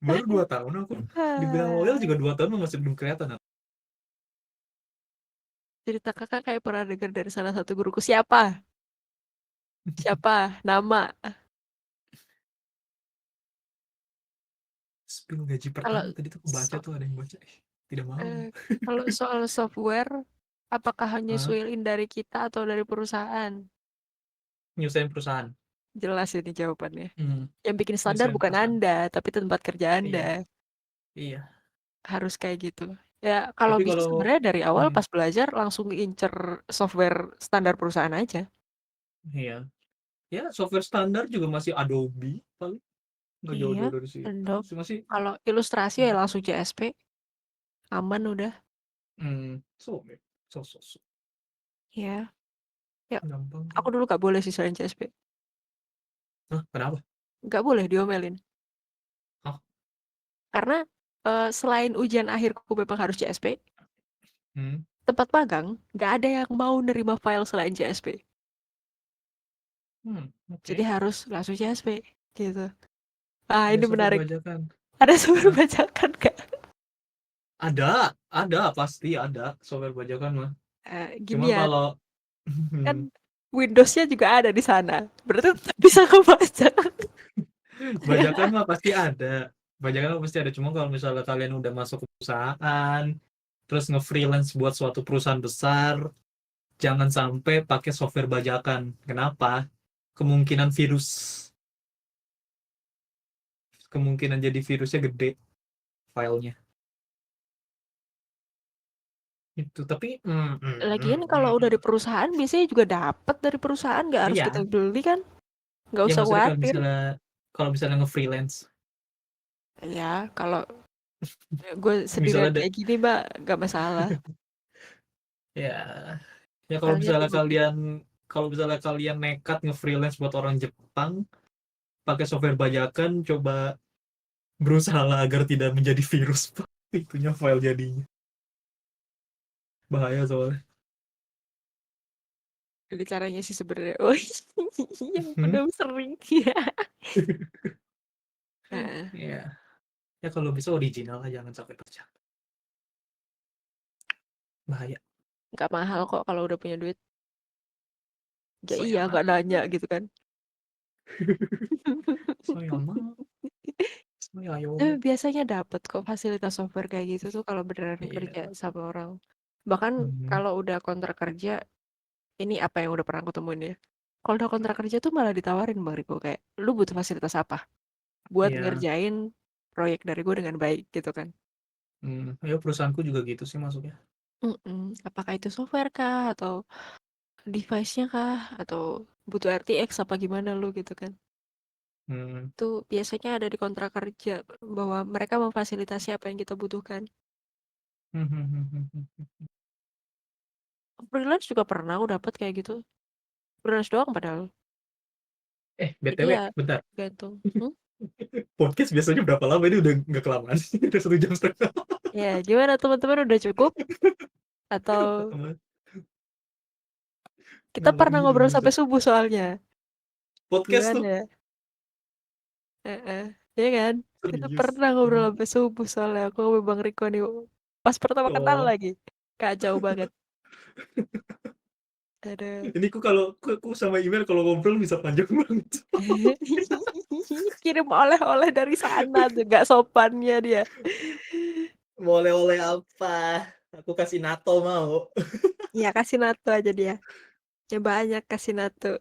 baru 2 tahun aku dibilang loyal Ah, juga 2 tahun masih belum kelihatan aku. cerita kakak kayak pernah dengar dari salah satu guruku. Siapa? Siapa? Nama. Spill gaji Kalau pertama tadi tuh aku baca so- tuh ada yang baca, tidak mau. eh, kalau soal software, apakah Hah? nyesuaiin dari kita atau dari perusahaan? Nyusahin perusahaan. Jelas ini jawabannya. Hmm, Yang bikin standar nyusahin bukan perusahaan. Anda, tapi tempat kerja Anda. Iya, iya. Harus kayak gitu. Ya, kalau Tapi bisa kalau sebenarnya dari awal hmm, pas belajar langsung incer software standar perusahaan aja. iya. Ya, software standar juga masih Adobe paling. Nggak Iya, jauh-jauh dari situ. Adobe. Masih Kalau ilustrasi ya langsung CSP, aman udah. so, so, so, so. Ya, ya. Gampang Aku kan. dulu gak boleh sih selain CSP. Hah, kenapa? Gak boleh diomelin. Hah? Karena selain ujian akhirku memang harus CSP, Hmm, tempat magang gak ada yang mau nerima file selain CSP. Jadi oke. harus langsung CSP gitu. Ah, Ada ini software menarik. bajakan. Ada sumber Hah? bajakan gak? Ada, pasti ada software bajakan mah. Gini Cuma ya, kalau kan Windows-nya juga ada di sana. Berarti tetap bisa kebajak. bajakan mah pasti ada. Bajakan mah pasti ada. Cuma kalau misalnya kalian udah masuk ke perusahaan, terus nge-freelance buat suatu perusahaan besar, jangan sampai pakai software bajakan. Kenapa? Kemungkinan kemungkinan jadi virusnya gede filenya. Itu tapi Lagian kalau udah di perusahaan biasanya juga dapat dari perusahaan, nggak harus kita iya, beli kan? Nggak ya usah maksudnya khawatir. kalau misalnya nge-freelance, Ya, kalau gue sendirian misalnya ada kayak gini, Mbak, nggak masalah. ya ya Filenya tinggal pilih. kalau misalnya kalian nekat nge-freelance buat orang Jepang pakai software bajakan, coba berusaha agar tidak menjadi virus Pak. Itunya file jadinya. Bahaya soalnya. Jadi caranya sih sebenarnya. Oh iya, Hmm? udah sering. Ya. Nah, Ya, ya kalau bisa original lah jangan sampai bajakan. bahaya. Nggak mahal kok kalau udah punya duit. Ya iya, Soyana, nggak nanya gitu kan. soyana, Tapi soyayo. biasanya dapet kok fasilitas software kayak gitu tuh kalau beneran kerja Iya. sama orang. Bahkan Hmm, kalau udah kontrak kerja, ini apa yang udah pernah aku temuin ya. Kalau udah kontrak kerja tuh malah ditawarin Bang Riko kayak, lu butuh fasilitas apa? Buat iya. ngerjain proyek dari gue dengan baik gitu kan. Ya perusahaanku juga gitu sih masuknya. Mm-mm. Apakah itu software kah atau device-nya kah atau butuh RTX apa gimana lu gitu kan. Hmm. Itu biasanya ada di kontrak kerja bahwa mereka memfasilitasi apa yang kita butuhkan. Freelance juga pernah aku dapat kayak gitu. Freelance doang padahal. Jadi BTW, ya bentar. gantung. Hmm? Podcast biasanya berapa lama? Ini udah nggak kelamaan. Udah 1 jam setengah. Ya, gimana teman-teman udah cukup? Atau kita Ngalor pernah ngidul ngobrol sampai bangsat. subuh soalnya. Podcast tuh Gimana ya? Heeh. Ya kan? Kita serius. pernah ngobrol sampai subuh soalnya aku sama Bang Riko nih. Pas pertama kenal Oh, lagi. Kacau banget. Aduh. ini ku kalau ku sama email kalau ngobrol bisa panjang banget. Kirim oleh-oleh dari sana tuh, gak sopannya dia. Mau oleh-oleh apa? Aku kasih NATO mau. Ya kasih nato aja dia. Ya banyak kasih nato.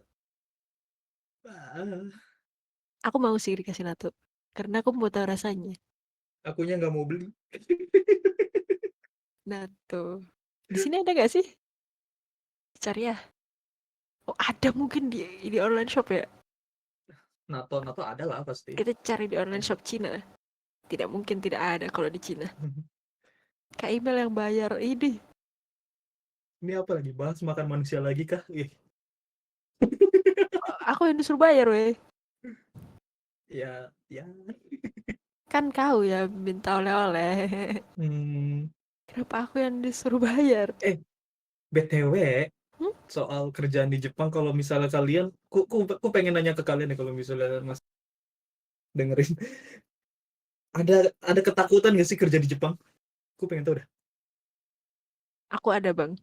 Ah, Aku mau sih dikasih nato. Karena aku mau tahu rasanya. akunya nggak mau beli. Nato. Di sini ada gak sih? Cari ya. Oh ada mungkin di online shop ya. NATO NATO ada lah pasti. Kita cari di online shop Cina. Tidak mungkin tidak ada kalau di Cina. Kak email yang bayar ini. Ini apa lagi? Bahas makan manusia lagi kah? Ih, Aku yang disuruh bayar weh. ya, ya. Kan kau ya minta oleh-oleh. Hmm. Kenapa aku yang disuruh bayar? Eh, BTW, Hmm? soal kerjaan di Jepang, kalau misalnya kalian, ku pengen nanya ke kalian ya kalau misalnya Mas dengerin, ada ketakutan nggak sih kerja di Jepang? Ku pengen tahu dah. Aku ada bang.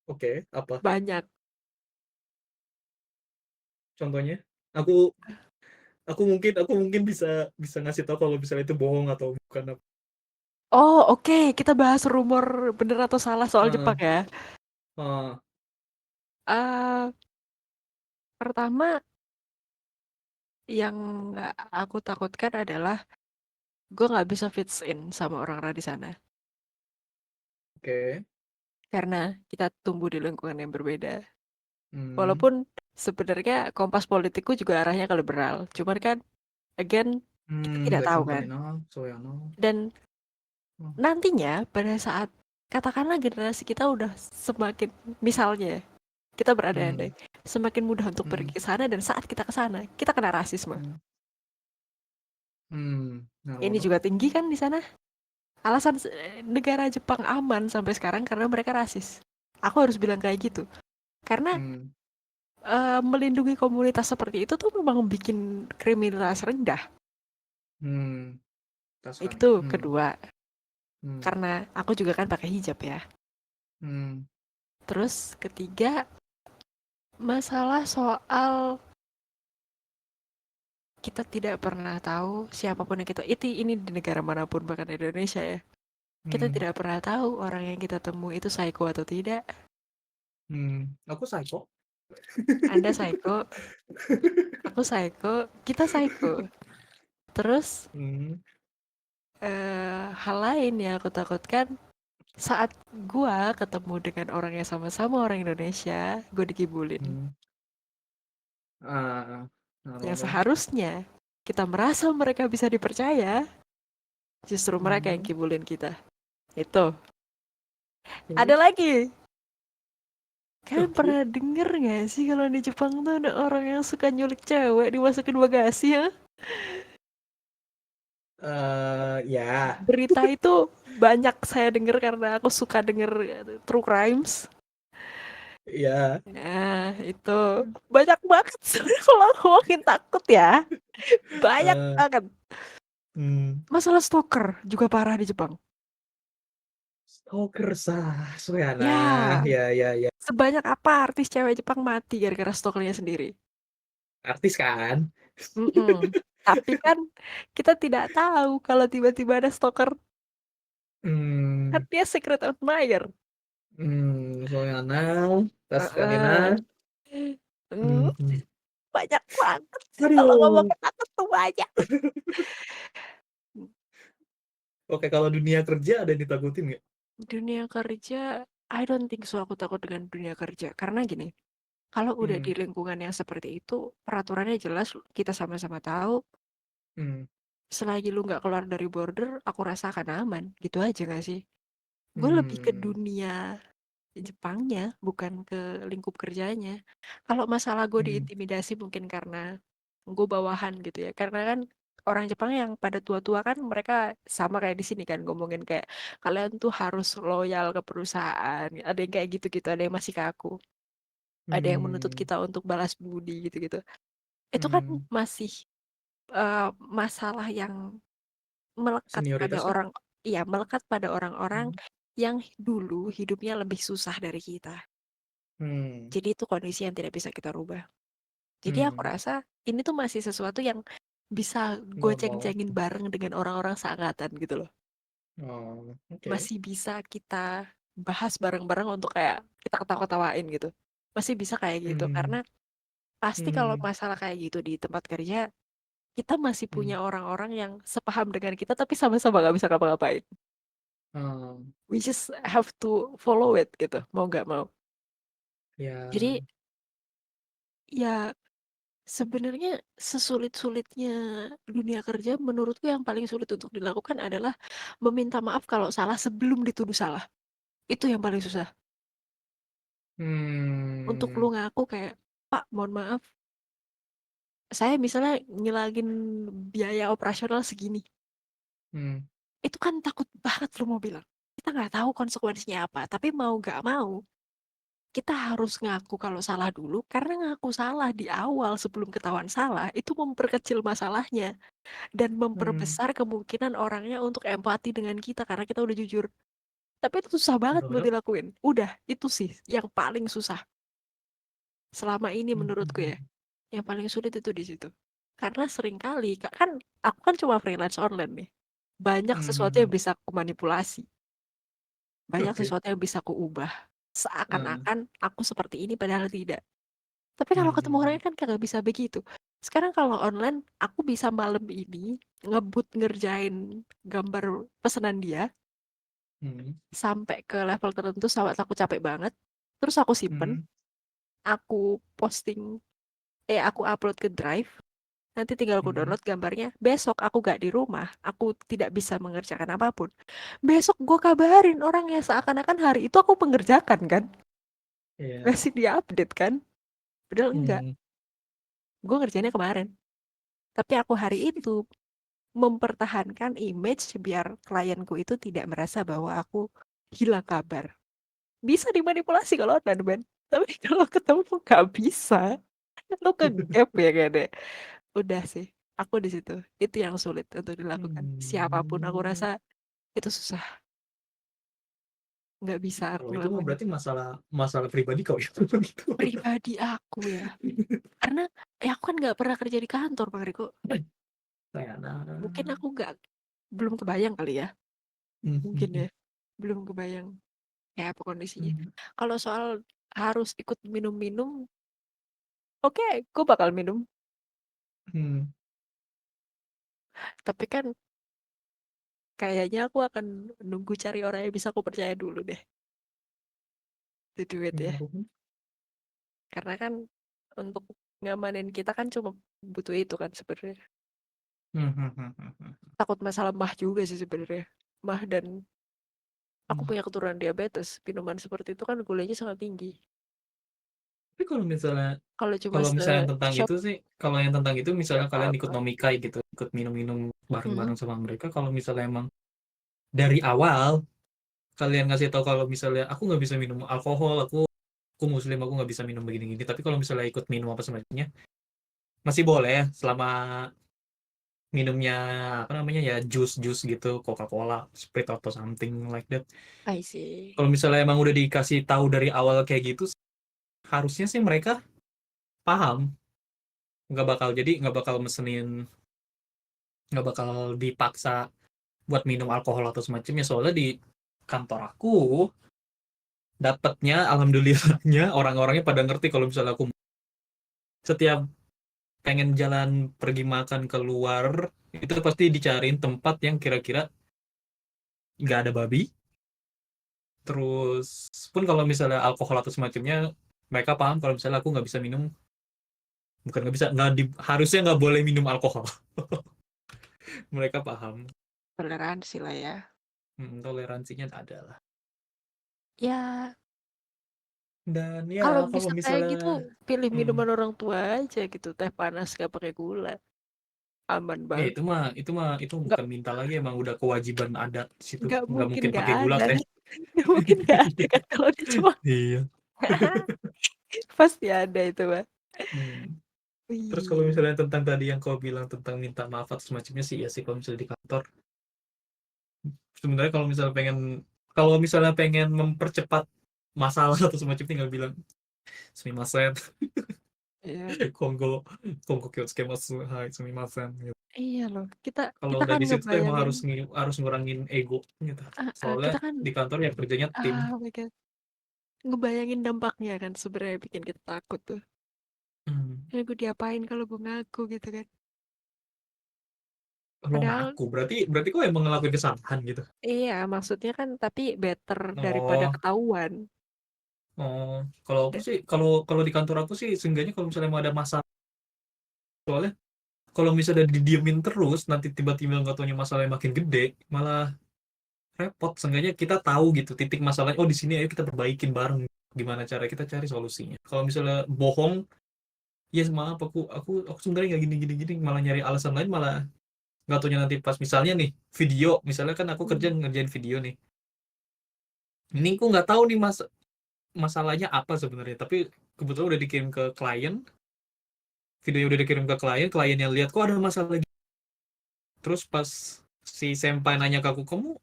Oke, apa? Banyak. Contohnya? Aku aku mungkin bisa bisa ngasih tahu kalau misalnya itu bohong atau bukan apa. Oh oke, kita bahas rumor bener atau salah soal Heeh. Jepang ya. Heeh. eh Pertama yang nggak aku takutkan adalah gue nggak bisa fits in sama orang-orang di sana Oke. karena kita tumbuh di lingkungan yang berbeda. Hmm. Walaupun sebenarnya kompas politikku juga arahnya ke liberal, cuman kan again kita tidak tahu kan. 大丈夫かねな、そうやな。Dan Hmm. nantinya pada saat katakanlah generasi kita udah semakin misalnya kita berandai-andai Hmm. semakin mudah untuk pergi Hmm. ke sana dan saat kita ke sana kita kena rasisme. Hmm. Hmm. なるほ Ini ど。juga tinggi kan di sana. Alasan negara Jepang aman sampai sekarang karena mereka rasis. Aku harus bilang kayak gitu. Karena Hmm. melindungi komunitas seperti itu tuh memang bikin kriminalitas rendah. Hmm. 確かに。Itu うん。kedua. うん。Karena aku juga kan pakai hijab ya. うん。Terus ketiga, masalah soal kita tidak pernah tahu siapapun yang kita ini di negara manapun bahkan di Indonesia ya. Kita うん。tidak pernah tahu orang yang kita temui itu psycho atau tidak. うん。Aku psycho. Anda psycho, aku psycho, kita psycho. Terus Hmm. hal lain yang aku takutkan saat gua ketemu dengan orang yang sama-sama orang Indonesia, gue dikibulin. うん。ああ、なるほ Yang ど。seharusnya kita merasa mereka bisa dipercaya, justru う mereka yang ん。kibulin kita. Itu. Ada Terus? lagi. Kalian Oke. pernah denger gak sih kalau di Jepang tuh ada orang yang suka nyulik cewek dimasukin bagasi ya? Ya. Berita itu banyak saya denger karena aku suka denger true crimes. Ya. Nah, itu banyak banget sebenarnya kalau ngomongin takut ya. Banyak Eh, banget. hmm. Masalah stalker juga parah di Jepang. Oh, keresah, Soeana. Ya, Ya, ya, ya. sebanyak apa artis cewek Jepang mati gara-gara stalkernya sendiri? Artis kan? Mm-mm. Tapi kan kita tidak tahu kalau tiba-tiba ada stalker, kan Hmm, dia secret admirer. Soeana, Tas Heeh. Kalina. Hmm, Hmm. banyak banget. Kalau ngomong Aduh. kata tuh banyak. Oke, kalau dunia kerja ada yang ditakutin nggak? Dunia kerja, I don't think so aku takut dengan dunia kerja. Karena gini, kalau udah Hmm, di lingkungan yang seperti itu, peraturannya jelas, kita sama-sama tahu, hmm, selagi lu nggak keluar dari border, aku rasa akan aman. Gitu aja gak sih? Gue lebih ke hmm, dunia Jepangnya, bukan ke lingkup kerjanya. Kalau masalah gue hmm, diintimidasi mungkin karena gue bawahan gitu ya. Karena kan orang Jepang yang pada tua-tua kan mereka sama kayak di sini kan ngomongin kayak kalian tuh harus loyal ke perusahaan. Ada yang kayak gitu-gitu, ada yang masih kaku. Ada yang menuntut hmm, kita untuk balas budi gitu-gitu. Itu kan hmm. masih eh, masalah yang melekat pada Senioritas kah? orang, iya melekat pada orang-orang Hmm, yang dulu hidupnya lebih susah dari kita. hmm, Jadi itu kondisi yang tidak bisa kita rubah. Jadi aku hmm. rasa ini tuh masih sesuatu yang bisa gue Normal. ceng-cengin bareng dengan orang-orang seangkatan gitu loh. Oh, oke. Masih bisa kita bahas bareng-bareng untuk kayak kita ketawa-ketawain gitu. Masih bisa kayak gitu Hmm, karena pasti kalau hmm, masalah kayak gitu di tempat kerja kita masih hmm. punya orang-orang yang sepaham dengan kita tapi sama-sama gak bisa ngapa-ngapain. Oh, We just have to follow it gitu, mau nggak mau. ya. Jadi ya sebenarnya sesulit-sulitnya dunia kerja menurutku yang paling sulit untuk dilakukan adalah meminta maaf kalau salah sebelum dituduh salah. Itu yang paling susah. Untuk lu Hmm, ngaku kayak, Pak, mohon maaf, saya misalnya ngilangin biaya operasional segini. hmm, Itu kan takut banget lu mau bilang. Kita nggak tahu konsekuensinya apa, tapi mau nggak mau, kita harus ngaku kalau salah dulu, karena ngaku salah di awal sebelum ketahuan salah, itu memperkecil masalahnya. Dan hmm. memperbesar kemungkinan orangnya untuk empati dengan kita karena kita udah jujur. Tapi itu susah banget buat Padahal, dilakuin. Udah, itu sih yang paling susah selama ini hmm, hmm, menurutku ya. hmm. Yang paling sulit itu di situ. Karena sering kali, kan aku kan cuma freelance online nih. Banyak Hmm, hmm, sesuatu yang hmm. bisa aku manipulasi. Banyak Oke. sesuatu yang bisa aku ubah. Ah, Seakan-akan aku seperti ini padahal tidak. Tapi kalau hmm, ketemu hmm, orangnya kan kagak bisa begitu. Sekarang kalau online, aku bisa malam ini ngebut ngerjain gambar pesanan dia, hmm, hmm, sampai ke level tertentu sampai aku capek banget. Terus aku simpen, hmm, aku posting, aku upload ke Drive. Nanti tinggal aku hmm. download gambarnya. Besok aku gak di rumah, aku tidak bisa mengerjakan apapun. Besok gue kabarin orangnya seakan-akan hari itu aku pengerjakan kan, Iya. masih di update kan. Padahal enggak, Hmm. gue ngerjainnya kemarin. Tapi aku hari itu mempertahankan image biar klienku itu tidak merasa bahwa aku hilang kabar. Bisa dimanipulasi kalau online, Ben. Tapi kalau ketemu nggak bisa. Lu ke gap ya kayaknya. Udah sih. Aku di situ. Itu yang sulit untuk dilakukan. Siapapun aku Hmm. rasa itu susah. Nggak bisa aku Kalau itu mah ngelakuin berarti itu. masalah masalah pribadi kau ya. Gitu. Pribadi aku ya. Karena aku kan nggak pernah kerja di kantor, Bang Riko. Kayak nah. Mungkin aku nggak belum kebayang kali ya. Hmm, hmm, Mungkin hmm, ya. Belum kebayang kayak apa kondisinya. hmm, Kalau soal harus ikut minum-minum, oke, gue bakal minum. hmm. Tapi kan kayaknya aku akan nunggu cari orang yang bisa aku percaya dulu deh. To do it ya. Hmm, Karena kan untuk ngamanin kita kan cuma butuh itu kan sebenarnya. hmm, hmm, hmm, hmm, Takut masalah mah juga sih sebenarnya. Mah dan aku hmm. punya keturunan diabetes. Minuman seperti itu kan gulanya sangat tinggi. Tapi Kalau cuma kalau misalnya tentang se-shot itu sih, kalau yang tentang itu nggak misalnya kalian ikut apa-apa. nomikai gitu, ikut minum-minum Hmm. bareng-bareng sama mereka, kalau misalnya emang dari awal kalian ngasih tahu kalau misalnya aku nggak bisa minum alkohol, aku muslim, aku nggak bisa minum begini-gini. Tapi kalau misalnya ikut minum apa sebagainya, masih boleh selama minumnya apa namanya ya jus-jus gitu, Coca-Cola, Sprite atau something like that. I see. Kalau misalnya emang udah dikasih tahu dari awal kayak gitu, harusnya sih mereka paham, nggak bakal mesenin, nggak bakal dipaksa buat minum alkohol atau semacamnya. Soalnya di kantor aku dapatnya, alhamdulillahnya orang-orangnya pada ngerti kalau misalnya aku setiap pengen jalan pergi makan keluar itu pasti dicariin tempat yang kira-kira nggak ada babi. Terus pun kalau misalnya alkohol atau semacamnya, mereka paham kalau misalnya aku nggak bisa minum, bukan nggak bisa, harusnya nggak boleh minum alkohol. Mereka paham. Toleransi lah ya. Toleransinya ada lah. Ya, Dan ya kalau kalau bisa kayak misalnya gitu, pilih hmm, minuman orang tua aja gitu. Teh panas gak pakai gula. Aman ya banget. itu Nggak, bukan minta lagi, emang udah kewajiban adat di situ. nggak Nggak mungkin mungkin nggak pakai gula ada. teh. Nggak mungkin nggak ada kan kalau dia cuma Iya. pasti ada itu, Pak. Hmm. Terus kalau Wih. misalnya tentang tadi yang kau bilang tentang minta maaf atau semacamnya sih, ya sih kalau misalnya di kantor, sebenarnya kalau misalnya pengen mempercepat masalah atau semacamnya tinggal bilang sumimasen, Iya. Kongo, Kongo Kyotsukemasu, hai sumimasen gitu. Iya loh. Kita Kalau kita udah kan di situ tuh emang ngebayangin, harus ngurangin ego gitu. Soalnya kita kan, di kantor ya kerjanya tim. oh my God, ngebayangin dampaknya kan sebenarnya bikin kita takut tuh. Hmm. Ya gue diapain kalau gue ngaku gitu kan. Kalau Padahal ngaku berarti berarti kok emang ngelakuin kesalahan gitu. iya, maksudnya kan tapi better daripada Oh, ketahuan. oh, kalau aku Da- sih kalau kalau di kantor aku sih seenggaknya kalau misalnya mau ada masalah, soalnya kalau misalnya didiemin terus nanti tiba-tiba nggak taunya masalahnya makin gede, malah repot. Seenggaknya kita tahu gitu titik masalahnya, oh di sini ayo kita perbaikin bareng, gimana cara kita cari solusinya. Kalau misalnya bohong, ya maaf aku sebenarnya nggak gini gini gini, malah nyari alasan lain, malah nggak taunya nanti pas misalnya nih video, misalnya kan aku kerja Hmm. ngerjain video nih, ini aku nggak tahu nih masalahnya apa sebenarnya, tapi kebetulan udah dikirim ke klien, videonya udah dikirim ke kliennya lihat kok ada masalah lagi. Terus pas si senpai nanya ke aku, kamu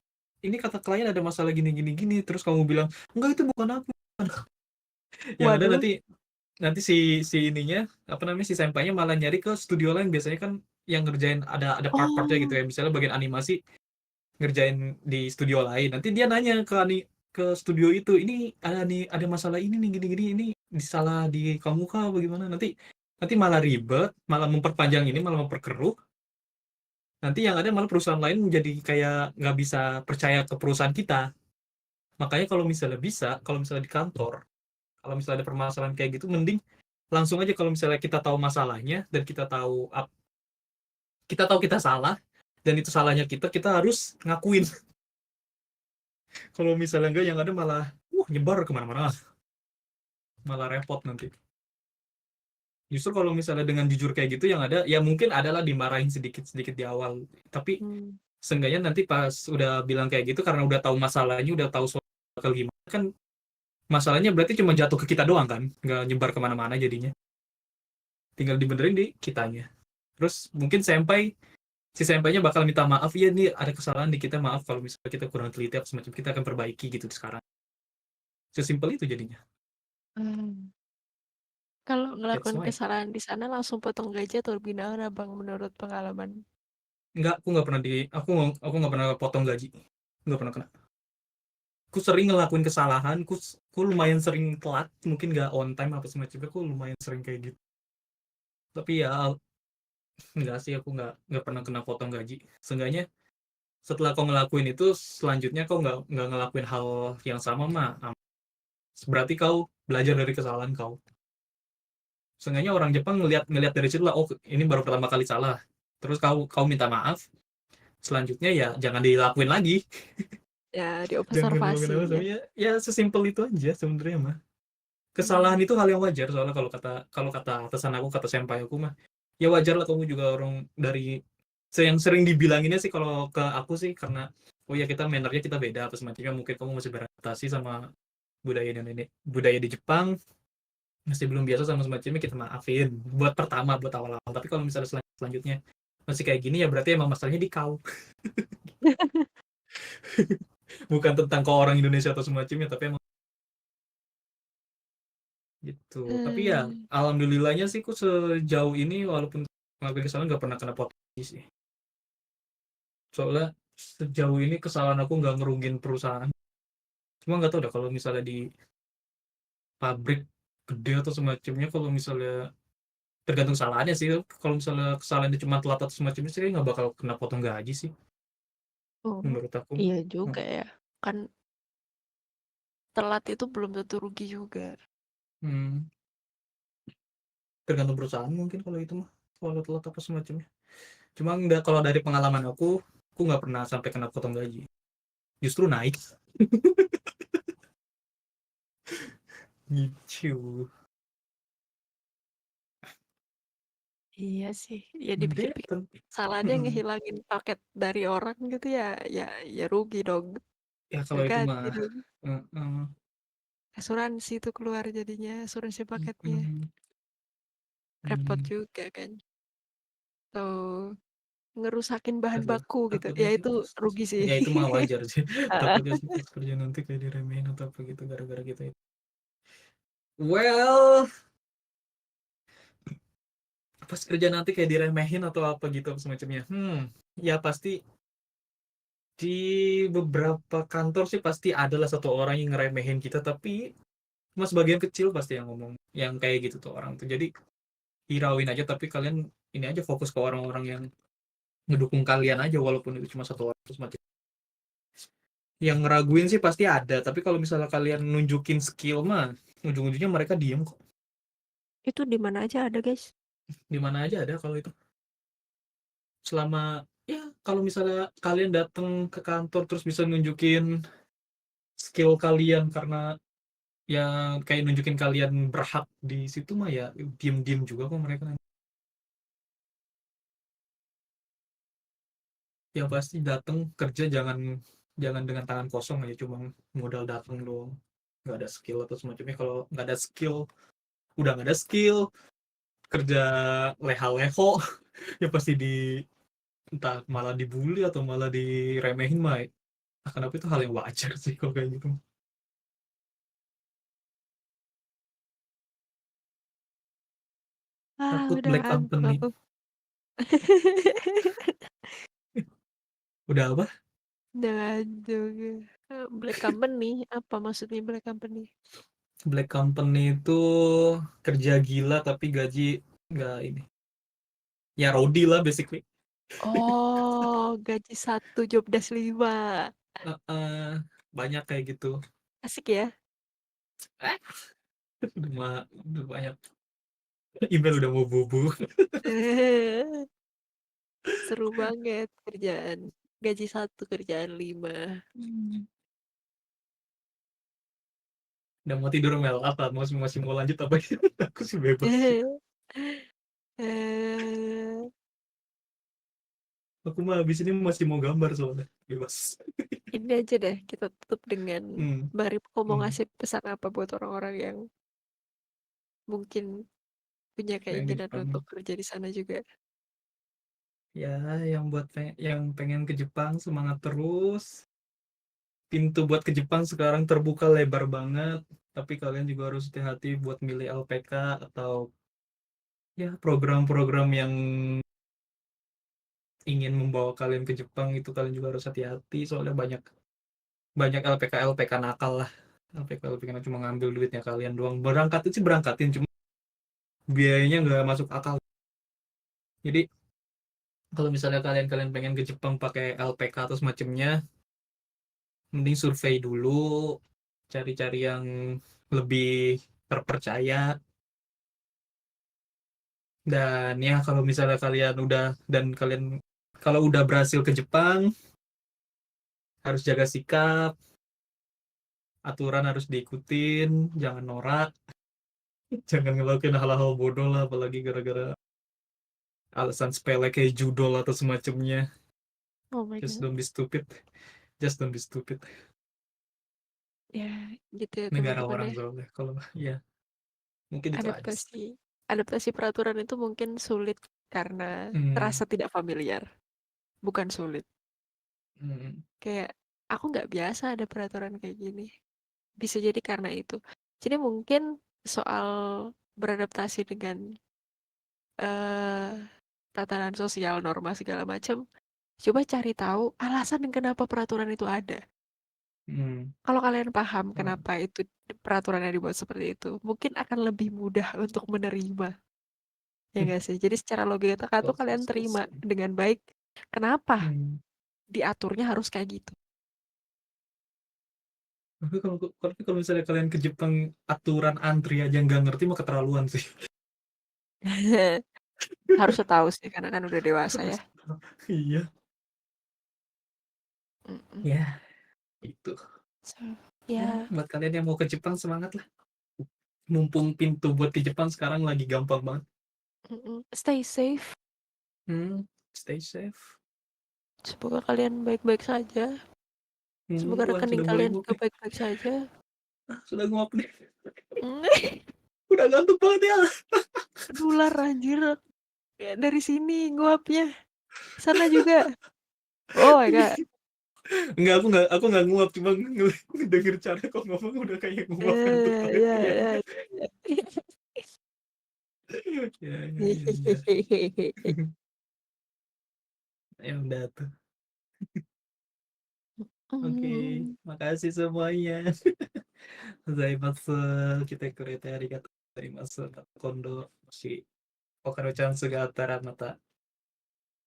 ini kata klien ada masalah gini gini gini, terus kamu bilang enggak itu bukan aku. Yang ada Waduh. nanti nanti si si ininya apa namanya si senpainya malah nyari ke studio lain, biasanya kan yang ngerjain ada part-partnya gitu Oh, ya, misalnya bagian animasi ngerjain di studio lain, nanti dia nanya ke studio itu, ini ada masalah ini nih gini gini, ini salah di kamu kah bagaimana, nanti nanti malah ribet, malah memperpanjang ini, malah memperkeruh. Nanti yang ada malah perusahaan lain menjadi kayak nggak bisa percaya ke perusahaan kita. Makanya kalau misalnya bisa, kalau misalnya di kantor, kalau misalnya ada permasalahan kayak gitu, mending langsung aja. Kalau misalnya kita tahu masalahnya dan kita tahu kita salah dan itu salahnya kita harus ngakuin. Kalau misalnya enggak, yang ada malah nyebar kemana-mana, malah repot nanti. Justru kalau misalnya dengan jujur kayak gitu, yang ada ya mungkin adalah dimarahin sedikit-sedikit di awal, tapi hmm. seenggaknya nanti pas udah bilang kayak gitu, karena udah tahu masalahnya, udah tahu soal bakal gimana kan, masalahnya berarti cuma jatuh ke kita doang kan, nggak nyebar kemana-mana jadinya, tinggal dibenerin di kitanya. Terus mungkin si sempainya bakal minta maaf, ya nih ada kesalahan di kita, maaf kalau misalnya kita kurang teliti atau semacam, kita akan perbaiki gitu sekarang. Sesimpel itu jadinya. Hmm. Kalau That's ngelakuin why. kesalahan di sana langsung potong gaji atau lebih dahulu abang menurut pengalaman? Aku nggak pernah aku nggak pernah potong gaji, nggak pernah kena. Aku sering ngelakuin kesalahan, aku lumayan sering telat, mungkin nggak on time apa semacamnya, aku lumayan sering kayak gitu. Tapi ya nggak sih, aku nggak pernah kena potong gaji. Seenggaknya setelah kau ngelakuin itu, selanjutnya kau nggak ngelakuin hal yang sama mah, berarti kau belajar dari kesalahan kau. Seenggaknya orang Jepang ngelihat ngelihat dari situ lah, oh ini baru pertama kali salah. Terus kau kau minta maaf, selanjutnya ya jangan dilakuin lagi. Ya, Jangan ngelakuin diobservasi apa, ya. tapi ya sesimpel itu aja sebenarnya mah. Kesalahan Hmm. itu hal yang wajar, soalnya kalau kata atasan aku, kata senpai aku mah, ya wajar lah kamu juga orang dari, yang sering dibilanginnya sih kalau ke aku sih, karena oh ya kita mannernya kita beda apa semacamnya, mungkin kamu masih beradaptasi sama budaya di Jepang, masih belum biasa sama semacamnya, kita maafin buat pertama, buat awal-awal. Tapi kalau misalnya selanjutnya masih kayak gini ya berarti emang masalahnya di kau. Bukan tentang kau orang Indonesia atau semacamnya, tapi emang gitu. Tapi ya Hmm. alhamdulillahnya sih aku sejauh ini walaupun ngelakuin kesalahan nggak pernah kena potong sih. Soalnya sejauh ini kesalahan aku nggak ngerugin perusahaan. Cuma nggak tahu dah kalau misalnya di pabrik gede atau semacamnya, kalau misalnya tergantung kesalahannya sih. Kalau misalnya kesalahannya cuma telat atau semacamnya sih nggak bakal kena potong gaji sih Oh, menurut aku. iya juga ya. Kan telat itu belum tentu rugi juga. Hmm, tergantung perusahaan mungkin kalau itu mah, kalau telat apa semacamnya. Cuma nggak, kalau dari pengalaman aku nggak pernah sampai kena potong gaji. Justru naik gitu. Iya sih, ya Dia dipikir-pikir salahnya ngehilangin paket dari orang gitu ya, ya, ya rugi dong, ya gak kalau itu ganti mah dong. heeh, Asuransi itu keluar jadinya, asuransi paketnya. mhm, Repot mhm. juga kan. Tuh, ngerusakin bahan Takut baku gitu, takutnya ya sih itu pas rugi sih. ya itu mah wajar sih. Heeh. Takutnya sih pas kerja nanti kayak diremehin atau apa gitu gara-gara kita itu. Well, pas kerja nanti kayak diremehin atau apa gitu semacamnya. Ya pasti di beberapa kantor sih pasti adalah satu orang yang ngeremehin kita, tapi cuma sebagian kecil pasti yang ngomong yang kayak gitu tuh orang tuh. Jadi hirauin aja, tapi kalian ini aja fokus ke orang-orang yang ngedukung kalian aja walaupun itu cuma satu orang terus macam. Yang ngeraguin sih pasti ada, tapi kalau misalnya kalian nunjukin skill mah ujung-ujungnya mereka diem kok. Itu di mana aja ada guys. Di mana aja ada kalau itu. Selama ya kalau misalnya kalian datang ke kantor terus bisa nunjukin skill kalian karena ya kayak nunjukin kalian berhak di situ mah ya diem-diem juga kok mereka. Yang pasti datang kerja jangan jangan dengan tangan kosong aja cuma modal datang doang. Nggak ada skill atau semacamnya. Kalau nggak ada skill, udah nggak ada skill, kerja leha-leho, ya pasti di entah malah dibully atau malah diremehin mah. Kenapa itu hal yang wajar sih kalau kayak gitu. Ah, Takut udah black ngantuk company. aku. Udah apa? Udah ngantuk. Black company, apa maksudnya black company? Black company itu kerja gila tapi gaji nggak ini. Ya rowdy lah basically. Oh, gaji satu, jobdesk 5. Heeh, banyak kayak gitu. Asik ya. Eh, udah banyak email udah mau bubu. Seru banget kerjaan. Gaji satu, kerjaan 5. Udah mau tidur Mel apa masih masih mau lanjut apa gitu. Aku sih bebas sih. Eh, Aku mah habis ini masih mau gambar soalnya bebas. ini aja deh, kita tutup dengan Hmm, Bang Ripko mau hmm. ngasih pesan apa buat orang-orang yang mungkin punya Pengen ke keinginan Jepang. untuk kerja di sana juga. Ya, yang buat yang pengen ke Jepang semangat terus. Pintu buat ke Jepang sekarang terbuka lebar banget. Tapi kalian juga harus hati-hati buat milih LPK atau ya program-program yang ingin membawa kalian ke Jepang itu kalian juga harus hati-hati soalnya banyak banyak LPK LPK nakal lah. LPK LPK cuma ngambil duitnya kalian doang. Berangkatin sih berangkatin cuma biayanya nggak masuk akal. Jadi kalau misalnya kalian kalian pengen ke Jepang pakai LPK atau semacamnya, mending survei dulu, cari-cari yang lebih terpercaya. Dan ya kalau misalnya kalian udah dan kalian kalau udah berhasil ke Jepang, harus jaga sikap, aturan harus diikutin, jangan norak, jangan ngelakuin hal-hal bodoh lah, apalagi gara-gara alasan sepele kayak judol atau semacamnya. Oh my Just God. don't be stupid. Just don't be stupid. Ya, gitu ya Negara teman-teman orang ya. soalnya. Kalau ya mungkin itu aja sih. Adaptasi adaptasi peraturan itu mungkin sulit karena Hmm. terasa tidak familiar, bukan sulit. Hmm. Kayak aku nggak biasa ada peraturan kayak gini. Bisa jadi karena itu. Jadi mungkin soal beradaptasi dengan eh tatanan sosial, norma segala macam, coba cari tahu alasan kenapa peraturan itu ada. Hmm. Kalau kalian paham Oh. kenapa itu peraturannya dibuat seperti itu, mungkin akan lebih mudah untuk menerima. Ya nggak sih? Jadi secara logika tuh So, so, kalian so, terima so. dengan baik. Kenapa Hmm. diaturnya harus kayak gitu? Tapi kalau misalnya kalian ke Jepang aturan antri aja nggak ngerti mah keterlaluan sih. Harusnya tahu sih karena kan udah dewasa ya. Harus tahu. Iya. Mm-mm. Ya, itu. So, Ya, ya, buat kalian yang mau ke Jepang semangat lah. Mumpung pintu buat ke Jepang sekarang lagi gampang banget. stay safe. Stay safe. Semoga kalian baik-baik saja. Semoga Tuhan rekening sudah mulai kalian nguap juga nih. baik-baik saja. Sudah nguap nih. Mm. Udah ngantuk banget ya. Nular anjir. Ya, dari sini nguapnya. Sana juga. Oh my god. Enggak, aku nggak nguap, cuma denger cara kok ngomong udah kayak nguap ngantuk banget Ya, ya. ya, ya. Ya, ya, ya, ya. Ya udah tuh. Oke, Hmm. makasih semuanya. Gozaimasu. Kita kurete arigatou gozaimasu. Kondo moshi Okaru-chan su ga attara mata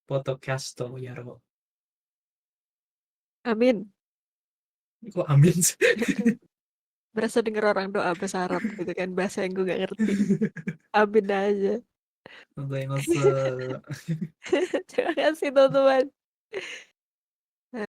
podcastをやろ Amin. Kok amin sih? Berasa denger orang doa bahasa Arab gitu kan. Bahasa yang gue gak ngerti. Amin aja. Gozaimasu. Terima kasih teman-teman.